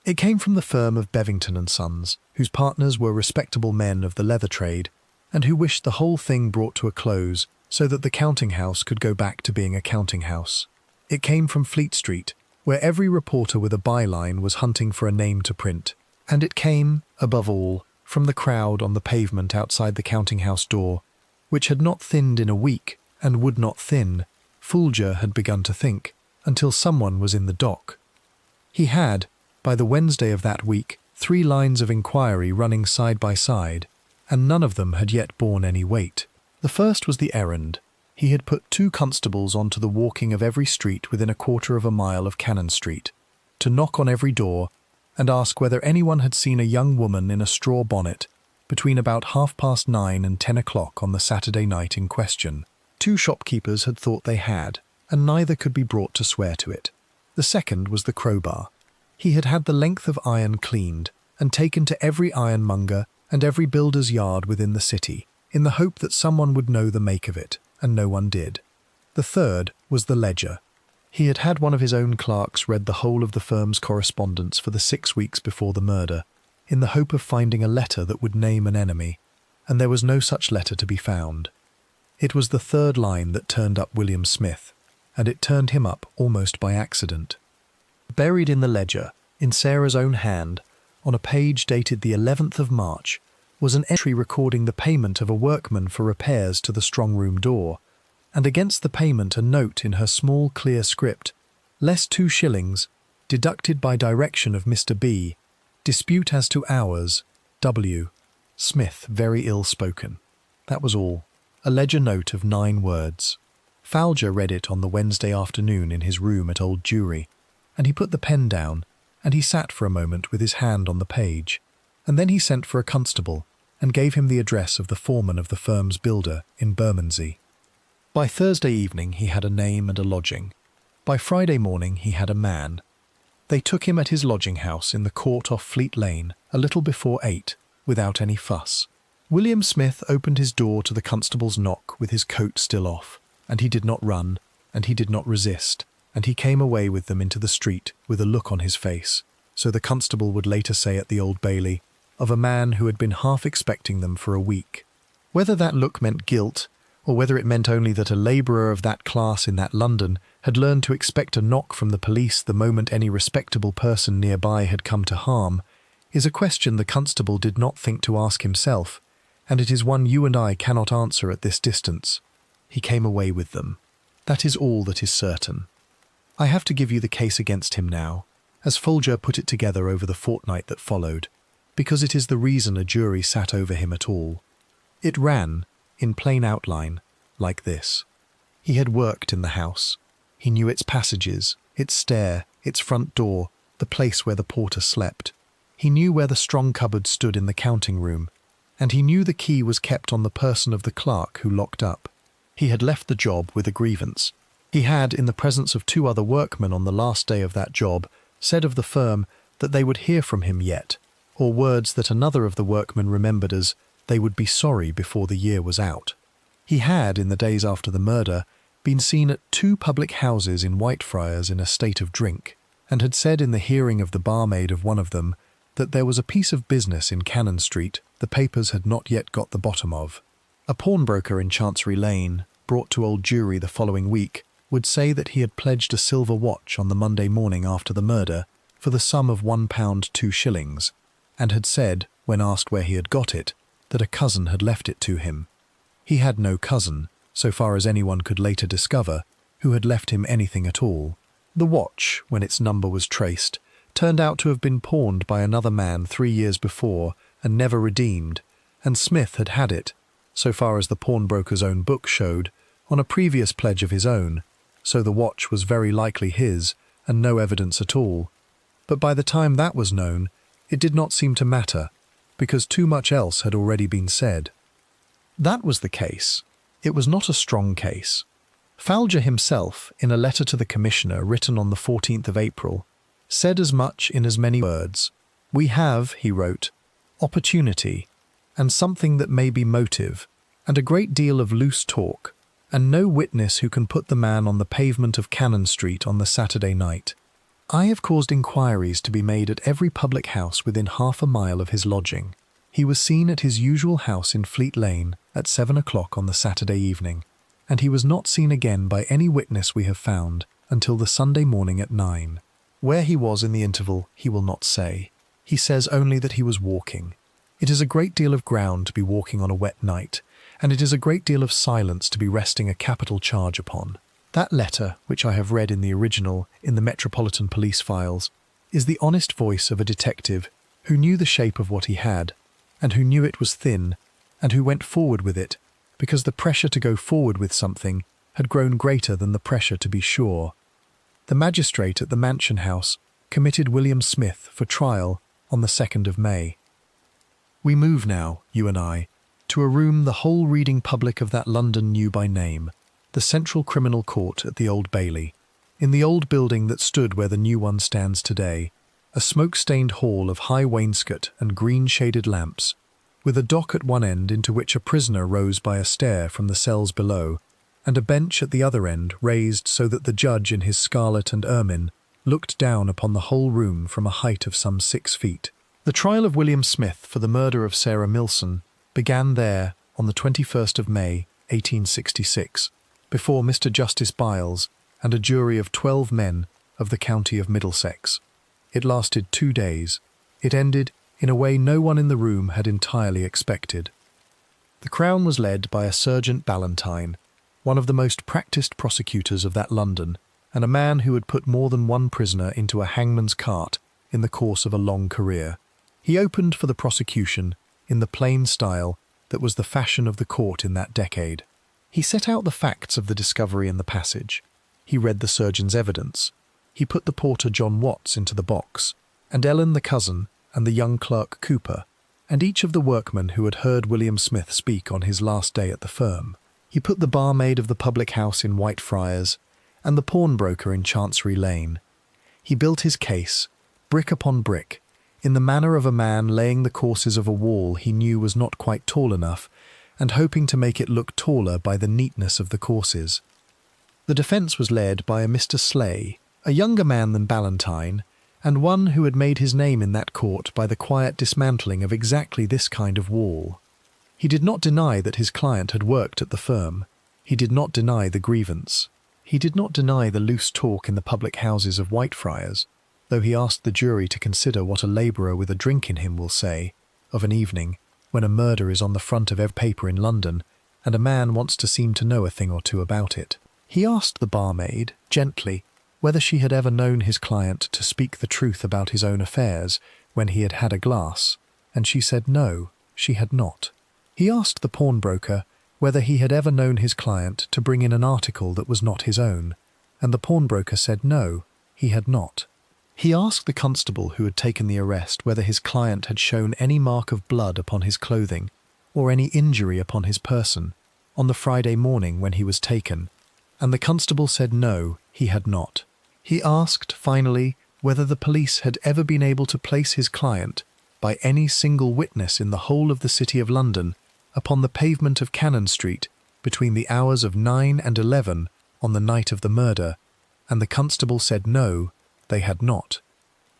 It came from the firm of Bevington and Sons, whose partners were respectable men of the leather trade, and who wished the whole thing brought to a close so that the counting house could go back to being a counting house. It came from Fleet Street, where every reporter with a byline was hunting for a name to print. And it came, above all, from the crowd on the pavement outside the counting house door, which had not thinned in a week and would not thin, Folger had begun to think, until someone was in the dock. He had, by the Wednesday of that week, 3 lines of inquiry running side by side, and none of them had yet borne any weight. The first was the Errand. He had put 2 constables on to the walking of every street within a quarter of a mile of Cannon Street, to knock on every door and ask whether anyone had seen a young woman in a straw bonnet between about 9:30 and 10 o'clock on the Saturday night in question. 2 shopkeepers had thought they had, and neither could be brought to swear to it. The second was the crowbar. He had had the length of iron cleaned and taken to every ironmonger and every builder's yard within the city, in the hope that someone would know the make of it, and no one did. The third was the ledger. He had had one of his own clerks read the whole of the firm's correspondence for the 6 weeks before the murder, in the hope of finding a letter that would name an enemy, and there was no such letter to be found. It was the 3rd line that turned up William Smith, and it turned him up almost by accident. Buried in the ledger, in Sarah's own hand, on a page dated the 11th of March, was an entry recording the payment of a workman for repairs to the strong-room door, and against the payment a note in her small clear script, less 2 shillings, deducted by direction of Mr. B, dispute as to hours, W. Smith very ill-spoken. That was all. A ledger note of 9 words. Folger read it on the Wednesday afternoon in his room at Old Jewry, and he put the pen down, and he sat for a moment with his hand on the page, and then he sent for a constable and gave him the address of the foreman of the firm's builder in Bermondsey. By Thursday evening he had a name and a lodging. By Friday morning he had a man. They took him at his lodging house in the court off Fleet Lane a little before 8, without any fuss. William Smith opened his door to the constable's knock with his coat still off, and he did not run, and he did not resist, and he came away with them into the street with a look on his face, so the constable would later say at the Old Bailey, of a man who had been half expecting them for a week. Whether that look meant guilt, or whether it meant only that a labourer of that class in that London had learned to expect a knock from the police the moment any respectable person nearby had come to harm, is a question the constable did not think to ask himself, and it is one you and I cannot answer at this distance. He came away with them. That is all that is certain. I have to give you the case against him now, as Folger put it together over the fortnight that followed, because it is the reason a jury sat over him at all. It ran, in plain outline, like this. He had worked in the house. He knew its passages, its stair, its front door, the place where the porter slept. He knew where the strong cupboard stood in the counting room, and he knew the key was kept on the person of the clerk who locked up. He had left the job with a grievance. He had, in the presence of 2 other workmen on the last day of that job, said of the firm that they would hear from him yet, or words that another of the workmen remembered as, they would be sorry before the year was out. He had, in the days after the murder, been seen at 2 public houses in Whitefriars in a state of drink, and had said in the hearing of the barmaid of one of them that there was a piece of business in Cannon Street the papers had not yet got the bottom of. A pawnbroker in Chancery Lane, brought to Old Jewry the following week, would say that he had pledged a silver watch on the Monday morning after the murder for the sum of £1 2 and had said, when asked where he had got it, that a cousin had left it to him. He had no cousin, so far as anyone could later discover, who had left him anything at all. The watch, when its number was traced, turned out to have been pawned by another man 3 years before and never redeemed, and Smith had had it, so far as the pawnbroker's own book showed, on a previous pledge of his own, so the watch was very likely his, and no evidence at all. But by the time that was known, it did not seem to matter, because too much else had already been said. That was the case. It was not a strong case. Falger himself, in a letter to the Commissioner written on the 14th of April, said as much in as many words. "We have," he wrote, "opportunity, and something that may be motive, and a great deal of loose talk, and no witness who can put the man on the pavement of Cannon Street on the Saturday night. I have caused inquiries to be made at every public house within half a mile of his lodging. He was seen at his usual house in Fleet Lane at 7 o'clock on the Saturday evening, and he was not seen again by any witness we have found until the Sunday morning at 9. Where he was in the interval he will not say. He says only that he was walking. It is a great deal of ground to be walking on a wet night, and it is a great deal of silence to be resting a capital charge upon. That letter, which I have read in the original in the Metropolitan Police files, is the honest voice of a detective who knew the shape of what he had, and who knew it was thin, and who went forward with it, because the pressure to go forward with something had grown greater than the pressure to be sure. The magistrate at the Mansion House committed William Smith for trial on the 2nd of May. We move now, you and I, to a room the whole reading public of that London knew by name, the Central Criminal Court at the Old Bailey, in the old building that stood where the new one stands today, a smoke-stained hall of high wainscot and green-shaded lamps, with a dock at one end into which a prisoner rose by a stair from the cells below, and a bench at the other end raised so that the judge in his scarlet and ermine looked down upon the whole room from a height of some 6 feet. The trial of William Smith for the murder of Sarah Millson began there on the 21st of May, 1866, before Mr. Justice Byles and a jury of 12 men of the county of Middlesex. It lasted 2 days. It ended in a way no one in the room had entirely expected. The Crown was led by a Sergeant Ballantyne, one of the most practised prosecutors of that London, and a man who had put more than one prisoner into a hangman's cart in the course of a long career. He opened for the prosecution in the plain style that was the fashion of the court in that decade. He set out the facts of the discovery in the passage. He read the surgeon's evidence. He put the porter John Watts into the box, and Ellen the cousin, and the young clerk Cooper, and each of the workmen who had heard William Smith speak on his last day at the firm. He put the barmaid of the public house in Whitefriars, and the pawnbroker in Chancery Lane. He built his case, brick upon brick, in the manner of a man laying the courses of a wall he knew was not quite tall enough, and hoping to make it look taller by the neatness of the courses. The defence was led by a Mr. Slay, a younger man than Ballantyne, and one who had made his name in that court by the quiet dismantling of exactly this kind of wall. He did not deny that his client had worked at the firm. He did not deny the grievance. He did not deny the loose talk in the public houses of Whitefriars, though he asked the jury to consider what a labourer with a drink in him will say of an evening when a murder is on the front of every paper in London and a man wants to seem to know a thing or two about it. He asked the barmaid, gently, whether she had ever known his client to speak the truth about his own affairs when he had had a glass, and she said no, she had not. He asked the pawnbroker whether he had ever known his client to bring in an article that was not his own, and the pawnbroker said no, he had not. He asked the constable who had taken the arrest whether his client had shown any mark of blood upon his clothing or any injury upon his person on the Friday morning when he was taken, and the constable said no, he had not. He asked, finally, whether the police had ever been able to place his client, by any single witness in the whole of the City of London, upon the pavement of Cannon Street between the hours of 9 and 11 on the night of the murder, and the constable said no, they had not.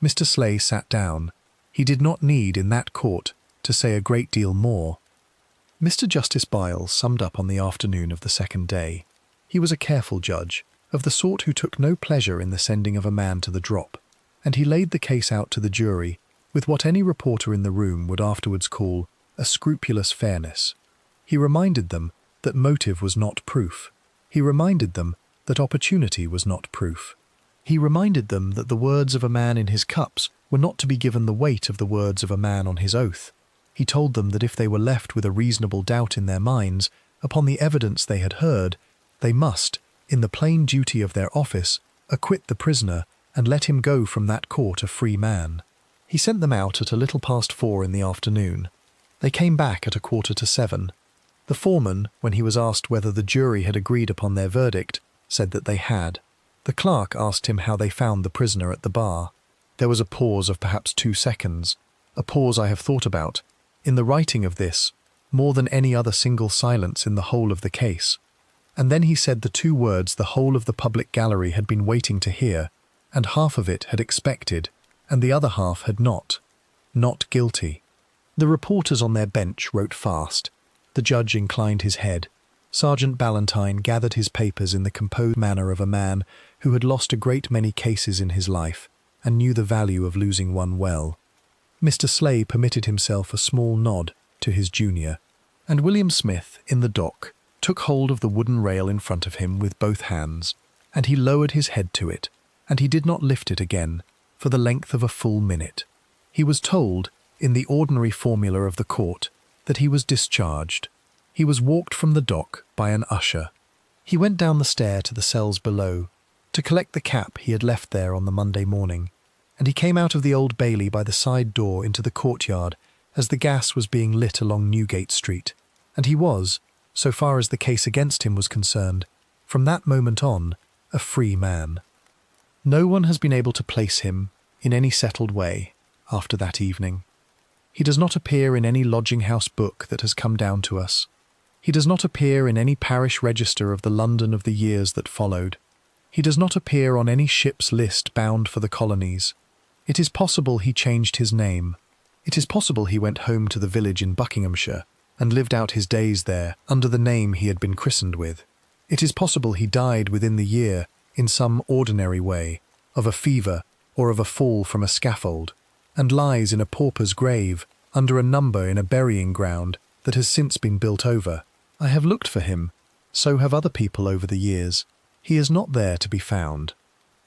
Mr. Slay sat down, He did not need, in that court, to say a great deal more. Mr. Justice Byles summed up on the afternoon of the second day. He was a careful judge, of the sort who took no pleasure in the sending of a man to the drop, and he laid the case out to the jury with what any reporter in the room would afterwards call a scrupulous fairness. He reminded them that motive was not proof. He reminded them that opportunity was not proof. He reminded them that the words of a man in his cups were not to be given the weight of the words of a man on his oath. He told them that if they were left with a reasonable doubt in their minds upon the evidence they had heard, they must, in the plain duty of their office, acquit the prisoner and let him go from that court a free man. He sent them out at a little past 4 in the afternoon. They came back at 6:45. The foreman, when he was asked whether the jury had agreed upon their verdict, said that they had. The clerk asked him how they found the prisoner at the bar. There was a pause of perhaps 2 seconds, a pause I have thought about, in the writing of this, more than any other single silence in the whole of the case. And then he said the 2 words the whole of the public gallery had been waiting to hear, and half of it had expected, and the other half had not. Not guilty. The reporters on their bench wrote fast. The judge inclined his head. Sergeant Ballantyne gathered his papers in the composed manner of a man who had lost a great many cases in his life, and knew the value of losing one well. Mr. Slay permitted himself a small nod to his junior, and William Smith, in the dock, took hold of the wooden rail in front of him with both hands, and he lowered his head to it, and he did not lift it again for the length of a full minute. He was told, in the ordinary formula of the court, that he was discharged. He was walked from the dock by an usher. He went down the stair to the cells below, to collect the cap he had left there on the Monday morning, and he came out of the Old Bailey by the side door into the courtyard as the gas was being lit along Newgate Street, and he was, so far as the case against him was concerned, from that moment on, a free man. No one has been able to place him, in any settled way, after that evening. He does not appear in any lodging-house book that has come down to us. He does not appear in any parish register of the London of the years that followed. He does not appear on any ship's list bound for the colonies. It is possible he changed his name. It is possible he went home to the village in Buckinghamshire and lived out his days there under the name he had been christened with. It is possible he died within the year, in some ordinary way, of a fever or of a fall from a scaffold, and lies in a pauper's grave under a number in a burying ground that has since been built over. I have looked for him, so have other people over the years. He is not there to be found.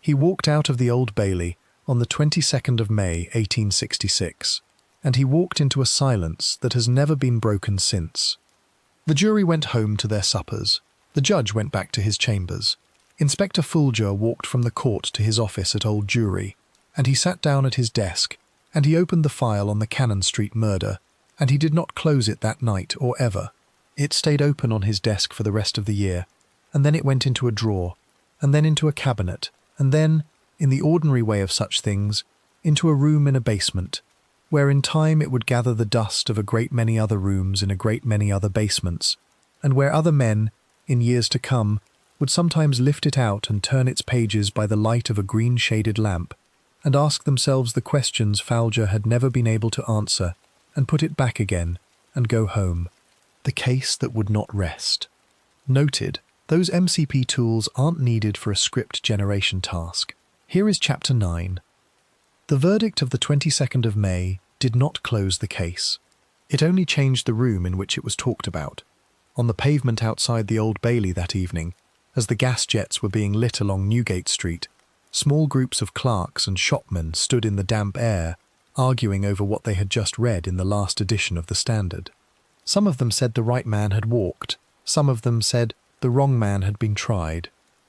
He walked out of the Old Bailey on the 22nd of May, 1866, and he walked into a silence that has never been broken since. The jury went home to their suppers. The judge went back to his chambers. Inspector Fulger walked from the court to his office at Old Jewry, and he sat down at his desk, and he opened the file on the Cannon Street murder, and he did not close it that night or ever. It stayed open on his desk for the rest of the year, and then it went into a drawer, and then into a cabinet, and then, in the ordinary way of such things, into a room in a basement, where in time it would gather the dust of a great many other rooms in a great many other basements, and where other men, in years to come, would sometimes lift it out and turn its pages by the light of a green-shaded lamp, and ask themselves the questions Fulger had never been able to answer, and put it back again, and go home. The case that would not rest. Noted, those MCP tools aren't needed for a script generation task. Here is Chapter 9. The verdict of the 22nd of May did not close the case. It only changed the room in which it was talked about. On the pavement outside the Old Bailey that evening, as the gas jets were being lit along Newgate Street, small groups of clerks and shopmen stood in the damp air, arguing over what they had just read in the last edition of the Standard. Some of them said the right man had walked, some of them said the wrong man had been tried.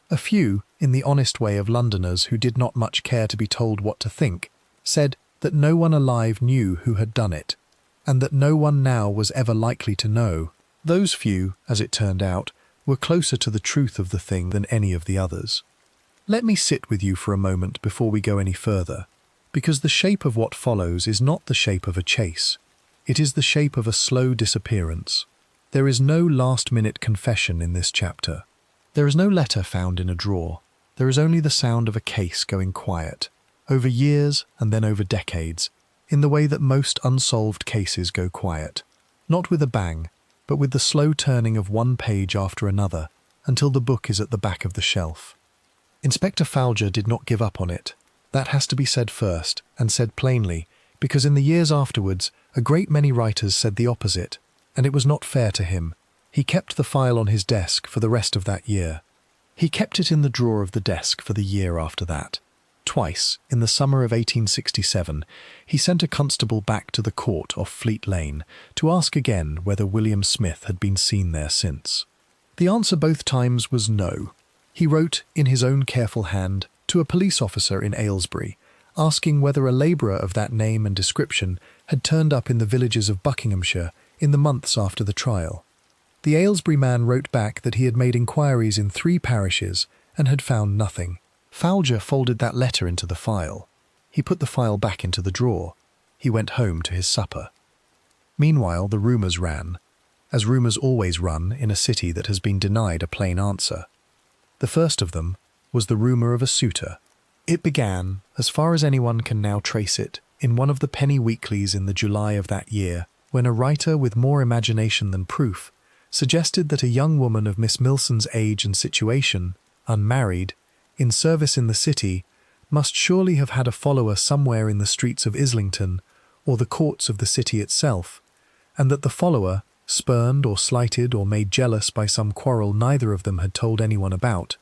A few, in the honest way of Londoners who did not much care to be told what to think, said that no one alive knew who had done it, and that no one now was ever likely to know. Those few, as it turned out, were closer to the truth of the thing than any of the others. Let me sit with you for a moment before we go any further, because the shape of what follows is not the shape of a chase. It is the shape of a slow disappearance. There is no last-minute confession in this chapter. There is no letter found in a drawer. There is only the sound of a case going quiet, over years and then over decades, in the way that most unsolved cases go quiet. Not with a bang, but with the slow turning of one page after another until the book is at the back of the shelf. Inspector Fowler did not give up on it. That has to be said first, and said plainly, because in the years afterwards, a great many writers said the opposite, and it was not fair to him. He kept the file on his desk for the rest of that year. He kept it in the drawer of the desk for the year after that. Twice, in the summer of 1867, he sent a constable back to the court off Fleet Lane to ask again whether William Smith had been seen there since. The answer both times was no. He wrote, in his own careful hand, to a police officer in Aylesbury, asking whether a labourer of that name and description had turned up in the villages of Buckinghamshire in the months after the trial. The Aylesbury man wrote back that he had made inquiries in 3 parishes and had found nothing. Fowler folded that letter into the file. He put the file back into the drawer. He went home to his supper. Meanwhile, the rumours ran, as rumours always run in a city that has been denied a plain answer. The first of them was the rumour of a suitor. It began, as far as anyone can now trace it, in one of the penny weeklies in the July of that year, when a writer with more imagination than proof suggested that a young woman of Miss Millson's age and situation, unmarried, in service in the city, must surely have had a follower somewhere in the streets of Islington or the courts of the city itself, and that the follower, spurned or slighted or made jealous by some quarrel neither of them had told anyone about,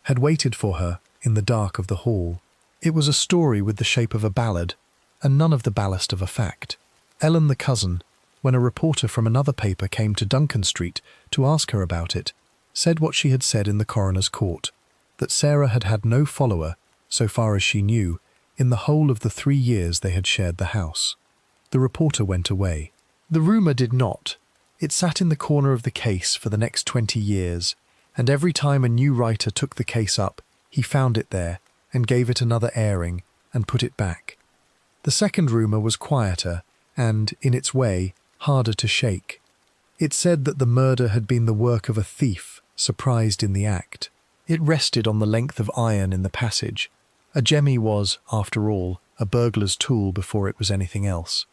had waited for her in the dark of the hall. It was a story with the shape of a ballad, and none of the ballast of a fact. Ellen the cousin, when a reporter from another paper came to Duncan Street to ask her about it, said what she had said in the coroner's court, that Sarah had had no follower, so far as she knew, in the whole of the 3 years they had shared the house. The reporter went away. The rumour did not. It sat in the corner of the case for the next 20 years, and every time a new writer took the case up, he found it there and gave it another airing and put it back. The second rumour was quieter and, in its way, harder to shake. It said that the murder had been the work of a thief, surprised in the act. It rested on the length of iron in the passage. A jemmy was, after all, a burglar's tool before it was anything else.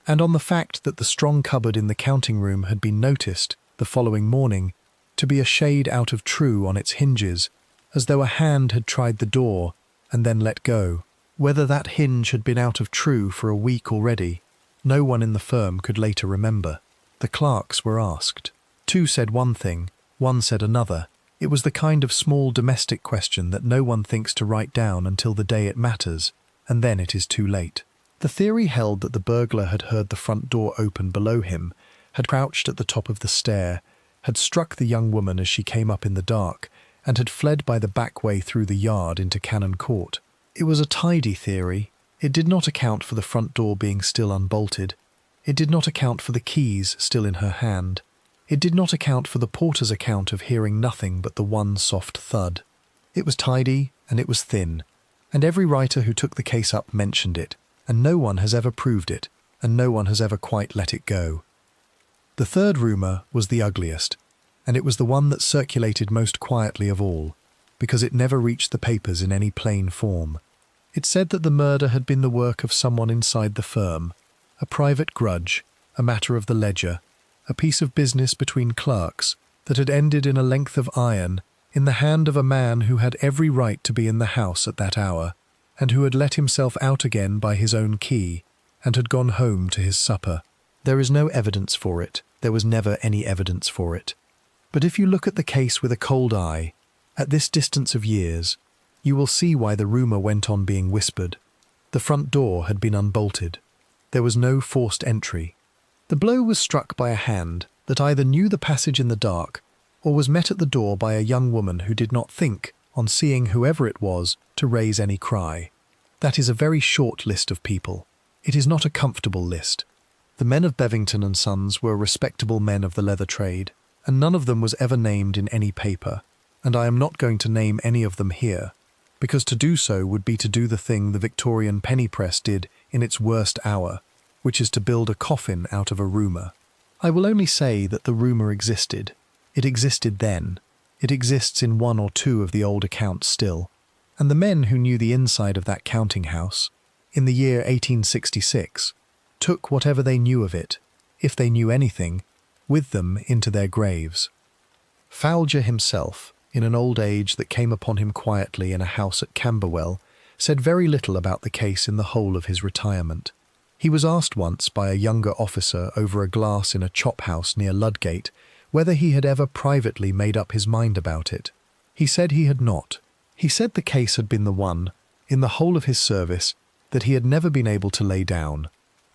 And on the fact that the strong cupboard in the counting room had been noticed, the following morning, to be a shade out of true on its hinges, as though a hand had tried the door and then let go. Whether that hinge had been out of true for a week already, no one in the firm could later remember. The clerks were asked. 2 said one thing, 1 said another. It was the kind of small domestic question that no one thinks to write down until the day it matters, and then it is too late. The theory held that the burglar had heard the front door open below him, had crouched at the top of the stair, had struck the young woman as she came up in the dark, and had fled by the back way through the yard into Cannon Court. It was a tidy theory. It did not account for the front door being still unbolted. It did not account for the keys still in her hand. It did not account for the porter's account of hearing nothing but the one soft thud. It was tidy and it was thin, and every writer who took the case up mentioned it, and no one has ever proved it, and no one has ever quite let it go. The third rumour was the ugliest, and it was the one that circulated most quietly of all, because it never reached the papers in any plain form. It said that the murder had been the work of someone inside the firm, a private grudge, a matter of the ledger, a piece of business between clerks that had ended in a length of iron in the hand of a man who had every right to be in the house at that hour, and who had let himself out again by his own key, and had gone home to his supper. There is no evidence for it. There was never any evidence for it. But if you look at the case with a cold eye, at this distance of years, you will see why the rumour went on being whispered. The front door had been unbolted. There was no forced entry. The blow was struck by a hand that either knew the passage in the dark or was met at the door by a young woman who did not think, on seeing whoever it was, to raise any cry. That is a very short list of people. It is not a comfortable list. The men of Bevington and Sons were respectable men of the leather trade, and none of them was ever named in any paper, and I am not going to name any of them here, because to do so would be to do the thing the Victorian penny press did in its worst hour, which is to build a coffin out of a rumour. I will only say that the rumour existed. It existed then. It exists in 1 or 2 of the old accounts still, and the men who knew the inside of that counting house, in the year 1866, took whatever they knew of it, if they knew anything, with them into their graves. Folger himself, in an old age that came upon him quietly in a house at Camberwell, said very little about the case in the whole of his retirement. He was asked once by a younger officer over a glass in a chop house near Ludgate whether he had ever privately made up his mind about it. He said he had not. He said the case had been the one, in the whole of his service, that he had never been able to lay down.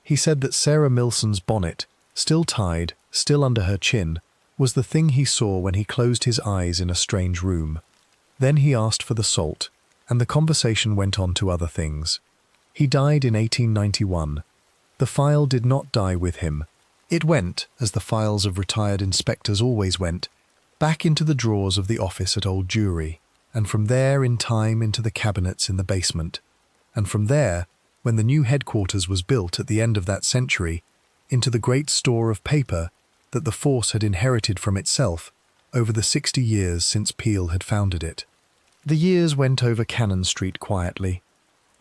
He said that Sarah Millson's bonnet, still tied, still under her chin, was the thing he saw when he closed his eyes in a strange room. Then he asked for the salt, and the conversation went on to other things. He died in 1891. The file did not die with him. It went, as the files of retired inspectors always went, back into the drawers of the office at Old Jewry, and from there in time into the cabinets in the basement, and from there, when the new headquarters was built at the end of that century, into the great store of paper that the force had inherited from itself over the 60 years since Peel had founded it. The years went over Cannon Street quietly.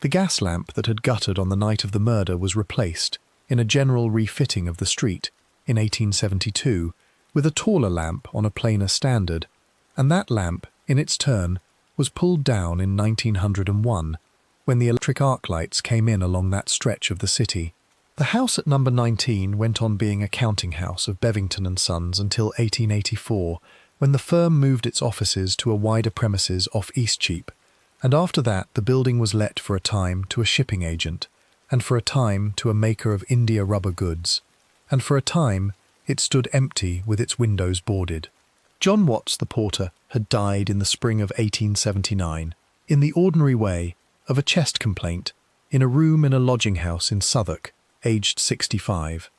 The gas lamp that had guttered on the night of the murder was replaced, in a general refitting of the street, in 1872, with a taller lamp on a plainer standard, and that lamp, in its turn, was pulled down in 1901, when the electric arc lights came in along that stretch of the city. The house at number 19 went on being a counting house of Bevington and Sons until 1884, when the firm moved its offices to a wider premises off Eastcheap, and after that the building was let for a time to a shipping agent, and for a time to a maker of India rubber goods, and for a time it stood empty with its windows boarded. John Watts, the porter, had died in the spring of 1879, in the ordinary way, of a chest complaint, in a room in a lodging-house in Southwark, aged 65.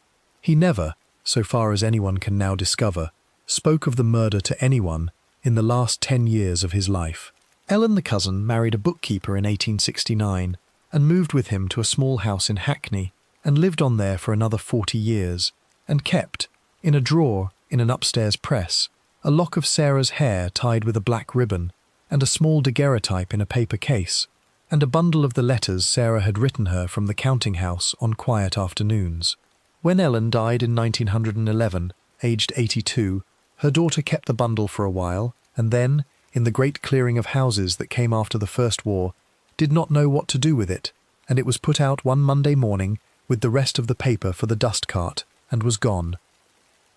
He never, so far as anyone can now discover, spoke of the murder to anyone in the last 10 years of his life. Ellen, the cousin, married a bookkeeper in 1869, and moved with him to a small house in Hackney, and lived on there for another 40 years, and kept, in a drawer in an upstairs press, a lock of Sarah's hair tied with a black ribbon, and a small daguerreotype in a paper case, and a bundle of the letters Sarah had written her from the counting house on quiet afternoons. When Ellen died in 1911, aged 82, her daughter kept the bundle for a while, and then, in the great clearing of houses that came after the First War, did not know what to do with it, and it was put out one Monday morning with the rest of the paper for the dust cart, and was gone.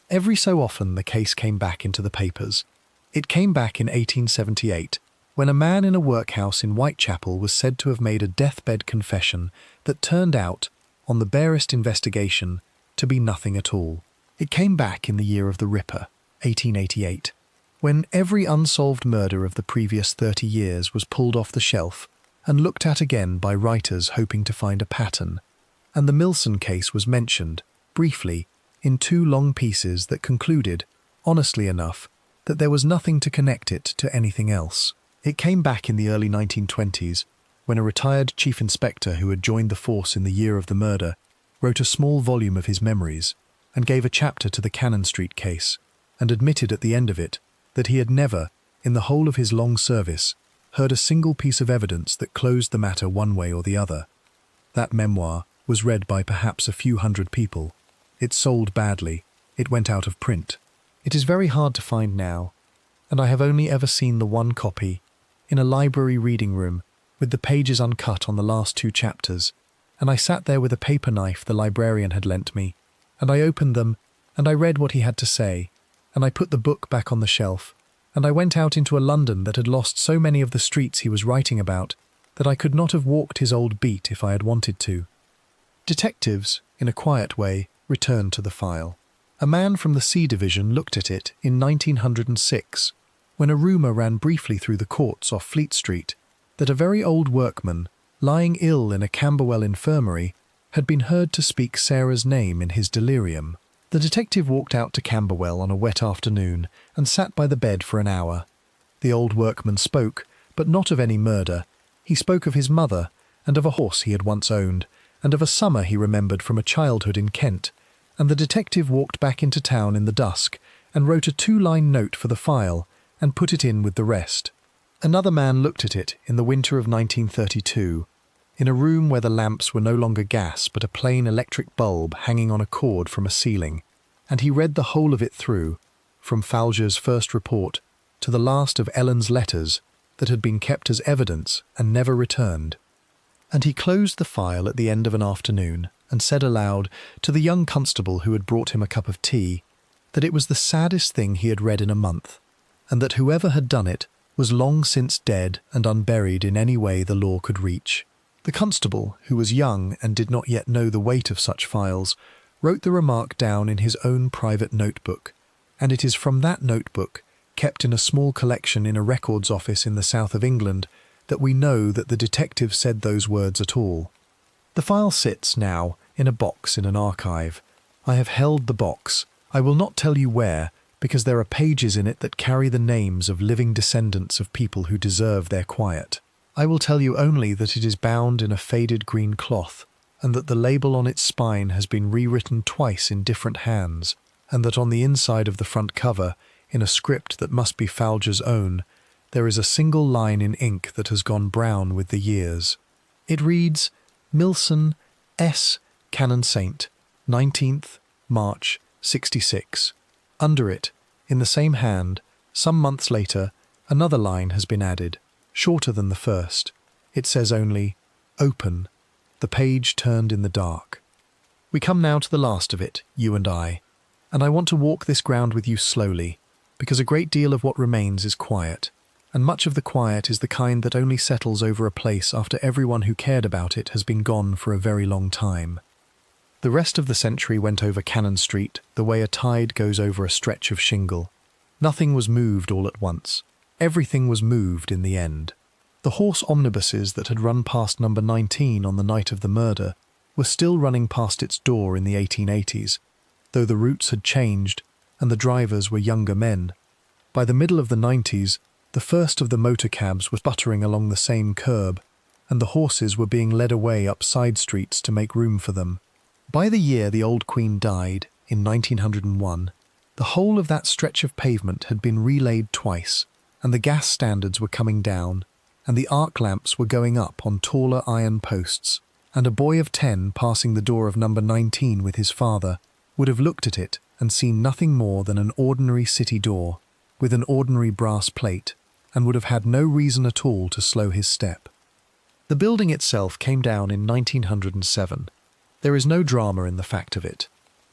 Every so often the case came back into the papers. It came back in 1878, when a man in a workhouse in Whitechapel was said to have made a deathbed confession that turned out, on the barest investigation, to be nothing at all. It came back in the year of the Ripper, 1888, when every unsolved murder of the previous 30 years was pulled off the shelf and looked at again by writers hoping to find a pattern, and the Millson case was mentioned, briefly, in 2 long pieces that concluded, honestly enough, that there was nothing to connect it to anything else. It came back in the early 1920s, when a retired chief inspector who had joined the force in the year of the murder wrote a small volume of his memories and gave a chapter to the Cannon Street case, and admitted at the end of it that he had never, in the whole of his long service, heard a single piece of evidence that closed the matter one way or the other. That memoir was read by perhaps a few hundred people. It sold badly. It went out of print. It is very hard to find now, and I have only ever seen the one copy, in a library reading room, with the pages uncut on the last 2 chapters, and I sat there with a paper knife the librarian had lent me, and I opened them, and I read what he had to say, and I put the book back on the shelf, and I went out into a London that had lost so many of the streets he was writing about that I could not have walked his old beat if I had wanted to. Detectives, in a quiet way, returned to the file. A man from the C Division looked at it in 1906, when a rumour ran briefly through the courts off Fleet Street that a very old workman, lying ill in a Camberwell infirmary, had been heard to speak Sarah's name in his delirium. The detective walked out to Camberwell on a wet afternoon and sat by the bed for an hour. The old workman spoke, but not of any murder. He spoke of his mother, and of a horse he had once owned, and of a summer he remembered from a childhood in Kent, and the detective walked back into town in the dusk and wrote a 2-line note for the file and put it in with the rest. Another man looked at it in the winter of 1932. in a room where the lamps were no longer gas but a plain electric bulb hanging on a cord from a ceiling, and he read the whole of it through, from Falger's first report to the last of Ellen's letters that had been kept as evidence and never returned. And he closed the file at the end of an afternoon and said aloud to the young constable who had brought him a cup of tea that it was the saddest thing he had read in a month, and that whoever had done it was long since dead and unburied in any way the law could reach. The constable, who was young and did not yet know the weight of such files, wrote the remark down in his own private notebook, and it is from that notebook, kept in a small collection in a records office in the south of England, that we know that the detective said those words at all. The file sits now in a box in an archive. I have held the box. I will not tell you where, because there are pages in it that carry the names of living descendants of people who deserve their quiet. I will tell you only that it is bound in a faded green cloth, and that the label on its spine has been rewritten twice in different hands, and that on the inside of the front cover, in a script that must be Falger's own, there is a single line in ink that has gone brown with the years. It reads, Millson, S. Canon Saint, 19th March, 66. Under it, in the same hand, some months later, another line has been added, shorter than the first. It says only, Open, the page turned in the dark. We come now to the last of it, you and I want to walk this ground with you slowly, because a great deal of what remains is quiet, and much of the quiet is the kind that only settles over a place after everyone who cared about it has been gone for a very long time. The rest of the century went over Cannon Street the way a tide goes over a stretch of shingle. Nothing was moved all at once. Everything was moved in the end. The horse omnibuses that had run past number 19 on the night of the murder were still running past its door in the 1880s, though the routes had changed and the drivers were younger men. By the middle of the 90s, the first of the motor cabs was buttering along the same curb, and the horses were being led away up side streets to make room for them. By the year the old Queen died, in 1901, the whole of that stretch of pavement had been relaid twice, and the gas standards were coming down, and the arc lamps were going up on taller iron posts, and a boy of 10 passing the door of number 19 with his father would have looked at it and seen nothing more than an ordinary city door, with an ordinary brass plate, and would have had no reason at all to slow his step. The building itself came down in 1907. There is no drama in the fact of it.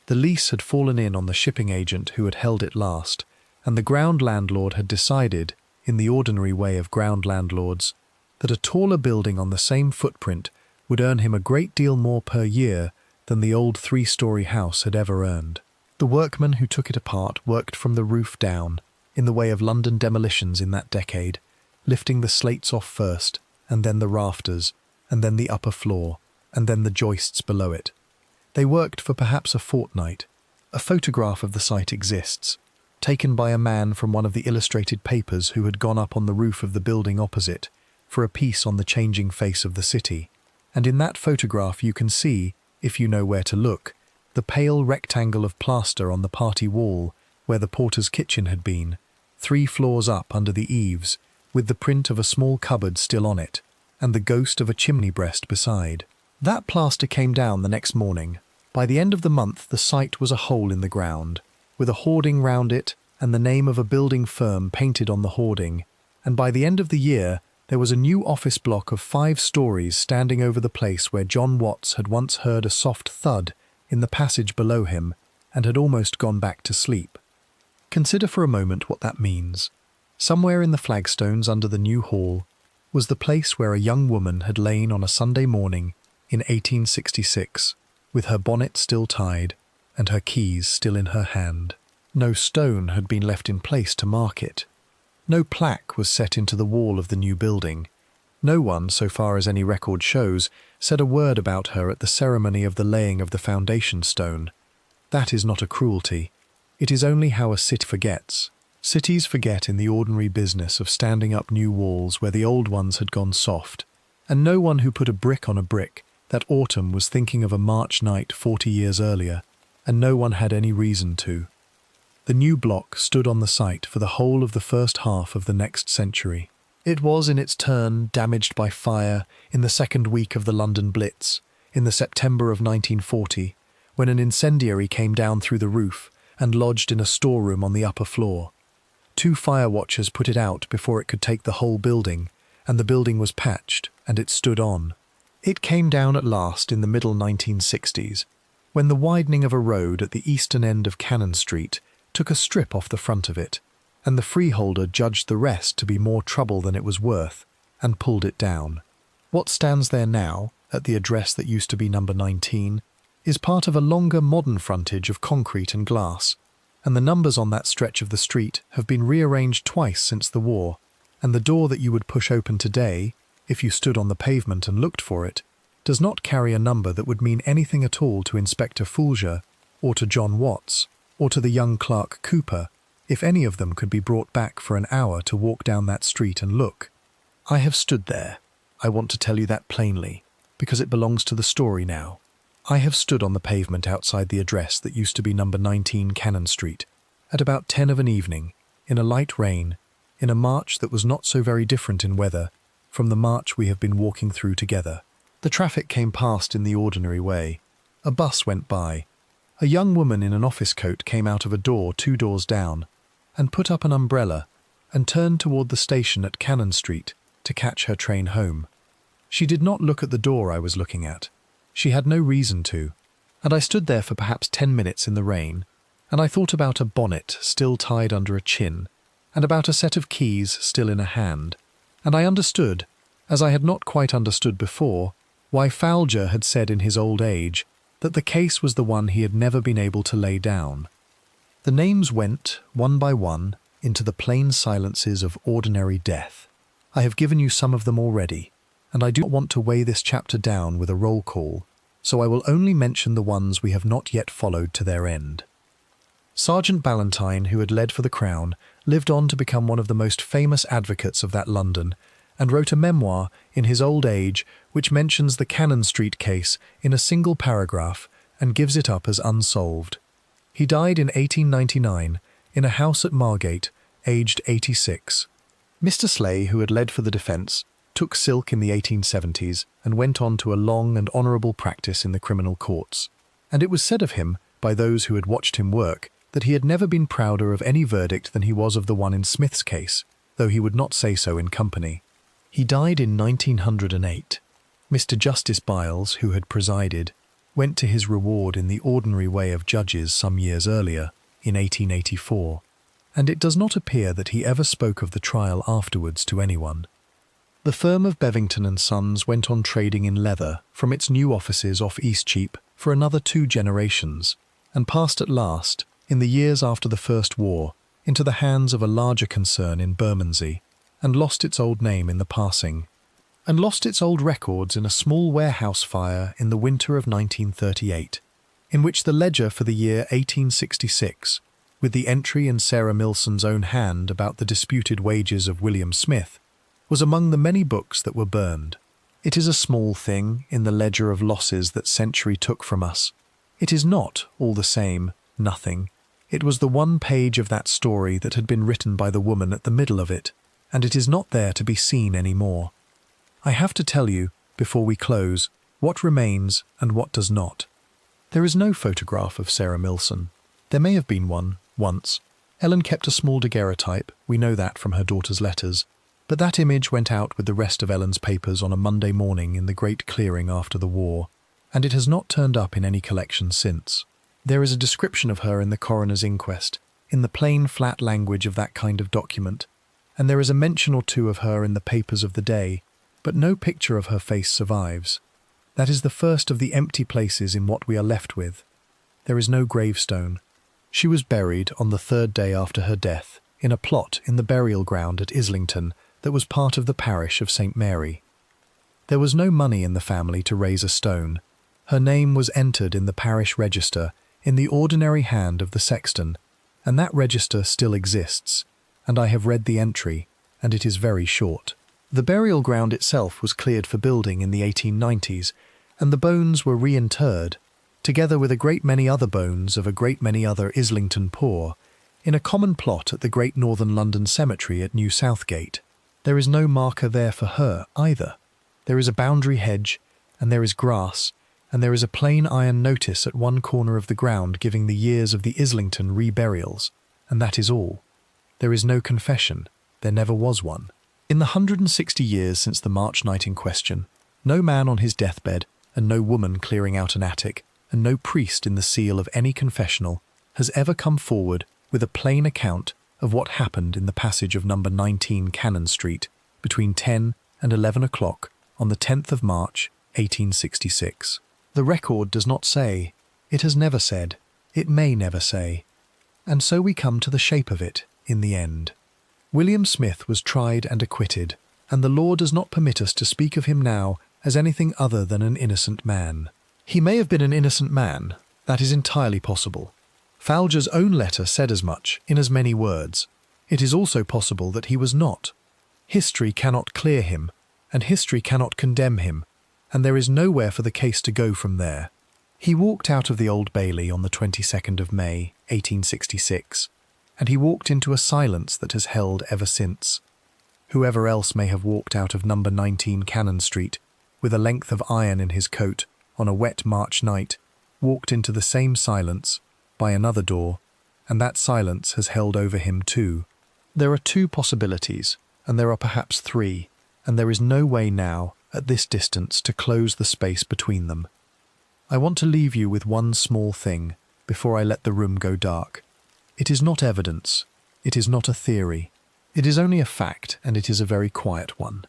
The lease had fallen in on the shipping agent who had held it last, and the ground landlord had decided, in the ordinary way of ground landlords, that a taller building on the same footprint would earn him a great deal more per year than the old 3-story house had ever earned. The workmen who took it apart worked from the roof down, in the way of London demolitions in that decade, lifting the slates off first, and then the rafters, and then the upper floor, and then the joists below it. They worked for perhaps a fortnight. A photograph of the site exists, taken by a man from one of the illustrated papers who had gone up on the roof of the building opposite for a piece on the changing face of the city, and in that photograph you can see, if you know where to look, the pale rectangle of plaster on the party wall where the porter's kitchen had been, 3 floors up under the eaves, with the print of a small cupboard still on it, and the ghost of a chimney breast beside. That plaster came down the next morning. By the end of the month the site was a hole in the ground, with a hoarding round it and the name of a building firm painted on the hoarding, and by the end of the year there was a new office block of 5 stories standing over the place where John Watts had once heard a soft thud in the passage below him and had almost gone back to sleep. Consider for a moment what that means. Somewhere in the flagstones under the new hall was the place where a young woman had lain on a Sunday morning in 1866, with her bonnet still tied and her keys still in her hand. No stone had been left in place to mark it. No plaque was set into the wall of the new building. No one, so far as any record shows, said a word about her at the ceremony of the laying of the foundation stone. That is not a cruelty. It is only how a city forgets. Cities forget in the ordinary business of standing up new walls where the old ones had gone soft, and no one who put a brick on a brick that autumn was thinking of a March night 40 years earlier, and no one had any reason to. The new block stood on the site for the whole of the first half of the next century. It was, in its turn, damaged by fire in the second week of the London Blitz, in the September of 1940, when an incendiary came down through the roof and lodged in a storeroom on the upper floor. 2 fire watchers put it out before it could take the whole building, and the building was patched, and it stood on. It came down at last in the middle 1960s, when the widening of a road at the eastern end of Cannon Street took a strip off the front of it, and the freeholder judged the rest to be more trouble than it was worth, and pulled it down. What stands there now, at the address that used to be number 19, is part of a longer modern frontage of concrete and glass, and the numbers on that stretch of the street have been rearranged twice since the war, and the door that you would push open today, if you stood on the pavement and looked for it, does not carry a number that would mean anything at all to Inspector Foulger, or to John Watts, or to the young clerk Cooper, if any of them could be brought back for an hour to walk down that street and look. I have stood there. I want to tell you that plainly, because it belongs to the story now. I have stood on the pavement outside the address that used to be number 19 Cannon Street, at about 10 of an evening, in a light rain, in a march that was not so very different in weather from the march we have been walking through together. The traffic came past in the ordinary way. A bus went by. A young woman in an office coat came out of a door 2 doors down, and put up an umbrella, and turned toward the station at Cannon Street to catch her train home. She did not look at the door I was looking at. She had no reason to, and I stood there for perhaps 10 minutes in the rain, and I thought about a bonnet still tied under a chin, and about a set of keys still in a hand, and I understood, as I had not quite understood before, why Foulger had said in his old age that the case was the one he had never been able to lay down. The names went, one by one, into the plain silences of ordinary death. I have given you some of them already, and I do not want to weigh this chapter down with a roll call, so I will only mention the ones we have not yet followed to their end. Sergeant Ballantyne, who had led for the Crown, lived on to become one of the most famous advocates of that London, and wrote a memoir in his old age which mentions the Cannon Street case in a single paragraph and gives it up as unsolved. He died in 1899 in a house at Margate, aged 86. Mr. Slay, who had led for the defence, took silk in the 1870s and went on to a long and honourable practice in the criminal courts, and it was said of him, by those who had watched him work, that he had never been prouder of any verdict than he was of the one in Smith's case, though he would not say so in company. He died in 1908. Mr. Justice Byles, who had presided, went to his reward in the ordinary way of judges some years earlier, in 1884, and it does not appear that he ever spoke of the trial afterwards to anyone. The firm of Bevington and Sons went on trading in leather from its new offices off Eastcheap for another 2 generations, and passed at last, in the years after the First War, into the hands of a larger concern in Bermondsey, and lost its old name in the passing, and lost its old records in a small warehouse fire in the winter of 1938, in which the ledger for the year 1866, with the entry in Sarah Millson's own hand about the disputed wages of William Smith, was among the many books that were burned. It is a small thing in the ledger of losses that century took from us. It is not, all the same, nothing. It was the one page of that story that had been written by the woman at the middle of it, and it is not there to be seen any more. I have to tell you, before we close, what remains and what does not. There is no photograph of Sarah Millson. There may have been one, once. Ellen kept a small daguerreotype, we know that from her daughter's letters, but that image went out with the rest of Ellen's papers on a Monday morning in the great clearing after the war, and it has not turned up in any collection since. There is a description of her in the coroner's inquest, in the plain, flat language of that kind of document, and there is a mention or two of her in the papers of the day, but no picture of her face survives. That is the first of the empty places in what we are left with. There is no gravestone. She was buried on the 3rd day after her death, in a plot in the burial ground at Islington that was part of the parish of St. Mary. There was no money in the family to raise a stone. Her name was entered in the parish register in the ordinary hand of the sexton, and that register still exists, and I have read the entry, and it is very short. The burial ground itself was cleared for building in the 1890s, and the bones were reinterred, together with a great many other bones of a great many other Islington poor, in a common plot at the Great Northern London Cemetery at New Southgate. There is no marker there for her either. There is a boundary hedge, and there is grass, and there is a plain iron notice at one corner of the ground giving the years of the Islington reburials, and that is all. There is no confession. There never was one. In the 160 years since the March night in question, no man on his deathbed, and no woman clearing out an attic, and no priest in the seal of any confessional has ever come forward with a plain account of what happened in the passage of number 19 Cannon Street between 10 and 11 o'clock on the 10th of March, 1866. The record does not say, it has never said, it may never say. And so we come to the shape of it in the end. William Smith was tried and acquitted, and the law does not permit us to speak of him now as anything other than an innocent man. He may have been an innocent man, that is entirely possible. Falger's own letter said as much in as many words. It is also possible that he was not. History cannot clear him, and history cannot condemn him, and there is nowhere for the case to go from there. He walked out of the Old Bailey on the 22nd of May, 1866, and he walked into a silence that has held ever since. Whoever else may have walked out of number 19 Cannon Street, with a length of iron in his coat, on a wet March night, walked into the same silence, by another door, and that silence has held over him too. There are two possibilities, and there are perhaps three, and there is no way now, at this distance, to close the space between them. I want to leave you with one small thing, before I let the room go dark. It is not evidence, it is not a theory, it is only a fact, and it is a very quiet one.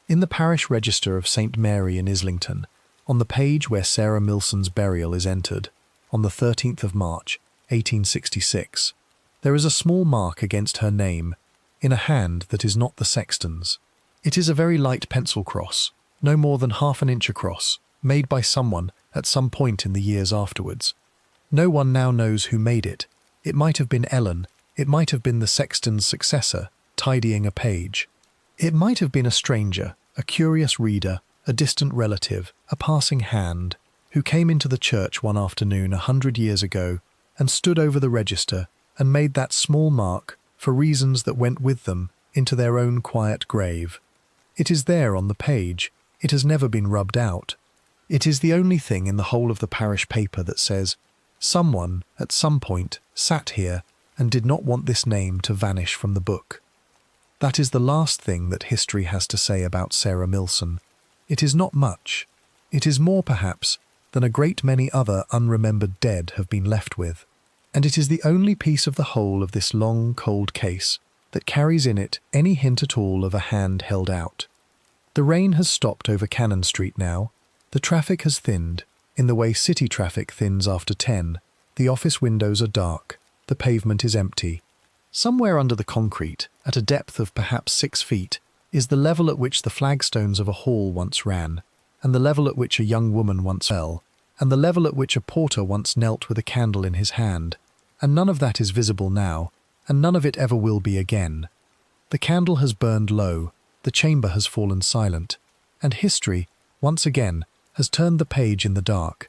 In the parish register of St. Mary in Islington, on the page where Sarah Millson's burial is entered, on the 13th of March, 1866, there is a small mark against her name, in a hand that is not the sexton's. It is a very light pencil cross, no more than half an inch across, made by someone at some point in the years afterwards. No one now knows who made it. It might have been Ellen, it might have been the sexton's successor, tidying a page. It might have been a stranger, a curious reader, a distant relative, a passing hand, who came into the church one afternoon 100 years ago and stood over the register and made that small mark, for reasons that went with them, into their own quiet grave. It is there on the page. It has never been rubbed out. It is the only thing in the whole of the parish paper that says, someone, at some point, sat here and did not want this name to vanish from the book. That is the last thing that history has to say about Sarah Millson. It is not much. It is more, perhaps, than a great many other unremembered dead have been left with, and it is the only piece of the whole of this long, cold case that carries in it any hint at all of a hand held out. The rain has stopped over Cannon Street now, the traffic has thinned, in the way city traffic thins after 10, the office windows are dark, the pavement is empty. Somewhere under the concrete, at a depth of perhaps 6 feet, is the level at which the flagstones of a hall once ran, and the level at which a young woman once fell, and the level at which a porter once knelt with a candle in his hand, and none of that is visible now, and none of it ever will be again. The candle has burned low, the chamber has fallen silent, and history, once again, has turned the page in the dark,